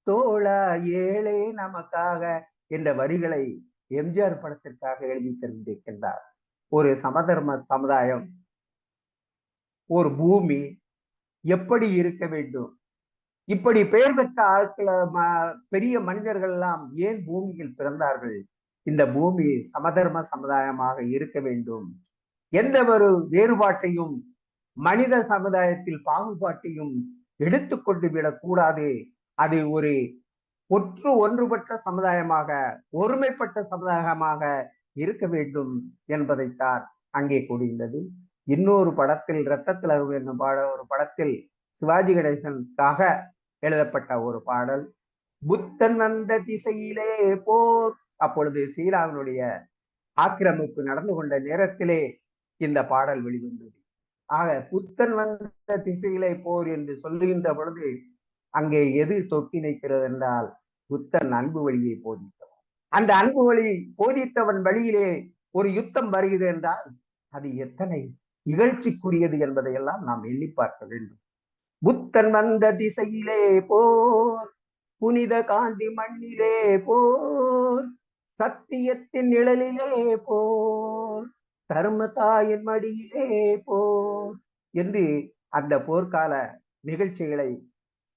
தோழா ஏழை நமக்காக என்ற வரிகளை எம்ஜிஆர் படத்திற்காக எழுதி தெரிந்திருக்கின்றார். ஒரு சமதர்ம சமுதாயம், ஒரு பூமி எப்படி இருக்க வேண்டும், இப்படி பெயர் பெற்ற ஆட்கள பெரிய மனிதர்கள் எல்லாம் ஏன் பூமியில் பிறந்தார்கள்? இந்த பூமி சமதர்ம சமுதாயமாக இருக்க வேண்டும். எந்த ஒரு வேறுபாட்டையும் மனித சமுதாயத்தில் பாகுபாட்டையும் எடுத்துக்கொண்டு விடக்கூடாது. அது ஒரு ஒன்றுபட்ட சமுதாயமாக, ஒருமைப்பட்ட சமுதாயமாக இருக்க வேண்டும் என்பதைத்தான் அங்கே கூறுகின்றது. இன்னொரு படத்தில் இரத்தத்தில் என்னும் ஒரு படத்தில் சிவாஜி கணேசனுக்காக எழுதப்பட்ட ஒரு பாடல், புத்தன் வந்த திசையிலே போர். அப்பொழுது சீனாவினுடைய ஆக்கிரமிப்பு நடந்து கொண்ட நேரத்திலே இந்த பாடல் வெளிவந்தது. ஆக புத்தன் வந்த திசையிலே போர் என்று சொல்லுகின்ற பொழுது அங்கே எது தொக்கி நிற்கிறது என்றால், புத்தன் அன்பு வழியை போதித்தவன். அந்த அன்பு வழி போதித்தவன் வழியிலே ஒரு யுத்தம் வருகிறது என்றால் அது எத்தனை இகழ்ச்சிக்குரியது என்பதையெல்லாம் நாம் எண்ணி பார்க்க வேண்டும். புத்தன் வந்த திசையிலே போர், புனித காந்தி மண்ணிலே போர், சத்தியத்தின் நிழலிலே போர், தர்ம தாயின் மடியிலே போர் என்று அந்த போர்க்கால நிகழ்ச்சிகளை,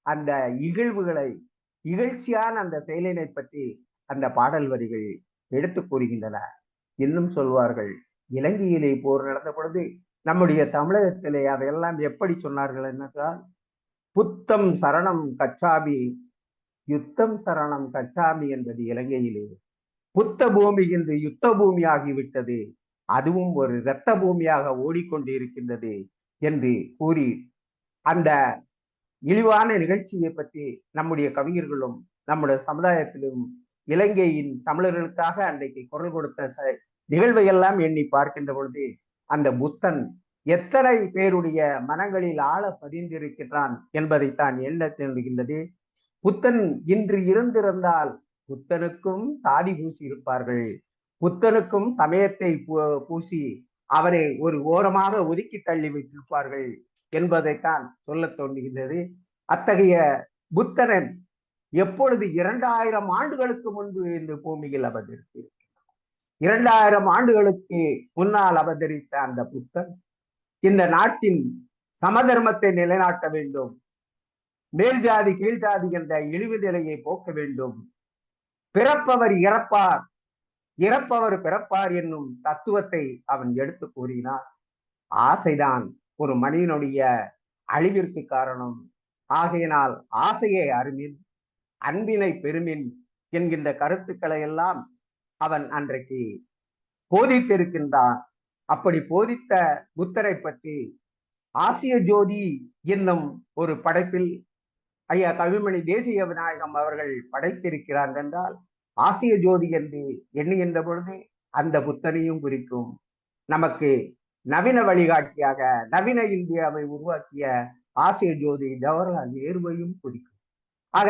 அந்த இகழ்வுகளை, இகழ்ச்சியான அந்த செயலினை பற்றி அந்த பாடல் வரிகள் எடுத்து கூறுகின்றன. இன்னும் சொல்வார்கள், இலங்கையிலே போர் நடந்த பொழுது நம்முடைய தமிழகத்திலே அதையெல்லாம் எப்படி சொன்னார்கள் என்றால், புத்தம் சரணம் கச்சாமி யுத்தம் சரணம் கச்சாமி என்பது இலங்கையிலே புத்த பூமி என்று யுத்த பூமி ஆகிவிட்டது, அதுவும் ஒரு இரத்த பூமியாக ஓடிக்கொண்டு இருக்கின்றது என்று கூறி அந்த இழிவான நிகழ்ச்சியை பற்றி நம்முடைய கவிஞர்களும் நம்முடைய சமுதாயத்திலும் இலங்கையின் தமிழர்களுக்காக அன்றைக்கு குரல் கொடுத்த நிகழ்வை எல்லாம் எண்ணி பார்க்கின்ற பொழுது அந்த புத்தன் எத்தனை பேருடைய மனங்களில் ஆழ பதிந்திருக்கிறான் என்பதைத்தான் எண்ண தோன்றுகின்றது. புத்தன் இன்று இருந்திருந்தால் புத்தனுக்கும் சாதி பூசி இருப்பார்கள், புத்தனுக்கும் சமயத்தை பூசி அவரை ஒரு ஓரமாக ஒதுக்கி தள்ளி வைத்திருப்பார்கள் என்பதைத்தான் சொல்ல தோன்றுகின்றது. அத்தகைய புத்தனன் எப்பொழுது 2000 ஆண்டுகளுக்கு முன்பு இந்த பூமியில் அவதரித்து 2000 ஆண்டுகளுக்கு முன்னால் அவதரித்த அந்த புத்தன் இந்த நாட்டின் சமதர்மத்தை நிலைநாட்ட வேண்டும், மேல் ஜாதி கீழ் ஜாதி என்ற இழிவு நிலையை போக்க வேண்டும், பிறப்பவர் இறப்பார் இறப்பவர் பிறப்பார் என்னும் தத்துவத்தை அவன் எடுத்து கூறினான். ஆசைதான் ஒரு மனிதனுடைய அழிவிற்கு காரணம். ஆகையினால் ஆசையை அருமின், அன்பினை பெருமின் என்கின்ற கருத்துக்களை எல்லாம் அவன் அன்றைக்கு போதித்திருக்கின்றான். அப்படி போதித்த புத்தரை பற்றி ஆசிய ஜோதி என்னும் ஒரு படைப்பில் ஐயா கவிமணி தேசிய விநாயகம் அவர்கள் படைத்திருக்கிறார் என்றால், ஆசிய ஜோதி என்று எண்ணுகின்ற பொழுது அந்த புத்தனையும் குறிக்கும். நமக்கு நவீன வழிகாட்டியாக நவீன இந்தியாவை உருவாக்கிய ஆசிய ஜோதி ஜவஹர்லால் நேருவையும் குறிக்கும். ஆக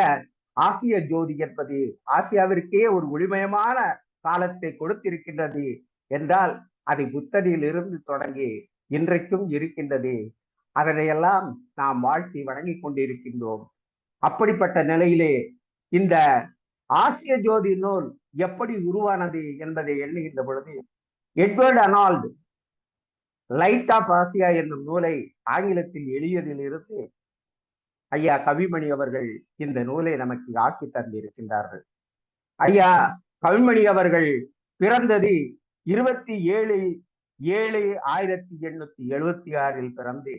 ஆசிய ஜோதி என்பது ஆசியாவிற்கே ஒரு ஒளிமயமான காலத்தை கொடுத்திருக்கின்றது என்றால் அது புத்தனில் இருந்து தொடங்கி இன்றைக்கும் இருக்கின்றது. அதனையெல்லாம் நாம் வாழ்த்தி வணங்கி கொண்டிருக்கின்றோம். அப்படிப்பட்ட நிலையிலே இந்த ஆசிய ஜோதி நூல் எப்படி உருவானது என்பதை எண்ணுகின்ற பொழுது Edward Arnold light of Asia என்னும் நூலை ஆங்கிலத்தில் எழுதியதில் இருந்து ஐயா கவிமணி அவர்கள் இந்த நூலை நமக்கு ஆக்கி தந்திருக்கின்றார்கள். ஐயா கவிமணி அவர்கள் பிறந்தது 27/7/1876 பிறந்து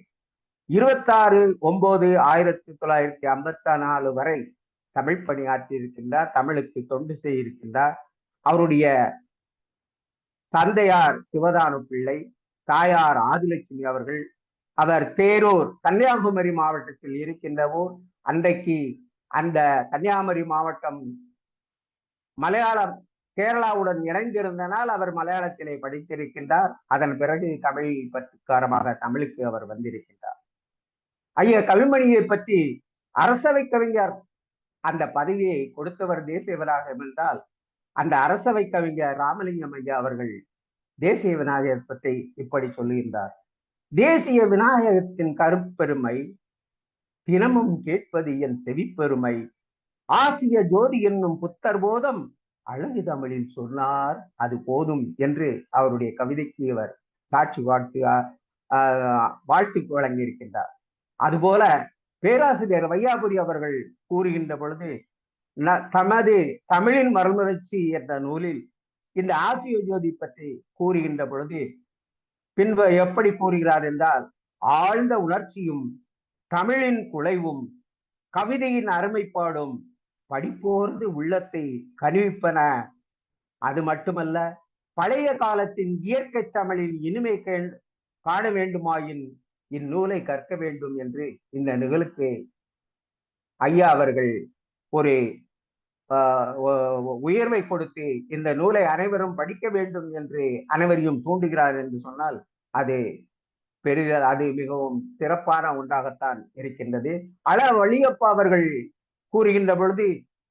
26/9/1954 வரை தமிழ் பணியாற்றி இருக்கின்றார். தமிழுக்கு தொண்டு செய்திருக்கின்றார். அவருடைய தந்தையார் சிவதானு பிள்ளை, தாயார் ஆதிலட்சுமி அவர்கள். அவர் தேரூர் கன்னியாகுமரி மாவட்டத்தில் இருக்கின்ற ஊர். அன்றைக்கு அந்த கன்னியாகுமரி மாவட்டம் மலையாளம் கேரளாவுடன் இணைந்திருந்தனால் அவர் மலையாளத்திலே படித்திருக்கின்றார். அதன் பிறகு தமிழ் பற்றுக்காரமாக தமிழுக்கு அவர் வந்திருக்கின்றார். ஐயா கவிமணியை பற்றி அரசவை கவிஞர் அந்த பதவியை கொடுத்தவர் தேசிய விநாயகம் என்றால், அந்த அரசவை கவிஞர் ராமலிங்கம் ஐயா அவர்கள் தேசிய விநாயகர் பற்றி இப்படி சொல்லுகின்றார். தேசிய விநாயகத்தின் கருப்பெருமை தினமும் கேட்பது என் செவிப்பெருமை, ஆசிய ஜோதி என்னும் புத்தர் போதம் அழகு தமிழில் சொன்னார் அது போதும் என்று அவருடைய கவிதைக்கு அவர் சாட்சி வாழ்த்து வழங்கியிருக்கின்றார். அதுபோல பேராசிரியர் வையாபுரி அவர்கள் கூறுகின்ற பொழுது தமது தமிழின் மறுமலர்ச்சி என்ற நூலில் இந்த ஆசிய ஜோதி பற்றி கூறுகின்ற பொழுது பின்பு எப்படி கூறுகிறார் என்றால், ஆழ்ந்த உணர்ச்சியும் தமிழின் குலைவும் கவிதையின் அருமைப்பாடும் படிப்போர்ந்து உள்ளத்தை கனிவிப்பன. அது மட்டுமல்ல, பழைய காலத்தின் இயற்கை தமிழின் இனிமை காண வேண்டுமாயின் இந்நூலை கற்க வேண்டும் என்று இந்த நிகழ்வுக்கு ஐயா அவர்கள் ஒரு உயர்வை கொடுத்து இந்த நூலை அனைவரும் படிக்க வேண்டும் என்று அனைவரையும் தூண்டுகிறார் என்று சொன்னால் அது அது மிகவும் சிறப்பான ஒன்றாகத்தான் இருக்கின்றது. வழியப்பா அவர்கள் கூறுகின்ற பொழுது,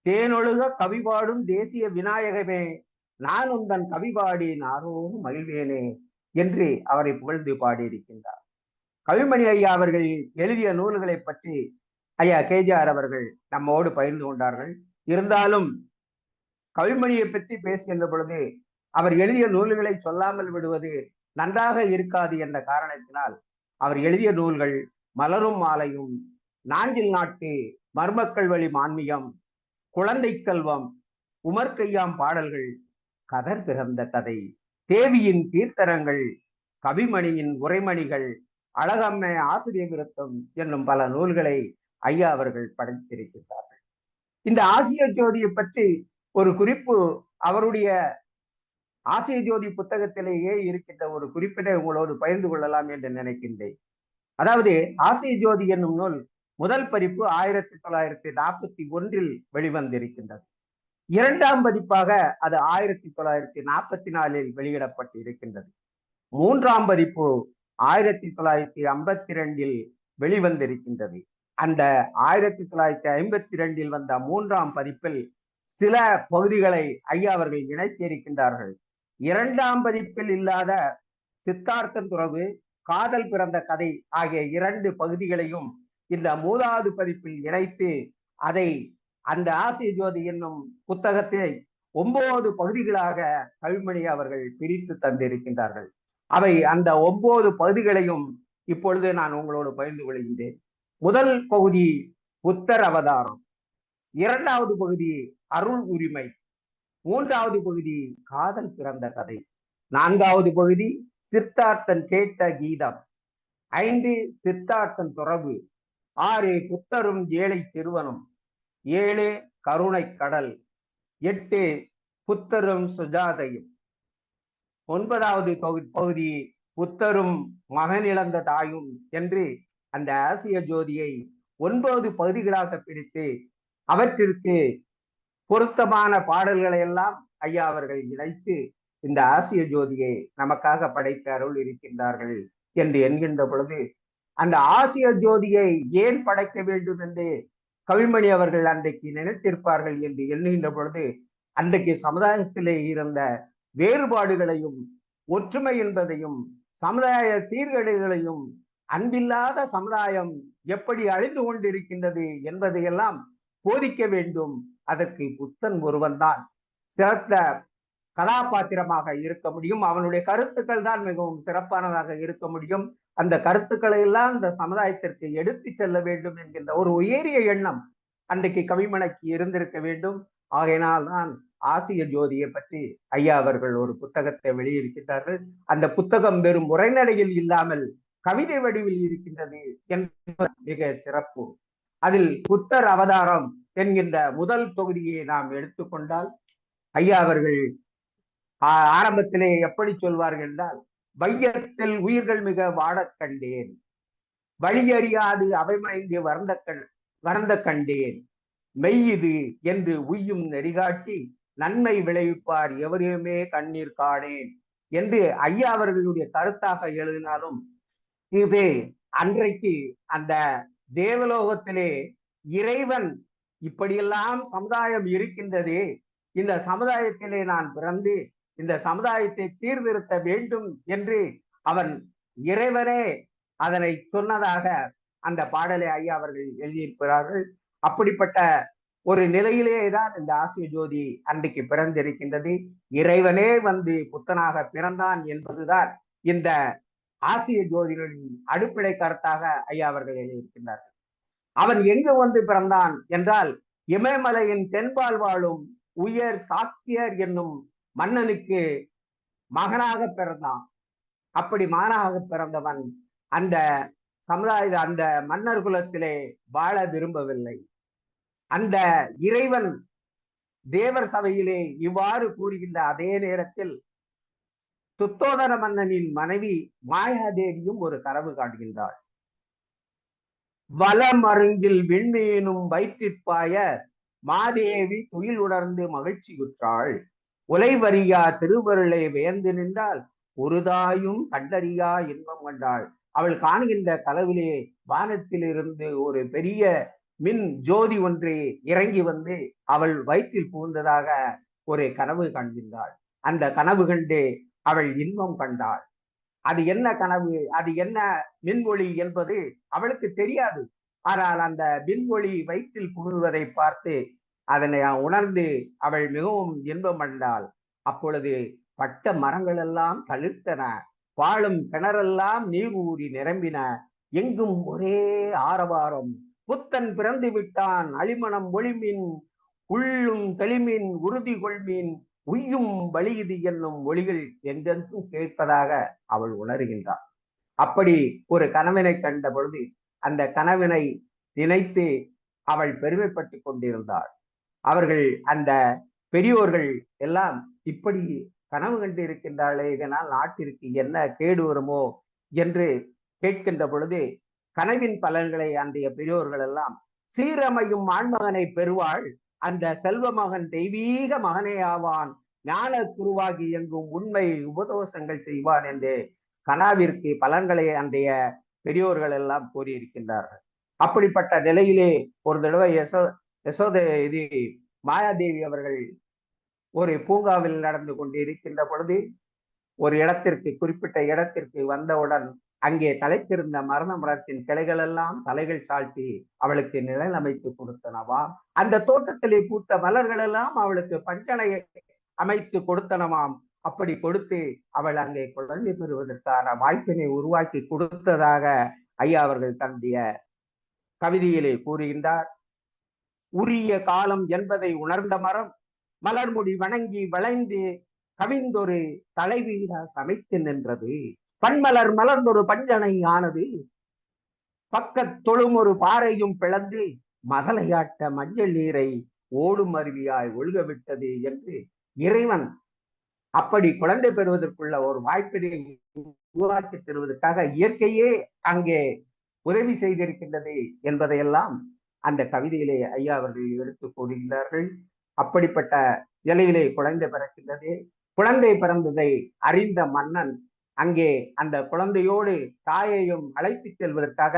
தேனொழுக கவிபாடும் தேசிய விநாயகமே நான் உந்தன் கவிபாடி நாரோடு மகிழ்வேனே என்று அவரை புகழ்ந்து பாடியிருக்கின்றார். கவிமணி ஐயா அவர்கள் எழுதிய நூல்களை பற்றி ஐயா கேஜிஆர் அவர்கள் நம்மோடு பகிர்ந்து கொண்டார்கள். இருந்தாலும் கவிமணியை பற்றி பேசுகின்ற பொழுது அவர் எழுதிய நூல்களை சொல்லாமல் விடுவது நன்றாக இருக்காது என்ற காரணத்தினால் அவர் எழுதிய நூல்கள் மலரும் மாலையும், நாஞ்சில் நாட்டு மர்மக்கள் வழி மான்மியம், குழந்தை செல்வம், உமர் கையாம் பாடல்கள், கதர் பிறந்த கதை, தேவியின் கீர்த்தனங்கள், கவிமணியின் உரைமணிகள், அழகம்மை ஆசிரிய விருத்தம் என்னும் பல நூல்களை ஐயா அவர்கள் படைத்திருக்கின்றார்கள். இந்த ஆசிய ஜோதியை பற்றி ஒரு குறிப்பு அவருடைய ஆசிய ஜோதி புத்தகத்திலேயே இருக்கின்ற ஒரு குறிப்பினை உங்களோடு பகிர்ந்து கொள்ளலாம் என்று நினைக்கின்றேன். அதாவது ஆசிய ஜோதி என்னும் நூல் முதல் பதிப்பு 1941 வெளிவந்திருக்கின்றது. இரண்டாம் பதிப்பாக அது 1944 வெளியிடப்பட்டு இருக்கின்றது. மூன்றாம் பதிப்பு 1952 வெளிவந்திருக்கின்றது. அந்த 1952 வந்த மூன்றாம் பதிப்பில் சில பகுதிகளை ஐயா அவர்கள் இணைத்திருக்கின்றார்கள். இரண்டாம் பதிப்பில் இல்லாத சித்தார்த்தன் துறவு, காதல் பிறந்த கதை ஆகிய 2 பகுதிகளையும் இந்த 3வது பதிப்பில் இணைத்து அதை அந்த ஆசிய ஜோதி என்னும் புத்தகத்தை 9 பகுதிகளாக கவிமணி அவர்கள் பிரித்து தந்திருக்கின்றார்கள். அவை அந்த 9 பகுதிகளையும் இப்பொழுது நான் உங்களோடு பகிர்ந்து கொள்கின்றேன். முதல் பகுதி புத்தர் அவதாரம், 2வது பகுதி அருள் உரிமை, 3வது பகுதி காதல் பிறந்த கதை, 4வது பகுதி சித்தார்த்தன் கேட்ட கீதம், 5 சித்தார்த்தன் துறவு, 6 புத்தரும் ஏழை சிறுவனும், 7 கருணை கடல், 8 புத்தரும் சுஜாதையும், 9வது பகுதி புத்தரும் மகனிழந்த தாயும் என்று அந்த ஆசிய ஜோதியை 9 பகுதிகளாக பிரித்து அவற்றிற்கு பொருத்தமான பாடல்களை எல்லாம் ஐயா அவர்கள் இணைத்து இந்த ஆசிய ஜோதியை நமக்காக படைத்து அருள் இருக்கின்றார்கள் என்று என்கின்ற பொழுது, அந்த ஆசிய ஜோதியை ஏன் படைக்க வேண்டும் என்று கவிமணி அவர்கள் அன்றைக்கு நினைத்திருப்பார்கள் என்று எண்ணுகின்ற பொழுது, அன்றைக்கு சமுதாயத்திலே இருந்த வேறுபாடுகளையும் ஒற்றுமை என்பதையும் சமுதாய சீர்கேடுகளையும் அன்பில்லாத சமுதாயம் எப்படி அழிந்து கொண்டிருக்கின்றது என்பதையெல்லாம் போதிக்க வேண்டும். அதற்கு புத்தன் ஒருவன் தான் சிறந்த கதாபாத்திரமாக இருக்க முடியும். அவனுடைய கருத்துக்கள் தான் மிகவும் சிறப்பானதாக இருக்க முடியும். அந்த கருத்துக்களை எல்லாம் இந்த சமுதாயத்திற்கு எடுத்து செல்ல வேண்டும் என்கின்ற ஒரு உயரிய எண்ணம் அன்றைக்கு கவிமணிக்கு இருந்திருக்க வேண்டும். ஆகையினால் தான் ஆசிய ஜோதியை பற்றி ஐயா அவர்கள் ஒரு புத்தகத்தை வெளியிட்டிருக்கிறார்கள். அந்த புத்தகம் வெறும் உரைநடையில் இல்லாமல் கவிதை வடிவில் இருக்கின்றது என்பது மிக சிறப்பு. அதில் புத்தர் அவதாரம் என்கின்ற முதல் தொகுதியை நாம் எடுத்துக்கொண்டால், ஐயா அவர்கள் ஆரம்பத்திலே எப்படி சொல்வார்கள் என்றால், வையத்தில் உயிர்கள் மிக வாடக் கண்டேன், வழியறியாது அவைமைந்து வருந்த கண்டேன், மெய்யுது என்று உய்யும் நெறிகாட்டி நன்மை விளைவிப்பார் எவரையுமே கண்ணீர் காணேன் என்று ஐயா அவர்களுடைய கருத்தாக எழுதினாலும், இது அன்றைக்கு அந்த தேவலோகத்திலே இறைவன் இப்படியெல்லாம் சமுதாயம் இருக்கின்றது, இந்த சமுதாயத்திலே நான் பிறந்து இந்த சமுதாயத்தை சீர்திருத்த வேண்டும் என்று அவன் இறைவனே அதனை சொன்னதாக அந்த பாடலை ஐயா அவர்கள் எழுதியிருக்கிறார்கள். அப்படிப்பட்ட ஒரு நிலையிலேதான் இந்த ஆசிய ஜோதி அன்றைக்கு பிறந்திருக்கின்றது. இறைவனே வந்து புத்தனாக பிறந்தான் என்பதுதான் இந்த ஆசிய ஜோதிகளின் அடிப்படை கருத்தாக ஐயா அவர்கள் எழுதியிருக்கின்றார்கள். அவன் எங்கு வந்து பிறந்தான் என்றால், இமயமலையின் தென்பால் வாழும் உயர் சாக்கியர் என்னும் மன்னனுக்கு மகனாக பிறந்தான். அப்படி மகனாக பிறந்தவன் அந்த சமுதாய அந்த மன்னர் குலத்திலே வாழ விரும்பவில்லை. அந்த இறைவன் தேவர் சபையிலே இவ்வாறு கூறுகின்ற அதே நேரத்தில் துத்தோதன மன்னனின் மனைவி மாயாதேவியும் ஒரு கனவு காண்கின்றாள். வளமருங்கில் விண்மீனும் வயிற்றிற்பாய மாதேவி துயில் உணர்ந்து மகிழ்ச்சியுற்றாள். உலைவரியா திருவருளை வேந்து நின்றால் ஒரு தாயும் கண்டறியா இன்பம் கண்டாள். அவள் காணுகின்ற கனவிலே வானத்திலிருந்து ஒரு பெரிய மின் ஜோதி ஒன்று இறங்கி வந்து அவள் வயிற்றில் புகுந்ததாக ஒரு கனவு காண்கின்றாள். அந்த கனவு கண்டு அவள் இன்பம் கண்டாள். அது என்ன கனவு, அது என்ன மின்மொழி என்பது அவளுக்கு தெரியாது. ஆனால் அந்த மின்மொழி வயிற்றில் புகுவதை பார்த்து அதனை உணர்ந்து அவள் மிகவும் இன்பம் அடைந்தாள். அப்பொழுது பட்ட மரங்கள் எல்லாம் தளிர்த்தன, பாழும் கிணறெல்லாம் நீர் ஊறி நிரம்பின, எங்கும் ஒரே ஆரவாரம், புத்தன் பிறந்து விட்டான், அழிமணம் ஒளிமின் உள்ளும் தெளிமின் உறுதி கொள்மீன் உய்யும் வழியுது என்னும் ஒளிகள் என்றென்றும் கேட்பதாக அவள் உணர்கின்றாள். அப்படி ஒரு கனவினை கண்ட பொழுது அந்த கனவினை நினைத்து அவள் பெருமைப்பட்டு கொண்டிருந்தாள். அவர்கள் அந்த பெரியோர்கள் எல்லாம் இப்படி கனவு கண்டு இருக்கின்றாளே, இதனால் நாட்டிற்கு என்ன கேடு வருமோ என்று கேட்கின்ற பொழுது கனவின் பலன்களை அன்றைய பெரியோர்கள் எல்லாம், சீரமையும் ஆண்மகனை பெறுவாள் அந்த செல்வ மகன் தெய்வீக மகனே ஆவான், ஞான குருவாகி எங்கும் உண்மை உபதோஷங்கள் செய்வான் என்று கனாவிற்கு பலன்களை அன்றைய பெரியோர்கள் எல்லாம் கூறியிருக்கின்றார்கள். அப்படிப்பட்ட நிலையிலே ஒரு தடவை யசோத இது மாயாதேவி அவர்கள் ஒரு பூங்காவில் நடந்து கொண்டிருக்கின்ற பொழுது ஒரு இடத்திற்கு, குறிப்பிட்ட இடத்திற்கு வந்தவுடன் அங்கே தலைத்திருந்த மரண மரத்தின் கிளைகள் எல்லாம் தலைகள் சாழ்த்தி அவளுக்கு நிழல் அமைத்து கொடுத்தனவாம். அந்த தோட்டத்திலே பூத்த மலர்கள் எல்லாம் அவளுக்கு பஞ்சனையை அமைத்து கொடுத்தனவாம். அப்படி கொடுத்து அவள் அங்கே குழந்தை பெறுவதற்கான வாய்ப்பினை உருவாக்கி கொடுத்ததாக ஐயா அவர்கள் தன்னுடைய கவிதையிலே கூறுகின்றார். உரிய காலம் என்பதை உணர்ந்த மரம் மலர்முடி வணங்கி வளைந்து கவிந்தொரு தலைவீரா சமைத்து நின்றது. பன்மலர் மலர்ந்தொரு பஞ்சனை ஆனது, பக்கத் தொழும் ஒரு பாறையும் பிளந்து மதலையாட்ட மஞ்சள் நீரை ஓடும் அருவியாய் ஒழுக விட்டது என்று இறைவன் அப்படி குழந்தை பெறுவதற்குள்ள ஒரு வாய்ப்பினை உருவாக்கி தருவதற்காக இயற்கையே அங்கே உதவி செய்திருக்கின்றது என்பதையெல்லாம் அந்த கவிதையிலே ஐயா அவர்கள் எடுத்து கூறுகின்றார்கள். அப்படிப்பட்ட நிலையிலே குழந்தை பிறக்கின்றது. குழந்தை பிறந்ததை அறிந்த மன்னன் அங்கே அந்த குழந்தையோடு தாயையும் அழைத்து செல்வதற்காக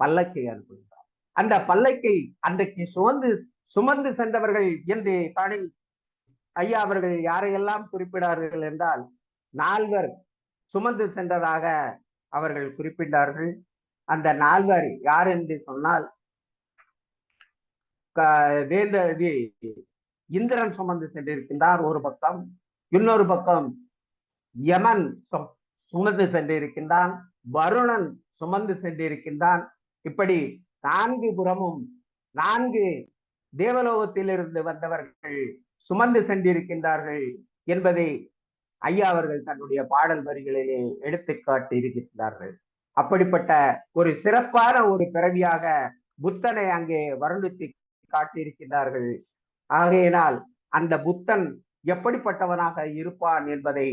பல்லக்கை அனுப்புகிறார். அந்த பல்லக்கை அன்றைக்கு சுமந்து சென்றவர்கள் என்று காணி ஐயா அவர்கள் யாரையெல்லாம் குறிப்பிடார்கள் என்றால் 4 சுமந்து சென்றதாக அவர்கள் குறிப்பிட்டார்கள். அந்த 4 யார் என்று சொன்னால் இந்திரன் சுமந்து சென்றிருக்கின்றார் ஒரு பக்கம், இன்னொரு பக்கம் யமன் சுமந்து சென்றிருக்கின்றான், வருணன் சுமந்து சென்றிருக்கின்றான். இப்படி 4 புறமும் 4 தேவலோகத்திலிருந்து வந்தவர்கள் சுமந்து சென்றிருக்கின்றார்கள் என்பதை ஐயா அவர்கள் தன்னுடைய பாடல் வரிகளிலே எடுத்து காட்டி இருக்கின்றார்கள். அப்படிப்பட்ட ஒரு சிறப்பான ஒரு பிறவியாக புத்தனை அங்கே வருணித்து காட்டியிருக்கின்றார்கள். ஆகையினால் அந்த புத்தன் எப்படிப்பட்டவனாக இருப்பான் என்பதை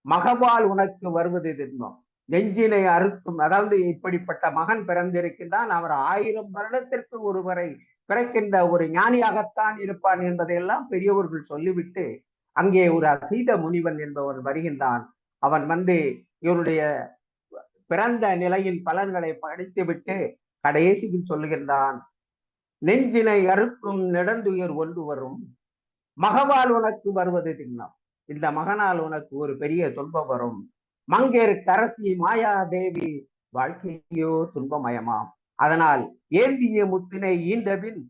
மகவால் உனக்கு வருவது தின்மம் நெஞ்சினை அறுக்கும், அதாவது இப்படிப்பட்ட மகன் பிறந்திருக்கின்றான், அவர் 1000 வருடத்திற்கு ஒருவரை பிறக்கின்ற ஒரு ஞானியாகத்தான் இருப்பான் என்பதையெல்லாம் பெரியவர்கள் சொல்லிவிட்டு அங்கே ஒரு அசீத முனிவன் என்பவன் வருகின்றான். அவன் வந்து இவருடைய பிறந்த நிலையின் பலன்களை படித்துவிட்டு கடைசியில் சொல்லுகின்றான், நெஞ்சினை அறுக்கும் நெடுந்துயர் ஒன்று வரும், மகவால் உனக்கு வருவது தின்னம், இந்த மகனால் உனக்கு ஒரு பெரிய துன்பம் வரும், மங்கேறு கரசி மாயாதேவி வாழ்க்கையோ துன்பமயமாம், அதனால் ஏந்திய முத்தினை ஈண்டபின்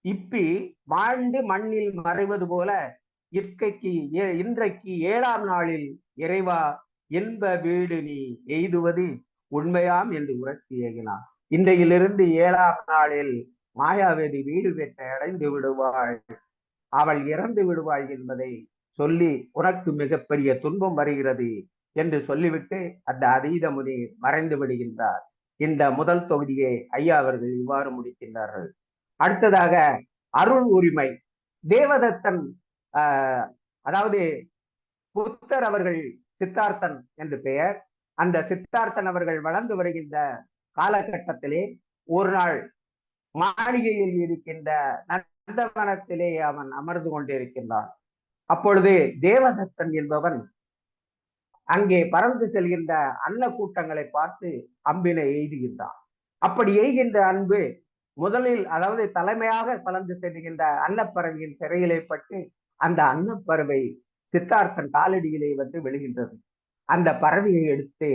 இப்பி வாழ்ந்து மண்ணில் மறைவது போல இன்றைக்கு 7ஆம் நாளில் இறைவா என்ப வீடு நீ எய்துவது உண்மையாம் என்று உரைத்து ஏகினார். இன்றையிலிருந்து 7ஆம் நாளில் மாயாவதி வீடு பெற்ற அடைந்து விடுவாள், அவள் இறந்து விடுவாள் என்பதை சொல்லி உனக்கு மிகப்பெரிய துன்பம் வருகிறது என்று சொல்லிவிட்டு அந்த அதீத முனி மறைந்து விடுகின்றார். இந்த முதல் தொகுதியை ஐயா அவர்கள் இவ்வாறு முடிக்கின்றார்கள். அடுத்ததாக அருள் உரிமை. தேவதத்தன் அதாவது புத்தர் அவர்கள் சித்தார்த்தன் என்று பெயர். அந்த சித்தார்த்தன் அவர்கள் வளர்ந்து வருகின்ற காலகட்டத்திலே ஒரு நாள் மாளிகையில் இருக்கின்ற நந்தவனத்திலே அவன் அமர்ந்து கொண்டிருக்கின்றான். அப்பொழுது தேவதத்தன் என்பவன் அங்கே பறந்து செல்கின்ற அன்ன கூட்டங்களை பார்த்து அம்பினை எய்துகின்றான். அப்படி எய்கின்ற அன்பு முதலில், அதாவது தலைமையாக பறந்து செல்கின்ற அன்னப்பறவையின் சிறையிலே பட்டு அந்த அன்னப்பறவை சித்தார்த்தன் காலடியிலே வந்து விழுகின்றது. அந்த பறவையை எடுத்து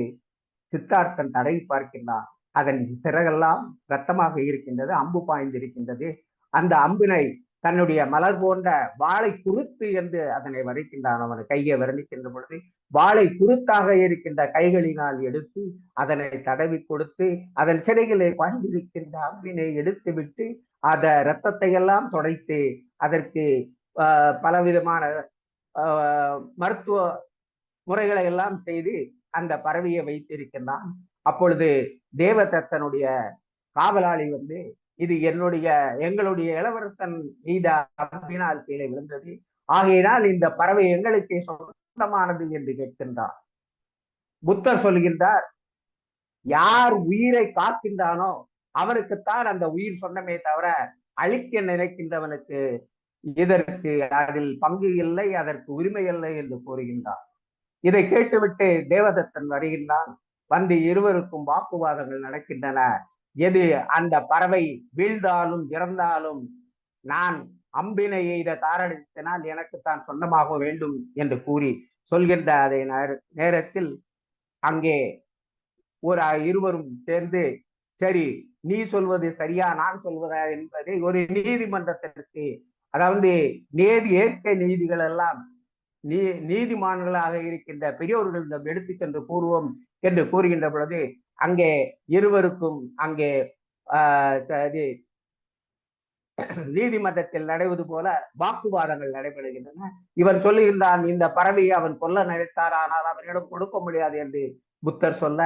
சித்தார்த்தன் தடை பார்க்கின்றான். அதன் சிறகெல்லாம் இரத்தமாக இருக்கின்றது, அம்பு பாய்ந்திருக்கின்றது. அந்த அம்பினை தன்னுடைய மலர் போன்ற வாழை குருத்து என்று அதனை வரைக்கின்றான். அவன் கையை வர்ணிக்கின்ற பொழுது வாழை குருத்தாக இருக்கின்ற கைகளினால் எடுத்து அதனை தடவி கொடுத்து அதன் சிறைகளை பாய்ந்திருக்கின்ற அம்பினை எடுத்து விட்டு அத இரத்தத்தை எல்லாம் துடைத்து அதற்கு பலவிதமான மருத்துவ முறைகளை எல்லாம் செய்து அந்த பறவையை வைத்திருக்கின்றான். அப்பொழுது தேவதத்தனுடைய காவலாளி வந்து, இது எங்களுடைய இளவரசன் மீத அம்பினால் கீழே விழுந்தது, ஆகையினால் இந்த பறவை எங்களுக்கு சொந்தமானது என்று கேட்கின்றார். புத்தர் சொல்கின்றார், யார் உயிரை காக்கின்றானோ அவனுக்குத்தான் அந்த உயிர் சொன்னமே தவிர அழிக்க நினைக்கின்றவனுக்கு இதற்கு அதில் பங்கு இல்லை, அதற்கு உரிமை இல்லை என்று கூறுகின்றார். இதை கேட்டுவிட்டு தேவதத்தன் வருகின்றான். வந்து இருவருக்கும் வாக்குவாதங்கள் நடக்கின்றன. எது அந்த பறவை வீழ்ந்தாலும் இறந்தாலும் நான் அம்பினை எய்த தாரடித்தினால் எனக்குத்தான் சொந்தமாக வேண்டும் என்று கூறி சொல்கின்ற அதே நேரத்தில் அங்கே இருவரும் சேர்ந்து, சரி நீ சொல்வது சரியா நான் சொல்வதா என்பதை ஒரு நீதிமன்றத்திற்கு, அதாவது ஏற்கை நீதிகள் எல்லாம் நீதிமான்களாக இருக்கின்ற பெரியோர்களிடம் எடுத்து சென்று கூறுவோம் என்று கூறுகின்ற பொழுது அங்கே இருவருக்கும் அங்கே நீதிமன்றத்தில் நடைவது போல வாக்குவாதங்கள் நடைபெறுகின்றன. இவன் சொல்லுகின்றான், இந்த பறவையை அவன் கொல்ல நினைத்தார், ஆனால் அவனிடம் கொடுக்க முடியாது என்று புத்தர் சொல்ல,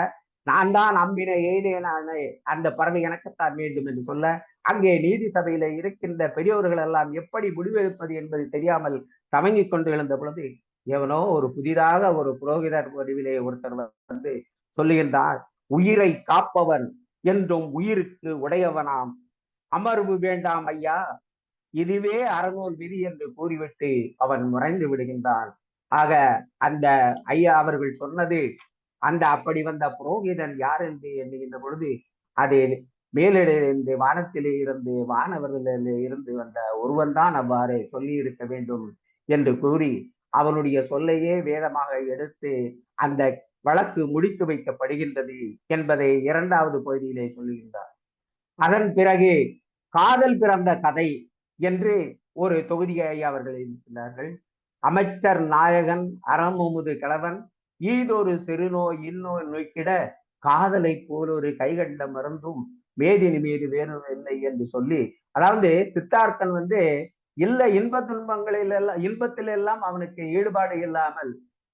நான் தான் அம்பினை எய்தேனானே, அந்த பறவை எனக்குத்தான் வேண்டும் என்று சொல்ல, அங்கே நீதி சபையில இருக்கின்ற பெரியோர்கள் எல்லாம் எப்படி முடிவெடுப்பது என்பது தெரியாமல் தமங்கிக் கொண்டு எழுந்த பொழுது எவனோ ஒரு புதிதாக ஒரு புரோகிதர் வடிவிலே ஒருத்தர் வந்து சொல்லுகின்றார், உயிரை காப்பவன் என்றும் உயிருக்கு உடையவனாம், அமர்வு வேண்டாம் ஐயா, இதுவே அறநூல் விதி என்று கூறிவிட்டு அவன் மறைந்து விடுகின்றான். ஆக அந்த ஐயா அவர்கள் சொன்னது அந்த அப்படி வந்த புரோகிதன் யார் என்று எண்ணுகின்ற பொழுது அது மேலிருந்து வானத்திலே இருந்து வானவர்களிலே இருந்து வந்த ஒருவன் தான் அவ்வாறு சொல்லி இருக்க வேண்டும் என்று கூறி அவனுடைய சொல்லையே வேதமாக எடுத்து அந்த வழக்கு முடித்து வைக்கப்படுகின்றது என்பதை இரண்டாவது பகுதியிலே சொல்லுகின்றார். அதன் பிறகு காதல் பிறந்த கதை என்று ஒரு தொகுதியை அவர்கள் இருக்கிறார்கள். அமைச்சர் நாயகன் அறமுமுது கிழவன் ஈதொரு சிறுநோய் இன்னொரு நோய்க்கிட காதலை போல் ஒரு கைகண்ட மருந்தும் மேதினி மீது வேறு இல்லை என்று சொல்லி, அதாவது சித்தார்த்தன் வந்து இல்ல இன்ப துன்பங்களில் எல்லாம் இன்பத்தில் எல்லாம் அவனுக்கு ஈடுபாடு இல்லாமல்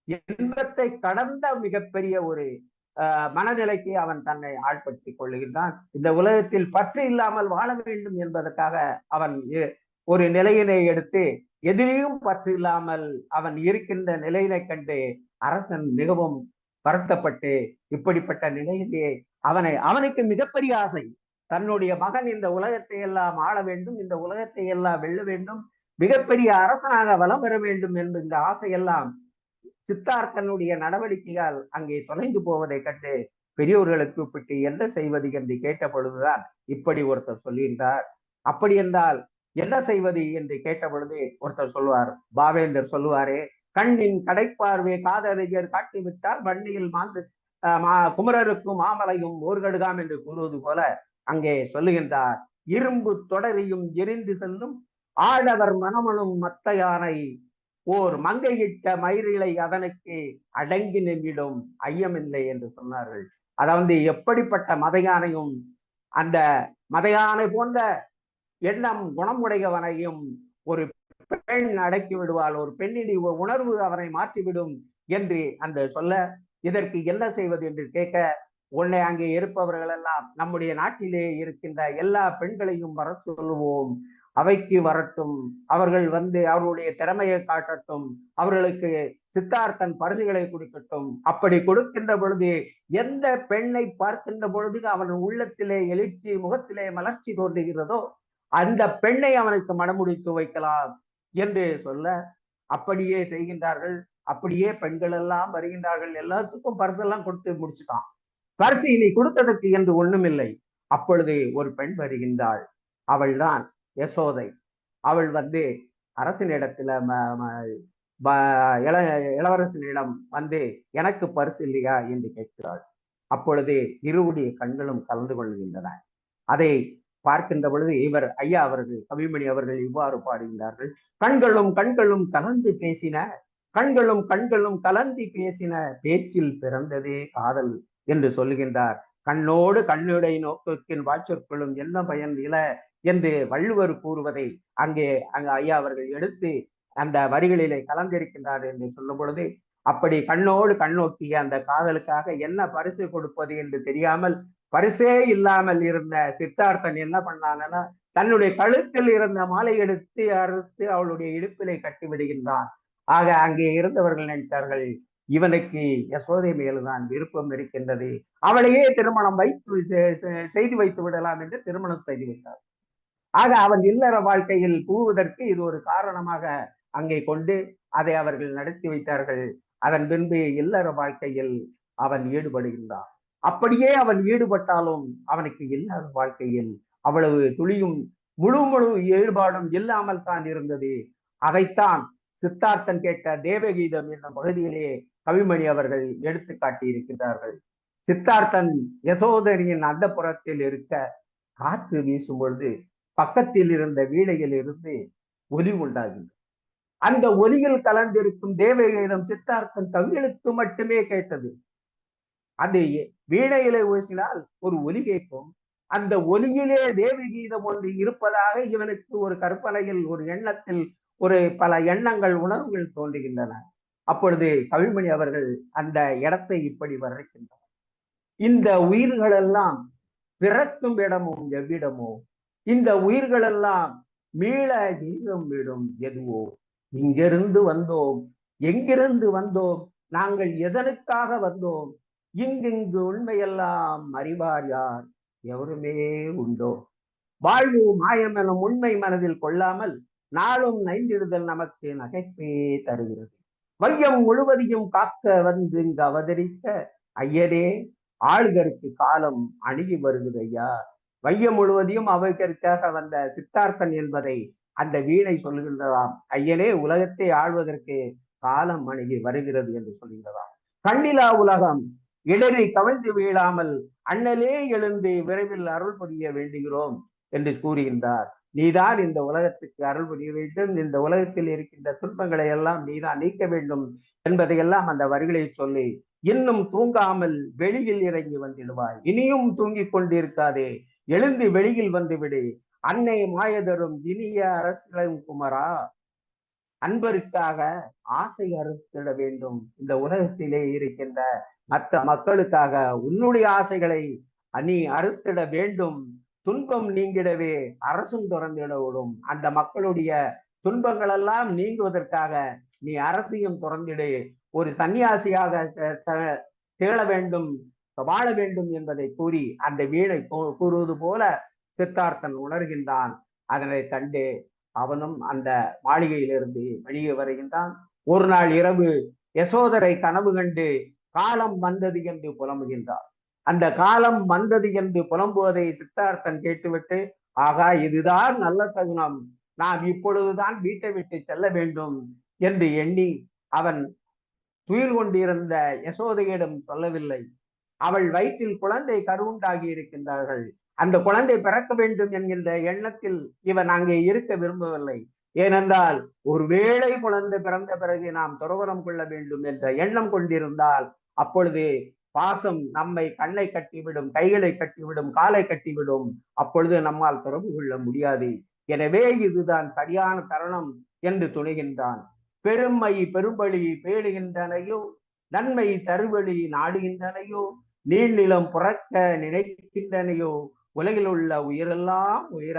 இன்பத்தை கடந்த மிகப்பெரிய ஒரு மனநிலைக்கு அவன் தன்னை ஆட்படுத்திக் கொள்ளுகின்றான். இந்த உலகத்தில் பற்று இல்லாமல் வாழ வேண்டும் என்பதற்காக அவன் ஒரு நிலையினை எடுத்து எதிரையும் பற்று இல்லாமல் அவன் இருக்கின்ற நிலையினை கண்டு அரசன் மிகவும் வருத்தப்பட்டு இப்படிப்பட்ட நிலையிலே அவனுக்கு மிகப்பெரிய ஆசை, தன்னுடைய மகன் இந்த உலகத்தை எல்லாம் ஆள வேண்டும், இந்த உலகத்தை எல்லாம் வெல்ல வேண்டும், மிகப்பெரிய அரசனாக வலம் பெற வேண்டும் என்ற இந்த ஆசையெல்லாம் சித்தார்த்தனுடைய நடவடிக்கையால் அங்கே தொலைந்து போவதை கண்டு பெரியோர்களுக்கு கூப்பிட்டு என்ன செய்வது என்று கேட்ட பொழுதுதான் இப்படி ஒருத்தர் சொல்லுகின்றார். அப்படி என்றால் என்ன செய்வது என்று கேட்ட பொழுது ஒருத்தர் சொல்லுவார், பாவேந்தர் சொல்லுவாரே, கண்ணின் கடைப்பார்வை காதறிஞர் காட்டிவிட்டால் வண்டியில் மாந்து குமரருக்கும் மாமலையும் ஓர்கடுகாம் என்று கூறுவது போல அங்கே சொல்லுகின்றார், இரும்பு தொடரையும் எரிந்து செல்லும் ஆடவர் மனமனும் மத்த யானை ஓர் மங்கையிட்ட மயிரிலை அதனுக்கு அடங்கி நின்றிடும் ஐயமில்லை என்று சொன்னார்கள். அதாவது எப்படிப்பட்ட மத யானையும் அந்த மத யானை போன்ற எண்ணம் குணமுடையவனையும் ஒரு பெண் அடக்கி விடுவாள், ஒரு பெண்ணின் உணர்வு அவனை மாற்றிவிடும் என்று அந்த சொல்ல, இதற்கு என்ன செய்வது என்று கேட்க, உன்னை அங்கே இருப்பவர்கள் எல்லாம் நம்முடைய நாட்டிலே இருக்கின்ற எல்லா பெண்களையும் வர சொல்லுவோம், அவைக்கு வரட்டும், அவர்கள் வந்து அவர்களுடைய திறமையை காட்டட்டும், அவர்களுக்கு சித்தார்த்தன் பரிசுகளை கொடுக்கட்டும். அப்படி கொடுக்கின்ற பொழுது எந்த பெண்ணை பார்க்கின்ற பொழுது அவன் உள்ளத்திலே எழுச்சி முகத்திலே மலர்ச்சி தோன்றுகிறதோ அந்த பெண்ணை அவனுக்கு மனமுடித்து வைக்கலாம் என்று சொல்ல, அப்படியே செய்கின்றார்கள். அப்படியே பெண்கள் எல்லாம் வருகின்றார்கள். எல்லாத்துக்கும் பரிசெல்லாம் கொடுத்து முடிச்சுட்டான். பரிசு இனி கொடுத்ததற்கு என்று ஒண்ணும் இல்லை. அப்பொழுது ஒரு பெண் வருகின்றாள். அவள்தான் யசோதை. அவள் வந்து அரசனிடத்துல இளவரசனிடம் வந்து எனக்கு பரிசு இல்லையா என்று கேட்கிறாள். அப்பொழுது இருவருடைய கண்களும் கலந்து கொள்கின்றன. அதை பார்க்கின்ற பொழுது இவர் ஐயா அவர்கள் கவிமணி அவர்கள் இவ்வாறு பாடுகின்றார்கள், கண்களும் கண்களும் கலந்து பேசின, கண்களும் கண்களும் கலந்து பேசின, பேச்சில் பிறந்ததே காதல் என்று சொல்லுகின்றார். கண்ணோடு கண்ணுடை நோக்கின் வாய்ச்சொற்களும் என்ன பயன் இல என்று வள்ளுவர் கூறுவதை அங்கே ஐயா அவர்கள் எடுத்து அந்த வரிகளிலே கலந்திருக்கின்றார் என்று சொல்லும் பொழுது, அப்படி கண்ணோடு கண்ணோக்கிய அந்த காதலுக்காக என்ன பரிசு கொடுப்பது என்று தெரியாமல் பரிசே இல்லாமல் இருந்த சித்தார்த்தன் என்ன பண்ணாங்கன்னா, தன்னுடைய கழுத்தில் இருந்த மாலை எடுத்து அறுத்து அவளுடைய இடுப்பிலை கட்டி விடுகின்றான். ஆக அங்கே இருந்தவர்கள் நினைத்தார்கள், இவனுக்கு யசோதை மேல்தான் விருப்பம் இருக்கின்றது, அவளையே திருமணம் செய்து வைத்து விடலாம் என்று திருமணம் செய்து விட்டார். ஆக அவன் இல்லற வாழ்க்கையில் புகுவதற்கு இது ஒரு காரணமாக அங்கே கொண்டு அதை அவர்கள் நடத்தி வைத்தார்கள். அதன் பின்பு இல்லற வாழ்க்கையில் அவன் ஈடுபடுகின்றான். அப்படியே அவன் ஈடுபட்டாலும் அவனுக்கு இல்லற வாழ்க்கையில் அவ்வளவு துளியும் முழு ஈடுபாடும் இல்லாமல் தான் இருந்தது. அதைத்தான் சித்தார்த்தன் கேட்ட தேவகீதம் என்ற பகுதியிலே கவிமணி அவர்கள் எடுத்து காட்டி இருக்கின்றார்கள். சித்தார்த்தன் யசோதரியின் அந்த புறத்தில் இருக்க காற்று வீசும் பொழுது பக்கத்தில் இருந்த வீணையில் இருந்து ஒலி உண்டாகின்றது. அந்த ஒலியில் கலந்திருக்கும் தேவகீதம் சித்தார்த்தன் கவிகளுக்கு மட்டுமே கேட்டது. அது வீணையிலே ஊசினால் ஒரு ஒலி கேட்கும். அந்த ஒலியிலே தேவகீதம் ஒன்று இருப்பதாக இவனுக்கு ஒரு கற்பனையில், ஒரு எண்ணத்தில் ஒரு பல எண்ணங்கள், உணர்வுகள் தோன்றுகின்றன. அப்பொழுது கவிமணி அவர்கள் அந்த இடத்தை இப்படி வர்ணிக்கின்றனர். இந்த உயிர்கள் எல்லாம் பிறக்கும் இடமோ எவ்விடமோ, இந்த உயிர்கள் எல்லாம் மீள நீங்கும் விடும் எதுவோ, இங்கிருந்து வந்தோம், எங்கிருந்து வந்தோம், நாங்கள் எதனுக்காக வந்தோம், இங்கு உண்மையெல்லாம் அறிவார் யார், எவருமே உண்டோ, வாழ்வு மாயம் எனும் உண்மை மனதில் கொள்ளாமல் நாளும் நைந்திடுதல் நமக்கு நகைப்பே தருகிறது. வையம் முழுவதையும் காக்க வந்து இங்கு அவதரித்த ஐயரே, ஆளுகருக்கு காலம் அணுகி வருகிறது ஐயா. வையம் முழுவதையும் அவதற்காக வந்த சித்தார்த்தன் என்பதை அந்த வீணை சொல்லுகின்றதாம். ஐயனே, உலகத்தை ஆள்வதற்கு காலம் அணுகி வருகிறது என்று சொல்லுகிறதாம். கண்ணிலா உலகம் இடறி கவிழ்ந்து வீழாமல் அண்ணலே எழுந்து விரைவில் அருள் புரிய வேண்டுகிறோம் என்று கூறுகின்றார். நீதான் இந்த உலகத்துக்கு அருள் புரிய வேண்டும், இந்த உலகத்தில் இருக்கின்ற துன்பங்களை எல்லாம் நீதான் நீக்க வேண்டும் என்பதையெல்லாம் அந்த வரிகளை சொல்லி, இன்னும் தூங்காமல் வெளியில் இறங்கி வந்திடுவாய், இனியும் தூங்கிக் கொண்டிருக்காதே, எழுந்து வெளியில் வந்து விடு, அன்னை மாயதரும் இனிய அரசியலும் குமரா, அன்பருக்காக ஆசை அறுத்திட வேண்டும், இந்த உலகத்திலே இருக்கின்ற மற்ற மக்களுக்காக உன்னுடைய ஆசைகளை நீ அறுத்திட வேண்டும், துன்பம் நீங்கிடவே அரசும் திறந்திடவிடும், அந்த மக்களுடைய துன்பங்கள் எல்லாம் நீங்குவதற்காக நீ அரசியும் திறந்திடு, ஒரு சன்னியாசியாக திகழ வேண்டும், வாழ வேண்டும் என்பதை கூறி அந்த வீணை கூறுவது போல சித்தார்த்தன் உணர்கின்றான். அதனை கண்டு அவனும் அந்த மாளிகையிலிருந்து வெளியே வருகின்றான். ஒரு நாள் இரவு யசோதரை கனவு கண்டு காலம் வந்தது என்று புலம்புகின்றார். அந்த காலம் வந்தது என்று புலம்புவதை சித்தார்த்தன் கேட்டுவிட்டு, ஆகா, இதுதான் நல்ல சகுனம், நாம் இப்பொழுதுதான் வீட்டை விட்டு செல்ல வேண்டும் என்று எண்ணி அவன் துயில் கொண்டிருந்த யசோதையிடம் சொல்லவில்லை. அவள் வயிற்றில் குழந்தை கருவுண்டாகி இருக்கின்றார்கள். அந்த குழந்தை பிறக்க வேண்டும் என்கின்ற எண்ணத்தில் இவன் அங்கே இருக்க விரும்பவில்லை. ஏனென்றால் ஒருவேளை குழந்தை பிறந்த பிறகு நாம் துறவரம் கொள்ள வேண்டும் என்ற எண்ணம் கொண்டிருந்தால் அப்பொழுது பாசம் நம்மை கண்ணை கட்டிவிடும், கைகளை கட்டிவிடும், காலை கட்டிவிடும், அப்பொழுது நம்மால் தொடர்பு கொள்ள முடியாது. எனவே இதுதான் சரியான தருணம் என்று துணிகின்றான். பெருமை பெரும்பலி பேடுகின்றனையோ, நன்மை தருவழி நாடுகின்றனையோ, நீள்நிலம் புறக்க நினைக்கின்றனையோ, உலகில் உள்ள உயிரெல்லாம் உயிர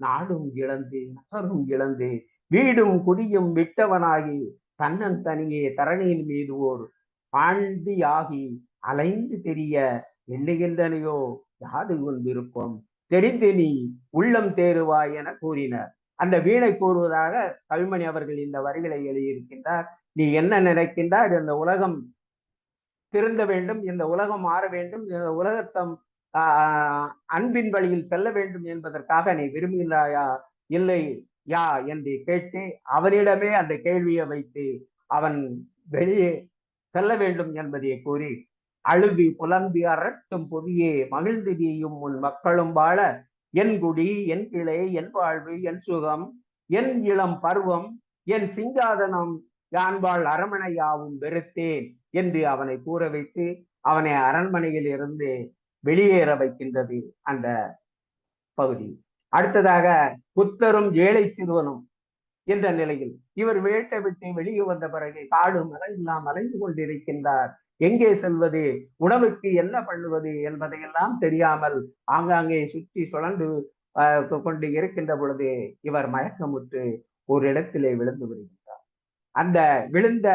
நாடும் இழந்து நகரும் இழந்து வீடும் குடியும் விட்டவனாகி தன்னன் தனியே தரணியின் மீது ஓர் பாண்டியாகி அலைந்து தெரிய எண்ணுகின்றனையோ, யாது உன் விருப்பம் தெரிந்து நீ உள்ளம் தேறுவாய் என கூறினர். அந்த வீணை கூறுவதாக கவிமணி அவர்கள் இந்த வரிகளை எழுதியிருக்கின்றார். நீ என்ன நினைக்கின்றார்? இந்த உலகம் திருந்த வேண்டும், இந்த உலகம் மாற வேண்டும், இந்த உலகத்தம் அன்பின் வழியில் செல்ல வேண்டும் என்பதற்காக நீ விரும்புகிறாயா இல்லை யா என்று கேட்டு அவனிடமே அந்த கேள்வியை வைத்து அவன் வெளியே செல்ல வேண்டும் என்பதை கூறி, அழுது புலம்பி அரட்டும் பொதியே மகிழ்ந்து நீயும் உன் மக்களும் வாழ, என் குடி என் கிளை என் வாழ்வு என் சுகம் என் இளம் பருவம் என் சிங்காதனம் யான் வாழ் அரண்மனையாவும் வெறுத்தேன் என்று அவனை கூற வைத்து அவனை அரண்மனையில் இருந்து வெளியேற வைக்கின்றது அந்த பகுதி. அடுத்ததாக புத்தரும் ஏழை சிறுவனும் என்ற நிலையில் இவர் வீட்டை விட்டு வெளியே வந்த பிறகு காடு மலையெல்லாம் மலைந்து கொண்டிருக்கின்றார். எங்கே செல்வது, உணவுக்கு என்ன பண்ணுவது என்பதையெல்லாம் தெரியாமல் ஆங்காங்கே சுற்றி சுழன்று கொண்டு இருக்கின்ற பொழுது இவர் மயக்கமுற்று ஒரு இடத்திலே விழுந்து வருகின்றார். அந்த விழுந்த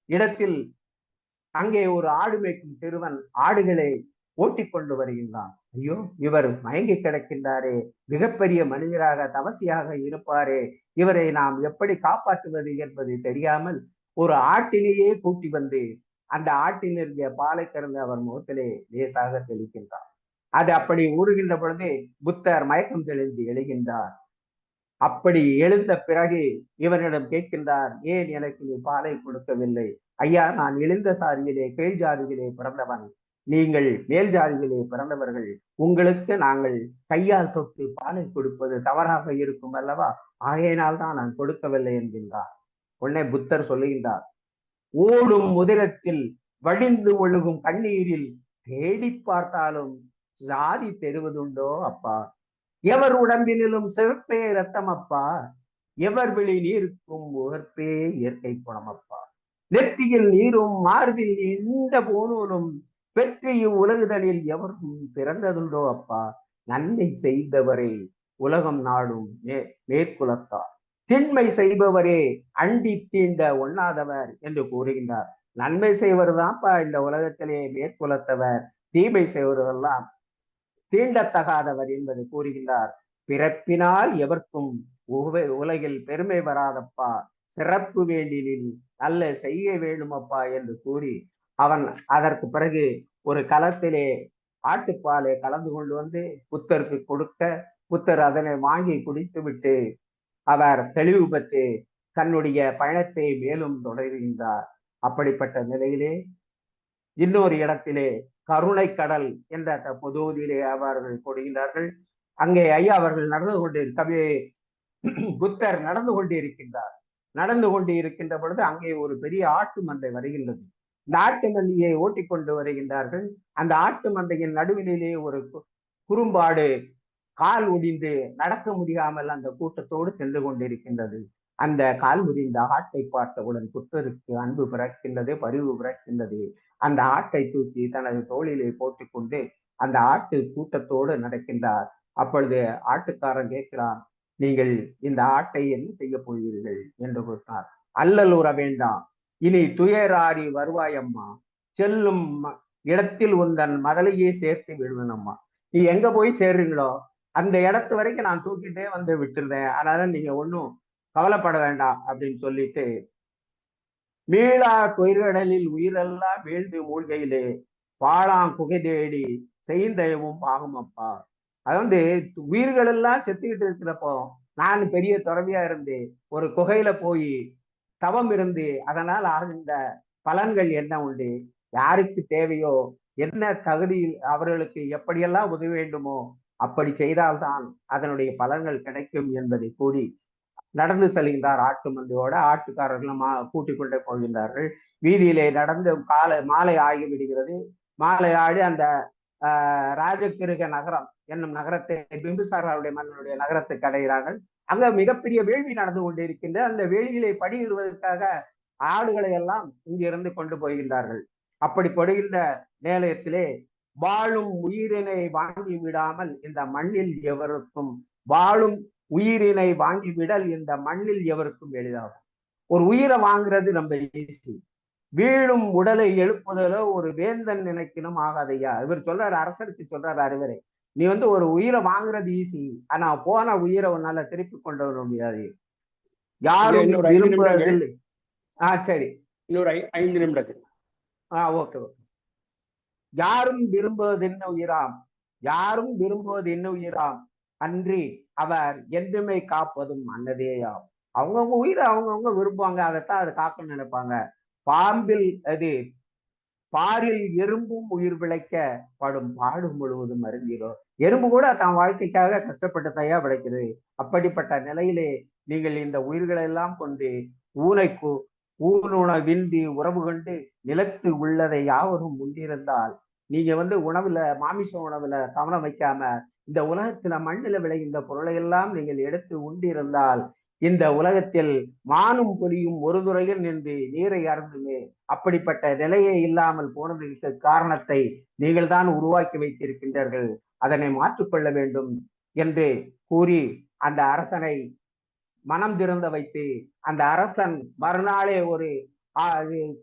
இடத்தில் அங்கே ஒரு ஆடு மேய்க்கும் சிறுவன் ஆடுகளை ஓட்டிக்கொண்டு வருகின்றான். ஐயோ, இவர் மயங்கி கிடக்கின்றாரே, மிகப்பெரிய மனிதராக தவசியாக இருப்பாரே, இவரை நாம் எப்படி காப்பாற்றுவது என்பது தெரியாமல் ஒரு ஆட்டிலேயே கூட்டி வந்து அந்த ஆட்டில் இருந்த பாலை கறந்து அவர் முகத்திலே லேசாக தெளிக்கின்றார். அது அப்படி ஊறுகின்ற பொழுது புத்தர் மயக்கம் தெளிந்து எழுகின்றார். அப்படி எழுந்த பிறகு இவனிடம் கேட்கின்றார், ஏன் எனக்கு நீ பாலை கொடுக்கவில்லை? ஐயா, நான் எழுந்த சாதியிலே கீழ் ஜாதியிலே பிறந்தவன், நீங்கள் மேல் ஜாதியிலே பிறந்தவர்கள், உங்களுக்கு நாங்கள் கையால் தொட்டு பாலை கொடுப்பது தவறாக இருக்கும் அல்லவா, ஆகையினால் தான் நான் கொடுக்கவில்லை என்கின்றார். உடனே புத்தர் சொல்லுகின்றார், ஓடும் முதிரத்தில் வடிந்து ஒழுகும் கண்ணீரில் தேடி பார்த்தாலும் ஜாதி தெரிவதுண்டோ அப்பா, எவர் உடம்பினிலும் சிறப்பே ரத்தம் அப்பா, எவர் விழி நீருக்கும் உகற்பே இயற்கை குணம் அப்பா, நெற்றியில் நீரும் மார்பில் நீண்ட போனூரும் பெற்று இவ்வுலகுதலில் எவரும் பிறந்ததுண்டோ அப்பா, நன்மை செய்தவரே உலகம் நாடும் மேற்குலத்தார், திண்மை செய்பவரே அண்டி தீண்ட ஒண்ணாதவர் என்று கூறுகின்றார். நன்மை செய்வதுதான்ப்பா இந்த உலகத்திலே மேற்குலத்தவர், தீமை செய்வதெல்லாம் தீண்டத்தகாதவர் என்பதை கூறுகின்றார். பிறப்பினால் எவர்க்கும் உலகில் பெருமை வராதப்பா, சிறப்பு வேண்டினில் நல்ல செய்ய வேண்டுமப்பா என்று கூறி அவன் அதற்கு பிறகு ஒரு களத்திலே ஆட்டுப்பாலை கலந்து கொண்டு வந்து புத்தருக்கு கொடுக்க, புத்தர் அதனை வாங்கி குடித்து விட்டு அவர் தெளிவு பெற்று தன்னுடைய பயணத்தை மேலும் தொடர்கின்றார். அப்படிப்பட்ட நிலையிலே இன்னொரு இடத்திலே கருணை கடல் என்ற பொதுவிலே அவர்கள் கொடுக்கின்றார்கள். அங்கே ஐயா அவர்கள் புத்தர் நடந்து கொண்டிருக்கின்றார். நடந்து கொண்டு இருக்கின்ற பொழுது அங்கே ஒரு பெரிய ஆட்டு மந்தை வருகின்றது. இந்த ஆட்டு மந்தையை ஓட்டிக்கொண்டு வருகின்றார்கள். அந்த ஆட்டு மந்தையின் நடுவிலே ஒரு குறும்பாடு கால் ஒடிந்து நடக்க முடியாமல் அந்த கூட்டத்தோடு சென்று கொண்டிருக்கின்றது. அந்த கால் முறிந்த ஆட்டை பார்த்தவுடன் புத்தருக்கு அன்பு பிறக்கின்றது, பரிவு பிறக்கின்றது. அந்த ஆட்டை தூக்கி தனது தோளிலே போட்டுக்கொண்டு அந்த ஆட்டு கூட்டத்தோடு நடக்கின்றார். அப்பொழுது ஆட்டுக்காரன் கேட்கிறான், நீங்கள் இந்த ஆட்டை என்ன செய்ய போகிறீர்கள் என்று கூறினார். அல்லல் உற வேண்டாம், இனி துயராரி வருவாயம்மா, செல்லும் இடத்தில் உந்தன் மதலையே சேர்த்து விடுவேனம்மா. நீ எங்க போய் சேர்றீங்களோ அந்த இடத்து வரைக்கும் நான் தூக்கிட்டே வந்து விட்டுருந்தேன், அதனால நீங்க ஒன்றும் கவலைப்பட வேண்டாம் அப்படின்னு சொல்லிட்டு, மீளா கொயிர்கடலில் உயிரெல்லாம் வீழ்ந்து மூழ்கையிலே பாழாம் குகை தேடி செய்தயவும் ஆகும் அப்பா. அது வந்து உயிர்கள் எல்லாம் செத்துக்கிட்டு இருக்கிறப்போ நான் பெரிய துறவியா இருந்து ஒரு குகையில போய் தவம் இருந்து அதனால் ஆகின்ற பலன்கள் என்ன உண்டு, யாருக்கு தேவையோ என்ன தகுதியில் அவர்களுக்கு எப்படியெல்லாம் உதவ வேண்டுமோ அப்படி செய்தால்தான் அதனுடைய பலன்கள் கிடைக்கும் என்பதை கூறி நடந்து செல்கின்றார். ஆட்டு மந்தையோட ஆட்டுக்காரர்களும் கூட்டிக் கொண்டே போகின்றார்கள். வீதியிலே நடந்து மாலை ஆகி விடுகிறது. மாலை ஆடி அந்த ராஜகிருக நகரம் என்னும் நகரத்தை பிம்பிசாரருடைய மன்னனுடைய நகரத்துக்கு அடைகிறார்கள். அங்க மிகப்பெரிய வேள்வி நடந்து கொண்டிருக்கின்ற அந்த வேள்வியிலே படியிடுவதற்காக ஆடுகளை எல்லாம் இங்கிருந்து கொண்டு போகின்றார்கள். அப்படி படுகின்ற நேரத்திலே வாழும் உயிரினை வாங்கி விடாமல் இந்த மண்ணில் எவருக்கும், வாழும் உயிரினை வாங்கி விடல் இந்த மண்ணில் எவருக்கும் எளிதாகும். ஒரு உயிரை வாங்குறது நம்ம ஈஸி, வீழும் உடலை எழுப்புதலோ ஒரு வேந்தன் நினைக்கணும் ஆகாதையா. இவர் சொல்றாரு, அரசருக்கு சொல்றாரு அறிவுரை, நீ வந்து ஒரு உயிரை வாங்குறது ஈஸி, ஆனா போன உயிரை உன்னால திருப்பி கொண்டு வர முடியாது. யாரும் விரும்புவதில்லை. சரி, இன்னொரு 5 நிமிடங்கள். ஓகே. யாரும் விரும்புவது என்ன உயிராம், யாரும் விரும்புவது என்ன உயிராம், அன்றி அவர் என்றுமே காப்பதும் அன்னதேயாம். அவங்கவுங்க உயிரை அவங்கவுங்க விரும்புவாங்க, அதைத்தான் அதை காக்கணும்னு நினைப்பாங்க. பாம்பில் அது பாரில் எறும்பும் உயிர் பிழைக்க படும் பாடு முழுவதும் அருந்திரோ. எறும்பு கூட தன் வாழ்க்கைக்காக கஷ்டப்பட்டு தயா பிழைக்கிறது. அப்படிப்பட்ட நிலையிலே நீங்கள் இந்த உயிர்களை எல்லாம் கொண்டு ஊனுணவின்றி உறவு கொண்டு நிலத்து உள்ளதை யாவரும் உண்டிருந்தால், நீங்க வந்து உணவுல மாமிச உணவுல கவனம் வைக்காம இந்த உலகத்துல மண்ணில விளைகின்ற பொருளை எல்லாம் நீங்கள் எடுத்து உண்டிருந்தால், இந்த உலகத்தில் மானும் புலியும் ஒரு துறையில் நின்று நீரை அருந்துமே. அப்படிப்பட்ட நிலையே இல்லாமல் போனதற்கு காரணத்தை நீங்கள் தான் உருவாக்கி வைத்திருக்கின்றீர்கள், அதனை மாற்றிக்கொள்ள வேண்டும் என்று கூறி அந்த அரசனை மனம் திறந்த வைத்து அந்த அரசன் மறுநாளே ஒரு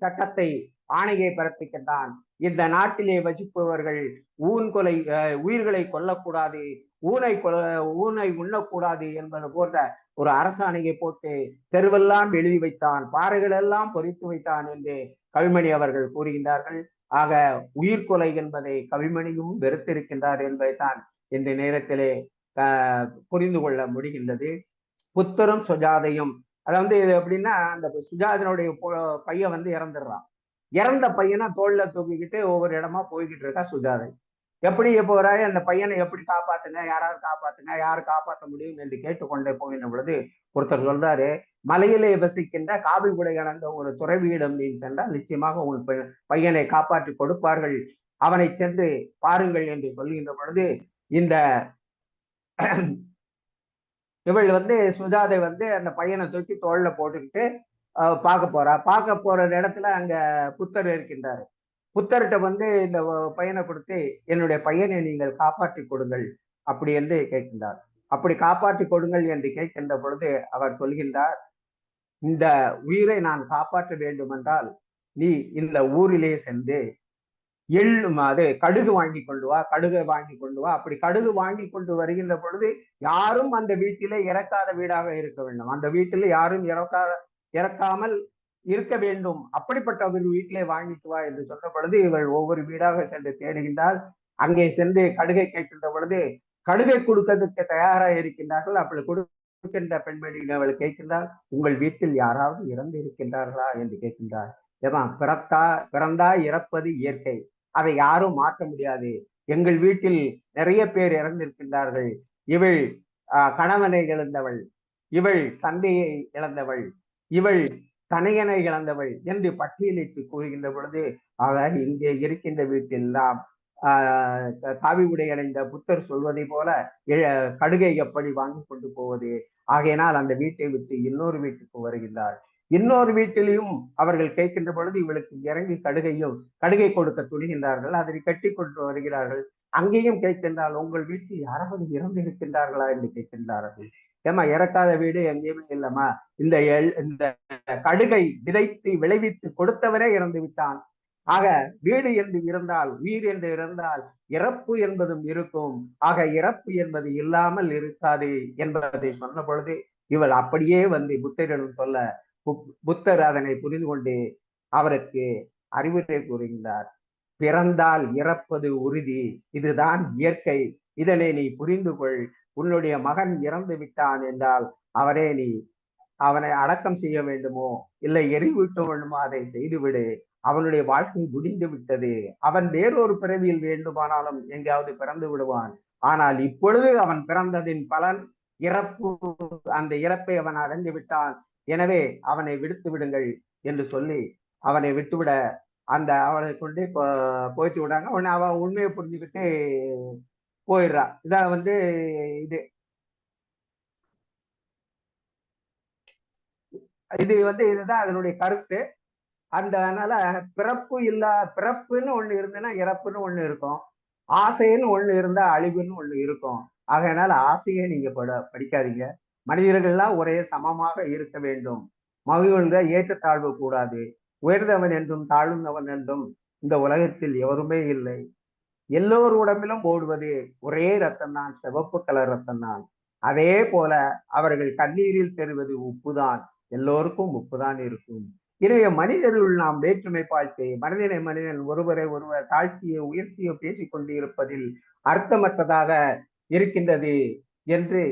சட்டத்தை ஆணையை பிறப்பிக்கின்றான். இந்த நாட்டிலே வசிப்பவர்கள் உயிர்களை கொல்லக்கூடாது, ஊனை உண்ணக்கூடாது என்பது போன்ற ஒரு அரசாணையை போட்டு தெருவெல்லாம் எழுதி வைத்தான், பாறைகள் எல்லாம் பொறித்து வைத்தான் என்று கவிமணி அவர்கள் கூறுகின்றார்கள். ஆக உயிர்கொலை என்பதை கவிமணியும் வெறுத்திருக்கின்றார் என்பதைத்தான் இந்த நேரத்திலே புரிந்து கொள்ள முடிகின்றது. புத்தரும் சுஜாதையும், அதாவது இது எப்படின்னா, அந்த சுஜாதனுடைய பையன் வந்து இறந்துடுறான். இறந்த பையனை தோல்ல தூக்கிக்கிட்டு ஒவ்வொரு இடமா போய்கிட்டு இருக்கா சுஜாதை. எப்படி போறாரு, அந்த பையனை எப்படி காப்பாத்துங்க, யாராவது காப்பாத்துங்க, யாரு காப்பாற்ற முடியும் என்று கேட்டுக்கொண்டே போகின்ற பொழுது ஒருத்தர் சொல்றாரு, மலையிலே வசிக்கின்ற காவிக்குடை அடைந்த ஒரு துறவியிடம் நீ சென்றால் நிச்சயமாக உன் பையனை காப்பாற்றி கொடுப்பார்கள், அவனை சென்று பாருங்கள் என்று சொல்கின்ற பொழுது இந்த இவள் வந்து சுஜாதை வந்து அந்த பையனை தூக்கி தோல்ல போட்டுக்கிட்டு பார்க்க போற இடத்துல அங்க புத்தர் இருக்கின்றாரு. புத்தர்கிட்ட வந்து இந்த பையனை கொடுத்து என்னுடைய பையனை நீங்கள் காப்பாற்றி கொடுங்கள் அப்படி என்று கேட்கின்றார். அப்படி காப்பாற்றி கொடுங்கள் என்று கேட்கின்ற பொழுது அவர் சொல்கின்றார், இந்த உயிரை நான் காப்பாற்ற வேண்டும் என்றால் நீ இந்த ஊரிலே சென்று அது கடுகு வாங்கி கொண்டு வா, கடுகை வாங்கி கொண்டு வா. அப்படி கடுகு வாங்கி கொண்டு வருகின்ற பொழுது யாரும் அந்த வீட்டிலே இறக்காத வீடாக இருக்க வேண்டும், அந்த வீட்டில் யாரும் இறக்காமல் இருக்க வேண்டும், அப்படிப்பட்ட ஒரு வீட்டிலே வாங்கிட்டு வா என்று சொன்ன பொழுது இவள் ஒவ்வொரு வீடாக சென்று தேடுகின்றால். அங்கே சென்று கடுகை கேட்கின்ற பொழுது கடுகை கொடுக்கிறதுக்கு தயாராக இருக்கின்றார்கள். அப்படி கொடுக்கின்ற பெண்மணி அவள் கேட்கின்றால், உங்கள் வீட்டில் யாராவது இறந்து இருக்கின்றார்களா என்று கேட்கின்றார். ஏமா, பிறந்தா இறப்பது இயற்கை, அதை யாரும் மாற்ற முடியாது. எங்கள் வீட்டில் நிறைய பேர் இறந்திருக்கின்றார்கள். இவள் கணவனை இழந்தவள், இவள் தந்தையை இழந்தவள், இவள் தனையனை இழந்தவள் என்று பட்டியலிட்டு கூறுகின்ற பொழுது அவர் இங்கே இருக்கின்ற வீட்டெல்லாம் காவி உடை அடைந்த புத்தர் சொல்வதை போல கடுகை எப்படி வாங்கி கொண்டு போவது? ஆகையினால் அந்த வீட்டை விட்டு இன்னொரு வீட்டுக்கு வருகின்றார். இன்னொரு வீட்டிலையும் அவர்கள் கேட்கின்ற பொழுது இவளுக்கு இறங்கி கடுகை கொடுக்க துணிகின்றார்கள். அதை கட்டி கொண்டு வருகிறார்கள். அங்கேயும் கேட்கின்றால், உங்கள் வீட்டில் யாராவது இறந்து இருக்கின்றார்களா என்று கேட்கின்றார்கள். ஏமா, இறக்காத வீடு எங்கேயுமே இல்லம்மா, இந்த கடுகை விதைத்து விளைவித்து கொடுத்தவரே இறந்து விட்டான். ஆக வீடு என்று இருந்தால், உயிர் என்று இருந்தால் இறப்பு என்பதும் இருக்கும். ஆக இறப்பு என்பது இல்லாமல் இருக்காது என்பதை சொன்ன பொழுது இவள் அப்படியே வந்து புத்தரிடம் சொல்ல, புத்தர் அதனை புரிந்து கொண்டு அவருக்கு அறிவுரை கூறுகின்றார். பிறந்தால் இறப்பது உறுதி, இதுதான் இயற்கை, இதனை நீ புரிந்து கொள். உன்னுடைய மகன் இறந்து விட்டான் என்றால் அவனை அடக்கம் செய்ய வேண்டுமோ இல்லை எரிவிட்ட வேண்டுமோ அதை செய்துவிடு. அவனுடைய வாழ்க்கை முடிந்து விட்டது. அவன் வேறொரு பிறவியில் வேண்டுமானாலும் எங்கேயாவது பிறந்து விடுவான். ஆனால் இப்பொழுது அவன் பிறந்ததின் பலன் இறப்பு. அந்த இறப்பை அவன் அடைந்து விட்டான். எனவே அவனை விடுத்து விடுங்கள் என்று சொல்லி அவனை விட்டுவிட அவனை கொண்டு போய்த்து விடாங்க. உடனே அவன் உண்மையை புரிஞ்சுக்கிட்டு போயிடுறா. இதான் வந்து இதுதான் அதனுடைய கருத்து. அதனால பிறப்புன்னு ஒண்ணு இருந்ததுன்னா இறப்புன்னு ஒண்ணு இருக்கும், ஆசைன்னு ஒண்ணு இருந்தா அழிவுன்னு ஒண்ணு இருக்கும். ஆகையினால ஆசையை நீங்க படிக்காதீங்க. மனிதர்கள்லாம் ஒரே சமமாக இருக்க வேண்டும். மகிழ்ந்த ஏற்றத்தாழ்வு கூடாது. உயர்ந்தவன் என்றும் தாழ்ந்தவன் என்றும் இந்த உலகத்தில் எவருமே இல்லை. எல்லோரு உடம்பிலும் ஓடுவது ஒரே ரத்தம் தான், சிவப்பு கலர் ரத்தம் தான். அதே போல அவர்கள் கண்ணீரில் பெறுவது உப்புதான். எல்லோருக்கும் உப்புதான் இருக்கும். எனவே மனிதர்கள் நாம் வேற்றுமை பார்த்து மனிதன் ஒருவரை ஒருவர் தாழ்த்தியோ உயர்த்தியோ பேசிக்கொண்டு இருப்பதில் அர்த்தமற்றதாக இருக்கின்றது என்று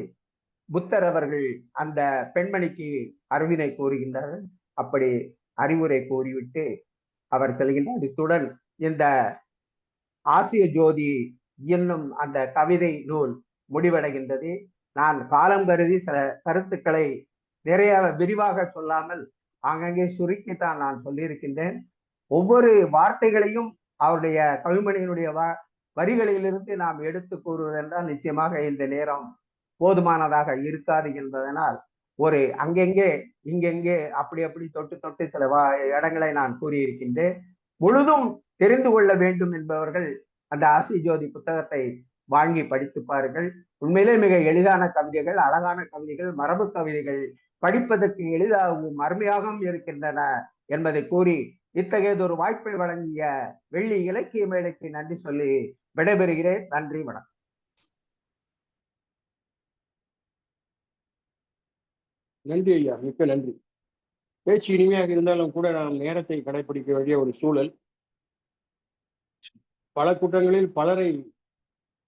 புத்தர் அவர்கள் அந்த பெண்மணிக்கு அறிவினை கூறுகின்றார்கள். அப்படி அறிவுரை கூறிவிட்டு அவர் செல்கின்றார். இத்துடன் இந்த ஆசிய ஜோதி என்னும் அந்த கவிதை நூல் முடிவடைகின்றது. நான் காலம் கருதி சில கருத்துக்களை நிறைய விரிவாக சொல்லாமல் அங்கங்கே சுருக்கித்தான் நான் சொல்லியிருக்கின்றேன். ஒவ்வொரு வார்த்தைகளையும் அவருடைய கவிமணியினுடைய வரிகளிலிருந்து நாம் எடுத்து கூறுவதென்றால் நிச்சயமாக இந்த நேரம் போதுமானதாக இருக்காது என்பதனால் ஒரு அங்கெங்கே இங்கெங்கே அப்படி தொட்டு சில இடங்களை நான் கூறியிருக்கின்றேன். முழுதும் தெரிந்து கொள்ள வேண்டும் என்பவர்கள் அந்த ஆசி ஜோதி புத்தகத்தை வாங்கி படித்து பாருங்கள். உண்மையிலே மிக எளிதான கவிதைகள், அழகான கவிதைகள், மரபு கவிதைகள், படிப்பதற்கு எளிதாகவும் அருமையாகவும் இருக்கின்றன என்பதை கூறி இத்தகையதொரு வாய்ப்பை வழங்கிய வெள்ளி இலக்கிய மேடைக்கு நன்றி சொல்லி விடைபெறுகிறேன். நன்றி, வணக்கம். நன்றி ஐயா, மிக்க நன்றி. பேச்சு இனிமையாக இருந்தாலும் கூட நாம் நேரத்தை கடைபிடிக்க வேண்டிய ஒரு சூழல். பல கூட்டங்களில் பலரை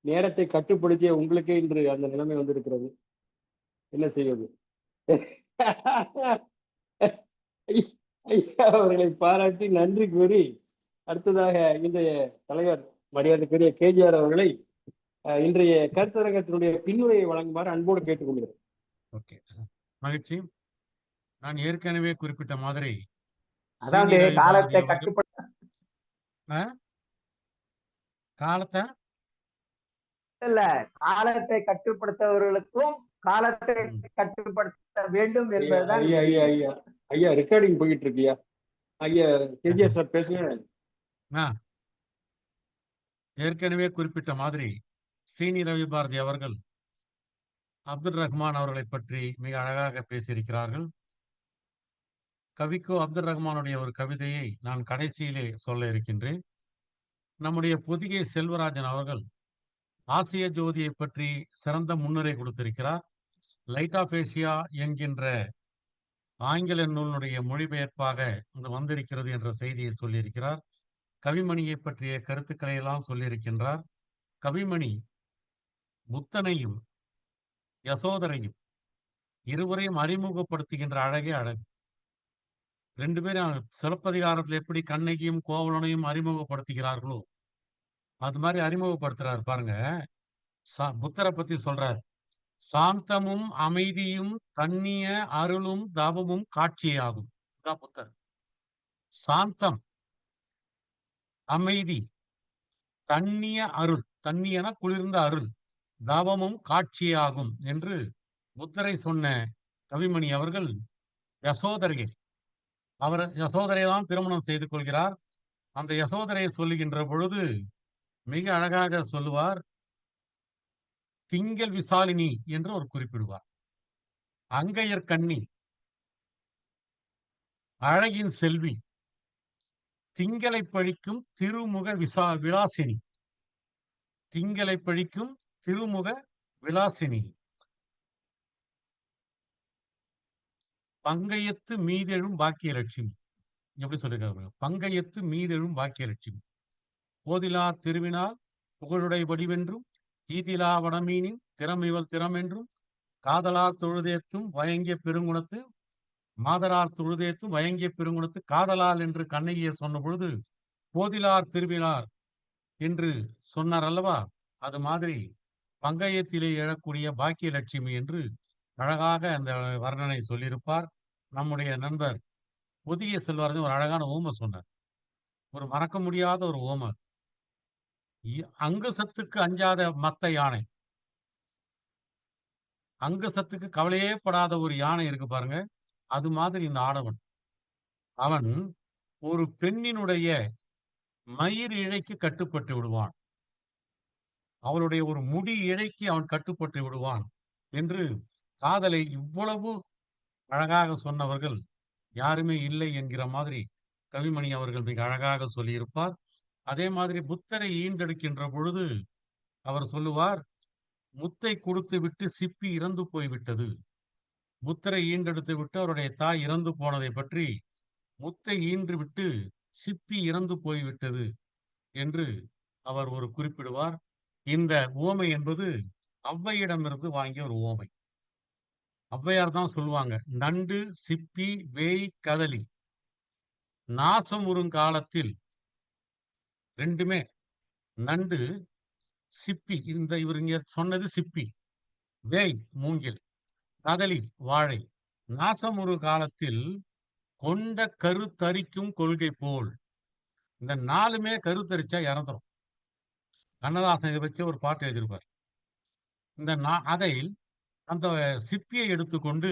நேரத்தை கட்டுப்படுத்திய உங்களுக்கே இன்று அந்த நிலைமை வந்திருக்கிறது. என்ன செய்வது? ஐயா அவர்களை பாராட்டி நன்றி கூறி அடுத்ததாக இன்றைய தலைவர் மரியாதைக்குரிய கேஜிஆர் அவர்களை இன்றைய கருத்தரங்கத்தினுடைய பின்னுரையை வழங்குமாறு அன்போடு கேட்டுக்கொள்கிறேன். ஓகே, மகிழ்ச்சி. நான் ஏற்கனவே குறிப்பிட்ட மாதிரி அதாவது காலத்தை காலத்தை கட்டுப்படுத்தவர்களுக்கும் காலத்தை கட்டுப்படுத்த வேண்டும் என்பதுதான். ஐயா ரெக்கார்டிங் போயிட்டு இருக்கியா? ஐயா கேஜிஆர் சார் பேசுங்க. ஏற்கனவே குறிப்பிட்ட மாதிரி சீனி ரவி பாரதி அவர்கள் அப்துல் ரஹ்மான் அவர்களை பற்றி மிக அழகாக பேசியிருக்கிறார்கள். கவிக்கோ அப்துல் ரஹ்மானுடைய ஒரு கவிதையை நான் கடைசியிலே சொல்ல இருக்கின்றேன். நம்முடைய பொதிகை செல்வராஜன் அவர்கள் ஆசிய ஜோதியை பற்றி சிறந்த முன்னுரை கொடுத்திருக்கிறார். லைட் ஆஃப் ஏசியா என்கின்ற ஆங்கில நூலுடைய மொழிபெயர்ப்பாக இது வந்திருக்கிறது என்ற செய்தியை சொல்லியிருக்கிறார். கவிமணியை பற்றிய கருத்துக்களை எல்லாம் சொல்லியிருக்கின்றார். கவிமணி புத்தனையும் யசோதரையும் இருவரையும் அறிமுகப்படுத்துகின்ற அழகே அழகு. ரெண்டு பேரும் சிலப்பதிகாரத்தில் எப்படி கண்ணகியும் கோவலனையும் அறிமுகப்படுத்துகிறார்களோ அது மாதிரி அறிமுகப்படுத்துறாரு பாருங்க. புத்தரை பத்தி சொல்றார். சாந்தமும் அமைதியும் தண்ணிய அருளும் தவமும் காட்சியாகும். இதுதான் புத்தர். சாந்தம், அமைதி, தண்ணிய அருள், தண்ணியன குளிர்ந்த அருள், தவமும் காட்சியாகும் என்று புத்தரை சொன்ன கவிமணி அவர்கள் யசோதரையை தான் திருமணம் செய்து கொள்கிறார். அந்த யசோதரையை சொல்லுகின்ற பொழுது மிக அழகாக சொல்லுவார். திங்கள் விசாலினி என்று ஒரு குறிப்பிடுவார். அங்கையர் கண்ணி, அழகின் செல்வி, திங்களை பழிக்கும் திருமுக விலாசினி, திங்களை பழிக்கும் திருமுக விலாசினி, பங்கையத்து மீதெழும் பாக்கியலட்சுமி. எப்படி சொல்லிருக்காங்க? பங்கையத்து மீதெழும் பாக்கியலட்சுமி, போதிலார் திருவினால் புகழுடை வடிவென்றும் தீதிலா வடமீனின் திறமிவள் திறமென்றும் காதலார் தொழுதேத்தும் வயங்கிய பெருங்குணத்து மாதரார் தொழுதேத்தும் வயங்கிய பெருங்குணத்து காதலால் என்று கண்ணகியை சொன்ன பொழுது போதிலார் திருவிழார் என்று சொன்னார் அல்லவா? அது மாதிரி பங்கையத்திலே எழக்கூடிய பாக்கியலட்சுமி என்று அழகாக அந்த வர்ணனை சொல்லியிருப்பார். நம்முடைய நண்பர் புதிய செல்வாரதி ஒரு அழகான ஓமை சொன்னார். ஒரு மறக்க முடியாத ஒரு ஓமை. அங்குசத்துக்கு அஞ்சாத மத்த யானை, அங்குசத்துக்கு கவலையே படாத ஒரு யானை இருக்கு பாருங்க. அது மாதிரி இந்த ஆடவன், அவன் ஒரு பெண்ணினுடைய மயிர் இழைக்கு கட்டுப்பட்டு விடுவான், அவளுடைய ஒரு முடி இழைக்கு அவன் கட்டுப்பட்டு விடுவான் என்று காதலை இவ்வளவு அழகாக சொன்னவர்கள் யாருமே இல்லை என்கிற மாதிரி கவிமணி அவர்கள் மிக அழகாக சொல்லியிருப்பார். அதே மாதிரி புத்தரை ஈண்டெடுக்கின்ற பொழுது அவர் சொல்லுவார், முத்தை கொடுத்து விட்டு சிப்பி இறந்து போய்விட்டது. புத்தரை ஈண்டெடுத்து விட்டு அவருடைய தாய் இறந்து போனதை பற்றி முத்தை ஈன்று விட்டு சிப்பி இறந்து போய்விட்டது என்று அவர் ஒரு குறிப்பிடுவார். இந்த உவமை என்பது ஔவையிடமிருந்து வாங்கிய ஒரு உவமை. ஔவையார் தான் சொல்லுவாங்க, நண்டு சிப்பி வேய் கதலி நாசம் காலத்தில் ரெண்டுமே, நண்டு சிப்பி, இந்த இவர் இங்க சொன்னது சிப்பி, வேய் மூங்கில், கதலி வாழை, நாசமுறு காலத்தில் கொண்ட கருத்தரிக்கும் கொள்கை போல். இந்த நாலுமே கருத்தரிச்சா இறந்துரும். கண்ணதாசன் இதை வச்சு ஒரு பாட்டு எழுதியிருப்பார். அதை அந்த சிப்பியை எடுத்துக்கொண்டு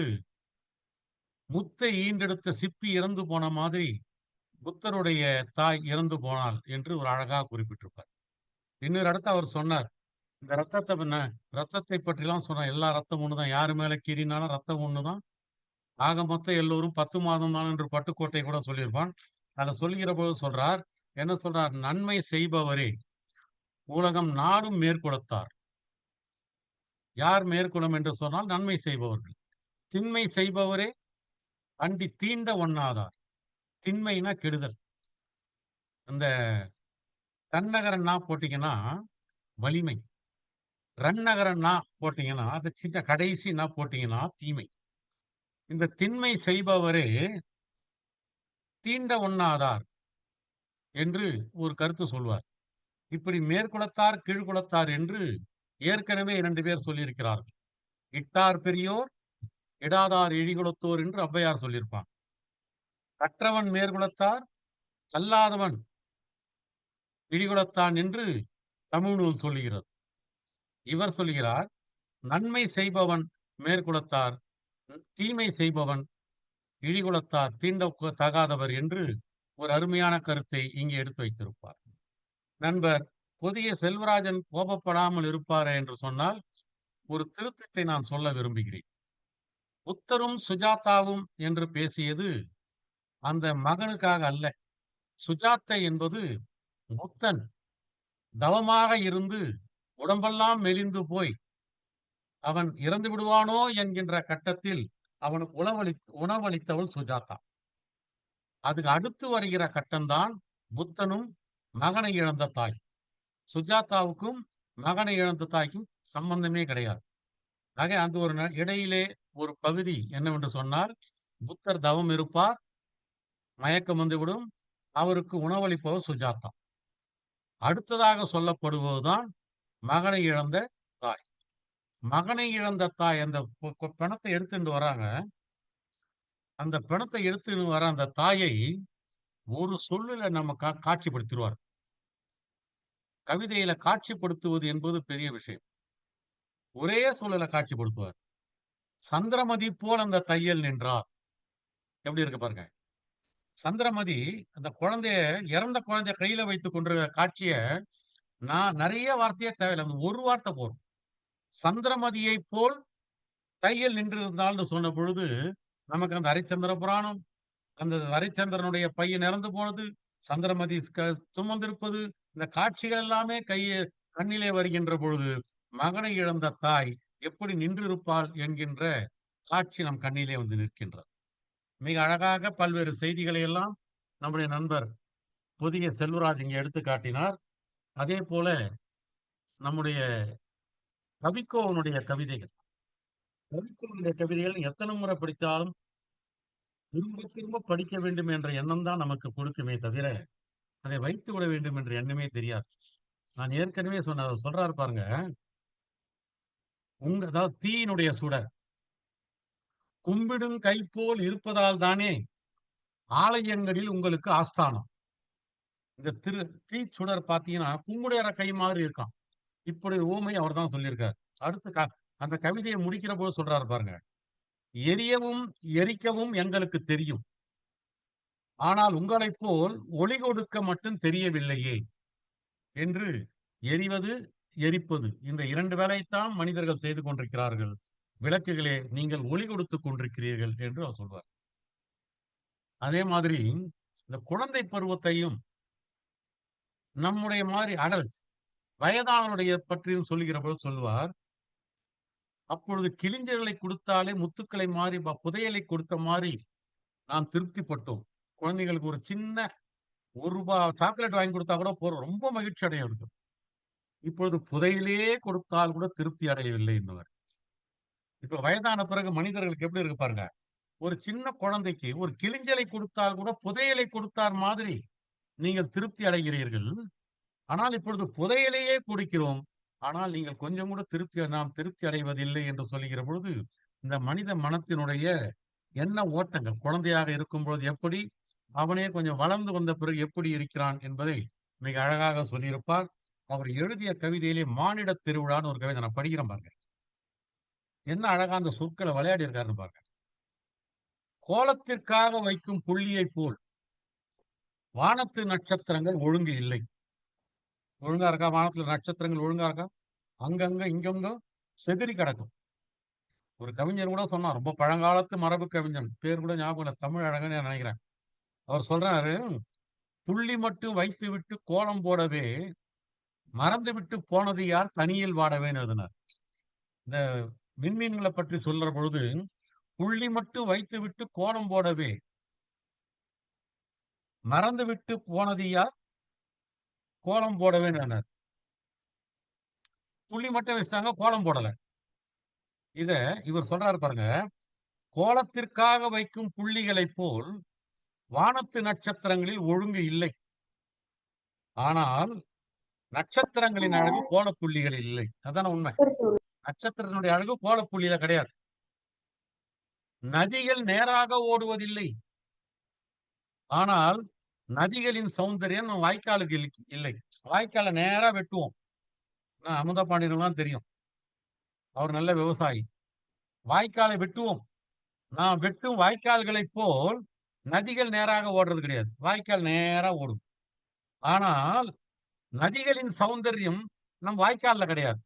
முத்தை ஈண்டெடுத்த சிப்பி இறந்து போன மாதிரி புத்தருடைய தாய் இறந்து போனாள் என்று ஒரு அழகாக குறிப்பிட்டிருப்பார். இன்னொரு இடத்த அவர் சொன்னார், இந்த ரத்தத்தை பற்றிலாம் சொன்ன, எல்லா ரத்தம் ஒண்ணுதான், யாரு மேல கீறினாலும் ரத்தம் ஒண்ணுதான், ஆக மொத்தம் எல்லோரும் 10 மாதம் தான் என்று பட்டுக்கோட்டை கூட சொல்லியிருப்பான். அதை சொல்லுகிற போது சொல்றார், என்ன சொல்றார்? நன்மை செய்பவரே உலகம் நாடும் மேற்குலத்தார். யார் மேற்குலம் என்று சொன்னால் நன்மை செய்பவர்கள். திண்மை செய்பவரே அண்டி தீண்ட ஒண்ணாதார். திண்மைனா கெடுதல். அந்த தன்னகரன்னா போட்டீங்கன்னா வலிமை, ரன்னகரன்னா போட்டீங்கன்னா அது சின்ன கடைசின்னா போட்டீங்கன்னா தீமை. இந்த திண்மை செய்பவரே தீண்ட ஒண்ணாதார் என்று ஒரு கருத்து சொல்வார். இப்படி மேற்குலத்தார் கீழ்குலத்தார் என்று ஏற்கனவே 2 பேர் சொல்லியிருக்கிறார்கள். இட்டார் பெரியோர் இடாதார் இழிகுலத்தோர் என்று ஔவையார் சொல்லியிருப்பான். கற்றவன் மேற்குலத்தார் கல்லாதவன் இழிகுலத்தான் என்று தமிழ் நூல் சொல்லுகிறது. இவர் சொல்லுகிறார், நன்மை செய்பவன் மேற்குலத்தார், தீமை செய்பவன் இழிகுலத்தார், தீண்ட தகாதவர் என்று ஒரு அருமையான கருத்தை இங்கே எடுத்து வைத்திருப்பார். நண்பர் புதிய செல்வராஜன் கோபப்படாமல் இருப்பாரே என்று சொன்னால் ஒரு திருத்தத்தை நான் சொல்ல விரும்புகிறேன். புத்தரும் சுஜாதாவும் என்று பேசியது அந்த மகனுக்காக அல்ல. சுஜாத்தை என்பது புத்தன் தவமாக இருந்து உடம்பெல்லாம் மெலிந்து போய் அவன் இறந்து விடுவானோ என்கின்ற கட்டத்தில் அவனுக்கு உணவளித்தவள் சுஜாதா. அதுக்கு அடுத்து வருகிற கட்டம்தான் புத்தனும் மகனை இழந்த தாய். சுஜாதாவுக்கும் மகனை இழந்த தாய்க்கும் சம்பந்தமே கிடையாது. ஆக அந்த ஒரு இடையிலே ஒரு பகுதி என்னவென்று சொன்னால், புத்தர் தவம் இருப்பார், மயக்கம் வந்துவிடும், அவருக்கு உணவளிப்பவர் சுஜாதா. அடுத்ததாக சொல்லப்படுவதுதான் மகனை இழந்த தாய். மகனை இழந்த தாய் அந்த பிணத்தை எடுத்துட்டு வராங்க. அந்த பிணத்தை எடுத்துன்னு வர அந்த தாயை ஒரு சொல்லுல நம்ம காட்சிப்படுத்திடுவார். கவிதையில காட்சிப்படுத்துவது என்பது பெரிய விஷயம். ஒரே சொல்லுல காட்சிப்படுத்துவார். சந்திரமதி போல் அந்த தையல் நின்றார். எப்படி இருக்கு பாருங்க. சந்திரமதி அந்த இறந்த குழந்தைய கையில வைத்துக் கொண்டிருக்கிற காட்சிய நான் நிறைய வார்த்தையே தேவையில்லை, அந்த ஒரு வார்த்தை போதும். சந்திரமதியை போல் தையல் நின்றிருந்தால்னு சொன்ன பொழுது நமக்கு அந்த ஹரிச்சந்திர புராணம், அந்த ஹரிச்சந்திரனுடைய பையன் இறந்து போனது, சந்திரமதி சுமந்திருப்பது, இந்த காட்சிகள் எல்லாமே கண்ணிலே வருகின்ற பொழுது மகனை இழந்த தாய் எப்படி நின்றிருப்பாள் என்கின்ற காட்சி நம் கண்ணிலே வந்து நிற்கின்றது. மிக அழகாக பல்வேறு செய்திகளை எல்லாம் நம்முடைய நண்பர் புதிய செல்வராஜ் இங்கே எடுத்து காட்டினார். அதே போல நம்முடைய கவிக்கோவனுடைய கவிதைகள் எத்தனை முறை படித்தாலும் திரும்ப திரும்ப படிக்க வேண்டும் என்ற எண்ணம் தான் நமக்கு கொடுக்குமே தவிர அதை வைத்து விட வேண்டும் என்ற எண்ணமே தெரியாது. நான் ஏற்கனவே சொல்றாரு பாருங்க, அதாவது தீயினுடைய சுடர் கும்பிடும் கை போல் இருப்பதால் தானே ஆலயங்களில் உங்களுக்கு ஆஸ்தானம். இந்த தீ சுடர் பாத்தீங்கன்னா கும்முடையற கை மாதிரி இருக்கான். இப்படி ஓமை அவர் தான் சொல்லியிருக்காரு. அடுத்து அந்த கவிதையை முடிக்கிற போது சொல்றாரு பாருங்க, எரியவும் எரிக்கவும் எங்களுக்கு தெரியும், ஆனால் உங்களைப் போல் ஒளி கொடுக்க மட்டும் தெரியவில்லையே என்று. எரிவது எரிப்பது இந்த 2 வேலைத்தான் மனிதர்கள் செய்து கொண்டிருக்கிறார்கள். விளக்குகளே, நீங்கள் ஒளி கொடுத்துக் கொண்டிருக்கிறீர்கள் என்று அவர் சொல்வார். அதே மாதிரி இந்த குழந்தை பருவத்தையும் நம்முடைய மாதிரி அடல்ட் வயதானவருடைய பற்றியும் சொல்லுகிற போது சொல்லுவார், அப்பொழுது கிளிஞ்சல்களை கொடுத்தாலே முத்துக்களை மாறி புதையலை கொடுத்த மாதிரி நாம் திருப்திப்பட்டோம். குழந்தைகளுக்கு ஒரு சின்ன ₹1 சாக்லேட் வாங்கி கொடுத்தா கூட போறோம், ரொம்ப மகிழ்ச்சி அடைய இருக்கும். இப்பொழுது புதையிலே கொடுத்தால் கூட திருப்தி அடையவில்லை என்பவர். இப்ப வயதான பிறகு மனிதர்களுக்கு எப்படி இருக்கு பாருங்க, ஒரு சின்ன குழந்தைக்கு ஒரு கிளிஞ்சலை கொடுத்தால் கூட புதையலை கொடுத்தார் மாதிரி நீங்கள் திருப்தி அடைகிறீர்கள். ஆனால் இப்பொழுது புதையலையே கொடுக்கிறோம், ஆனால் நீங்கள் கொஞ்சம் கூட நாம் திருப்தி அடைவதில்லை என்று சொல்லுகிற பொழுது இந்த மனித மனத்தினுடைய என்ன ஓட்டங்கள், குழந்தையாக இருக்கும் பொழுது எப்படி, அவனே கொஞ்சம் வளர்ந்து வந்த பிறகு எப்படி இருக்கிறான் என்பதை மிக அழகாக சொல்லியிருப்பார். அவர் எழுதிய கவிதையிலே மானிட திருவிழான்னு ஒரு கவிதை நான் படிக்கிறேன் பாருங்க. என்ன அழகா அந்த சொற்களை விளையாடி இருக்காருன்னு பாருங்க. கோலத்திற்காக வைக்கும் புள்ளியை போல் வானத்து நட்சத்திரங்கள் ஒழுங்கு இல்லை. ஒழுங்கா இருக்கா? வானத்துல நட்சத்திரங்கள் ஒழுங்கா இருக்கா? அங்கங்க இங்கங்க செதறி கிடக்கும். ஒரு கவிஞன் கூட சொன்னான், ரொம்ப பழங்காலத்து மரபு கவிஞன், பேர் கூட ஞாபகம் இல்லை, தமிழ் அழகன்னு நினைக்கிறேன். அவர் சொல்றாரு, புள்ளி மட்டும் வைத்து விட்டு கோலம் போடவே மறந்து விட்டு போனது யார் தனியில் வாடவேன்னு எழுதினார். இந்த விண்மீன்களை பற்றி சொல்ற பொழுது புள்ளி மட்டும் வைத்து விட்டு கோலம் போடவே மறந்து விட்டு போனது யார் கோலம் போடவே நானார். புள்ளி மட்டும் வச்சாங்க, கோலம் போடல. இத இவர் சொல்றாரு பாருங்க, கோலத்திற்காக வைக்கும் புள்ளிகளைப் போல் வானத்து நட்சத்திரங்களில் ஒழுங்கு இல்லை. ஆனால் நட்சத்திரங்களின் அழகு கோலப்புள்ளிகளில் இல்லை. அதான உண்மை. நட்சத்திரத்தினுடைய அழகு கோலப்புள்ளியில கிடையாது. நதிகள் நேராக ஓடுவதில்லை. ஆனால் நதிகளின் சௌந்தரியம் நம்ம வாய்க்காலுக்கு இல்லை. வாய்க்காலை நேரா வெட்டுவோம். அமுதபாண்டியனுக்கு தெரியும், அவர் நல்ல விவசாயி. வாய்க்காலை வெட்டுவோம். நாம் வெட்டும் வாய்க்கால்களைப் போல் நதிகள் நேராக ஓடுறது கிடையாது. வாய்க்கால் நேரா ஓடும். ஆனால் நதிகளின் சௌந்தரியம் நம் வாய்க்கால்ல கிடையாது.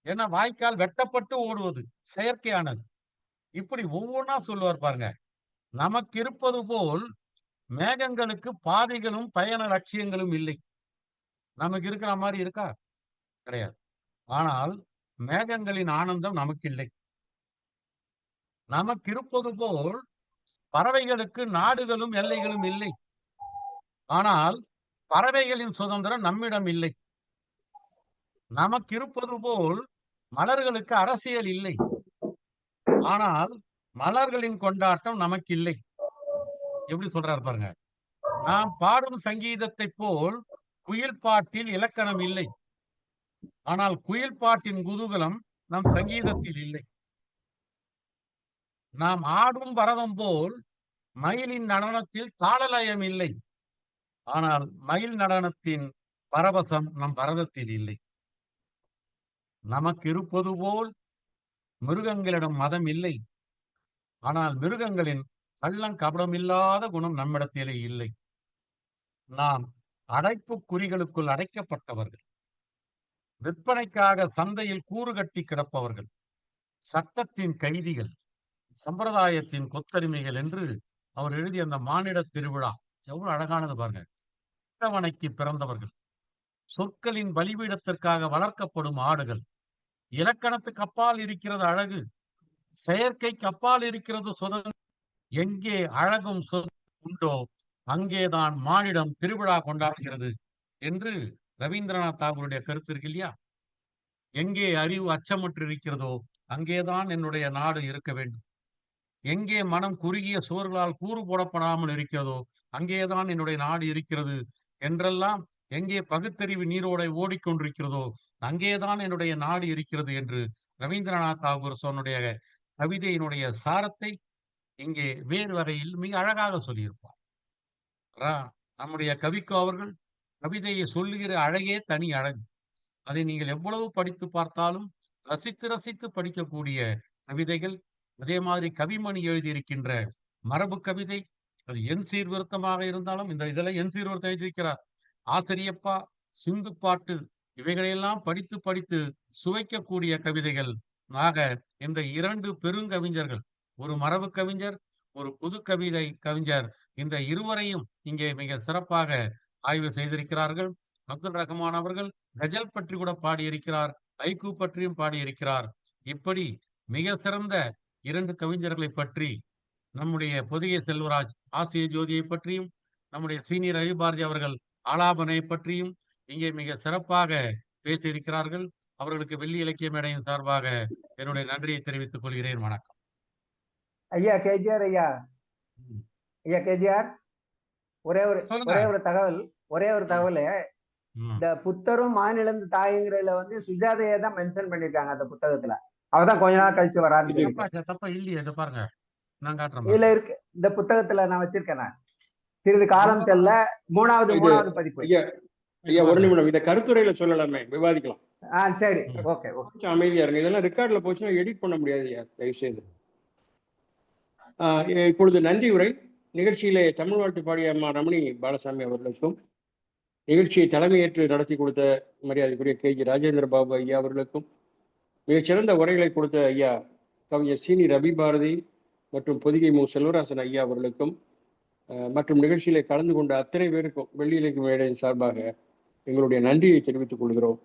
ஏன்னா வாய்க்கால் வெட்டப்பட்டு ஓடுவது செயற்கையானது. இப்படி ஒவ்வொன்றா சொல்லுவார் பாருங்க. நமக்கு இருப்பது போல் மேகங்களுக்கு பாதைகளும் பயண லட்சியங்களும் இல்லை. நமக்கு இருக்கிற மாதிரி இருக்கா? கிடையாது. ஆனால் மேகங்களின் ஆனந்தம் நமக்கு இல்லை. நமக்கு இருப்பது போல் பறவைகளுக்கு நாடுகளும் எல்லைகளும் இல்லை. ஆனால் பறவைகளின் சுதந்திரம் நம்மிடம் இல்லை. நமக்கு இருப்பது போல் மலர்களுக்கு அரசியல் இல்லை. ஆனால் மலர்களின் கொண்டாட்டம் நமக்கு இல்லை. எப்படி சொல்றாரு பாருங்க. நாம் பாடும் சங்கீதத்தை போல் குயில் பாட்டில் இலக்கணம் இல்லை. ஆனால் குயில் பாட்டின் குதூகலம் நம் சங்கீதத்தில் இல்லை. நாம் ஆடும் பரதம் போல் மயிலின் நடனத்தில் தாளலயம் இல்லை. ஆனால் மயில் நடனத்தின் பரவசம் நம் பரதத்தில் இல்லை. நமக்கு இருப்பது போல் மிருகங்களிடம் மதம் இல்லை. ஆனால் மிருகங்களின் கள்ளங்கபடமில்லாத குணம் நம்மிடத்திலே இல்லை. நாம் அடைப்பு குறிகளுக்குள் அடைக்கப்பட்டவர்கள். விற்பனைக்காக சந்தையில் கூறு கட்டி கிடப்பவர்கள். சட்டத்தின் கைதிகள், சம்பிரதாயத்தின் கொத்தடிமைகள் என்று அவர் எழுதிய அந்த மானிட திருவிழா எவ்வளவு அழகானது பாருங்க. அட்டவணைக்கு பிறந்தவர்கள், சொற்களின் பலிபீடத்திற்காக வளர்க்கப்படும் ஆடுகள். இலக்கணத்துக்கு அப்பால் இருக்கிறது அழகு, செயற்கைக்கு அப்பால் இருக்கிறது சுதந்திரம். எங்கே அழகும் உண்டோ அங்கேதான் மானிடம் திருவிழா கொண்டாடுகிறது என்று ரவீந்திரநாத் தாகூருடைய கருத்து இருக்கு இல்லையா? எங்கே அறிவு அச்சமற்று இருக்கிறதோ அங்கேதான் என்னுடைய நாடு இருக்க வேண்டும். எங்கே மனம் குறுகிய சுவர்களால் கூறு போடப்படாமல் இருக்கிறதோ அங்கேதான் என்னுடைய நாடு இருக்கிறது என்றெல்லாம், எங்கே பகுத்தறிவு நீரோடை ஓடிக்கொண்டிருக்கிறதோ அங்கேதான் என்னுடைய நாடு இருக்கிறது என்று ரவீந்திரநாத் தாகூர் சொன்னுடைய கவிதையினுடைய சாரத்தை இங்கே வேறு வகையில் மிக அழகாக சொல்லியிருப்பார். நம்முடைய கவிக்கோ அவர்கள் கவிதையை சொல்லுகிற அழகே தனி அழகு. அதை நீங்கள் எவ்வளவு படித்து பார்த்தாலும் ரசித்து ரசித்து படிக்கக்கூடிய கவிதைகள். அதே மாதிரி கவிமணி எழுதியிருக்கின்ற மரபு கவிதை, அது என் சீர்திருத்தமாக இருந்தாலும் இந்த இதெல்லாம் என் சீர்திருத்தம் எழுதியிருக்கிறார். ஆசிரியப்பா, சிந்து பாட்டு, இவைகளையெல்லாம் படித்து படித்து சுவைக்கக்கூடிய கவிதைகள். ஆக இந்த இரண்டு பெருங்கவிஞர்கள், ஒரு மரபு கவிஞர், ஒரு புது கவிதை கவிஞர், இந்த இருவரையும் இங்கே மிக சிறப்பாக ஆய்வு செய்திருக்கிறார்கள். அப்துல் ரஹ்மான் அவர்கள் கஜல் பற்றி கூட பாடியிருக்கிறார், ஐக்கூ பற்றியும் பாடியிருக்கிறார். இப்படி மிக சிறந்த இரண்டு கவிஞர்களை பற்றி, நம்முடைய பொதிகை செல்வராஜ் ஆசிய ஜோதியை பற்றியும், நம்முடைய சீனியர் ரவி பாரதி அவர்கள் ஆலாபனை பற்றியும் இங்கே மிக சிறப்பாக பேசியிருக்கிறார்கள். அவர்களுக்கு வெள்ளி இலக்கிய மேடையின் சார்பாக என்னுடைய நன்றியை தெரிவித்துக் கொள்கிறேன். வணக்கம். ஐயா கேஜிஆர், ஐயா கேஜிஆர், ஒரே ஒரு தகவல். இந்த புத்தரும் மாநிலந்து தாய்ங்கிறதுல வந்து சுஜாதையை தான் மென்ஷன் பண்ணிருக்காங்க அந்த புத்தகத்துல. அவதான் கொஞ்ச நாள் கழிச்சு வராது. தப்பா இல்லையே, இதை பாருங்க, நான் காட்டுறேன். இதுல இருக்கு, இந்த புத்தகத்துல நான் வச்சிருக்கேன். நான் சிறிது காலம் செல்ல மூணாவது பதிப்பு. ஐயா ஒரு நிமிடம், இதை கருத்துரையில சொல்லலாமே, விவாதிக்கலாம். சரி, ஓகே. அமைதியா இருங்க. இதெல்லாம் ரெக்கார்ட்ல போச்சுன்னா எடிட் பண்ண முடியாது ஐயா, தயவு செய்து. இப்பொழுது நன்றி உரை. நிகழ்ச்சியிலே தமிழ் வாழ்த்து பாடிய அம்மா ரமணி பாலசாமி அவர்களுக்கும், நிகழ்ச்சியை தலைமையேற்று நடத்தி கொடுத்த மரியாதைக்குரிய KG ராஜேந்திர பாபு ஐயா அவர்களுக்கும், மிகச்சிறந்த உரைகளை கொடுத்த ஐயா கவிஞர் சீனி ரவி பாரதி மற்றும் பொதிகை மு செல்வராசன் ஐயா அவர்களுக்கும், மற்றும் நிகழ்ச்சியிலே கலந்து கொண்ட அத்தனை பேருக்கும் வெள்ளி இலக்கிய மேடையின் சார்பாக எங்களுடைய நன்றியை தெரிவித்துக் கொள்கிறோம்.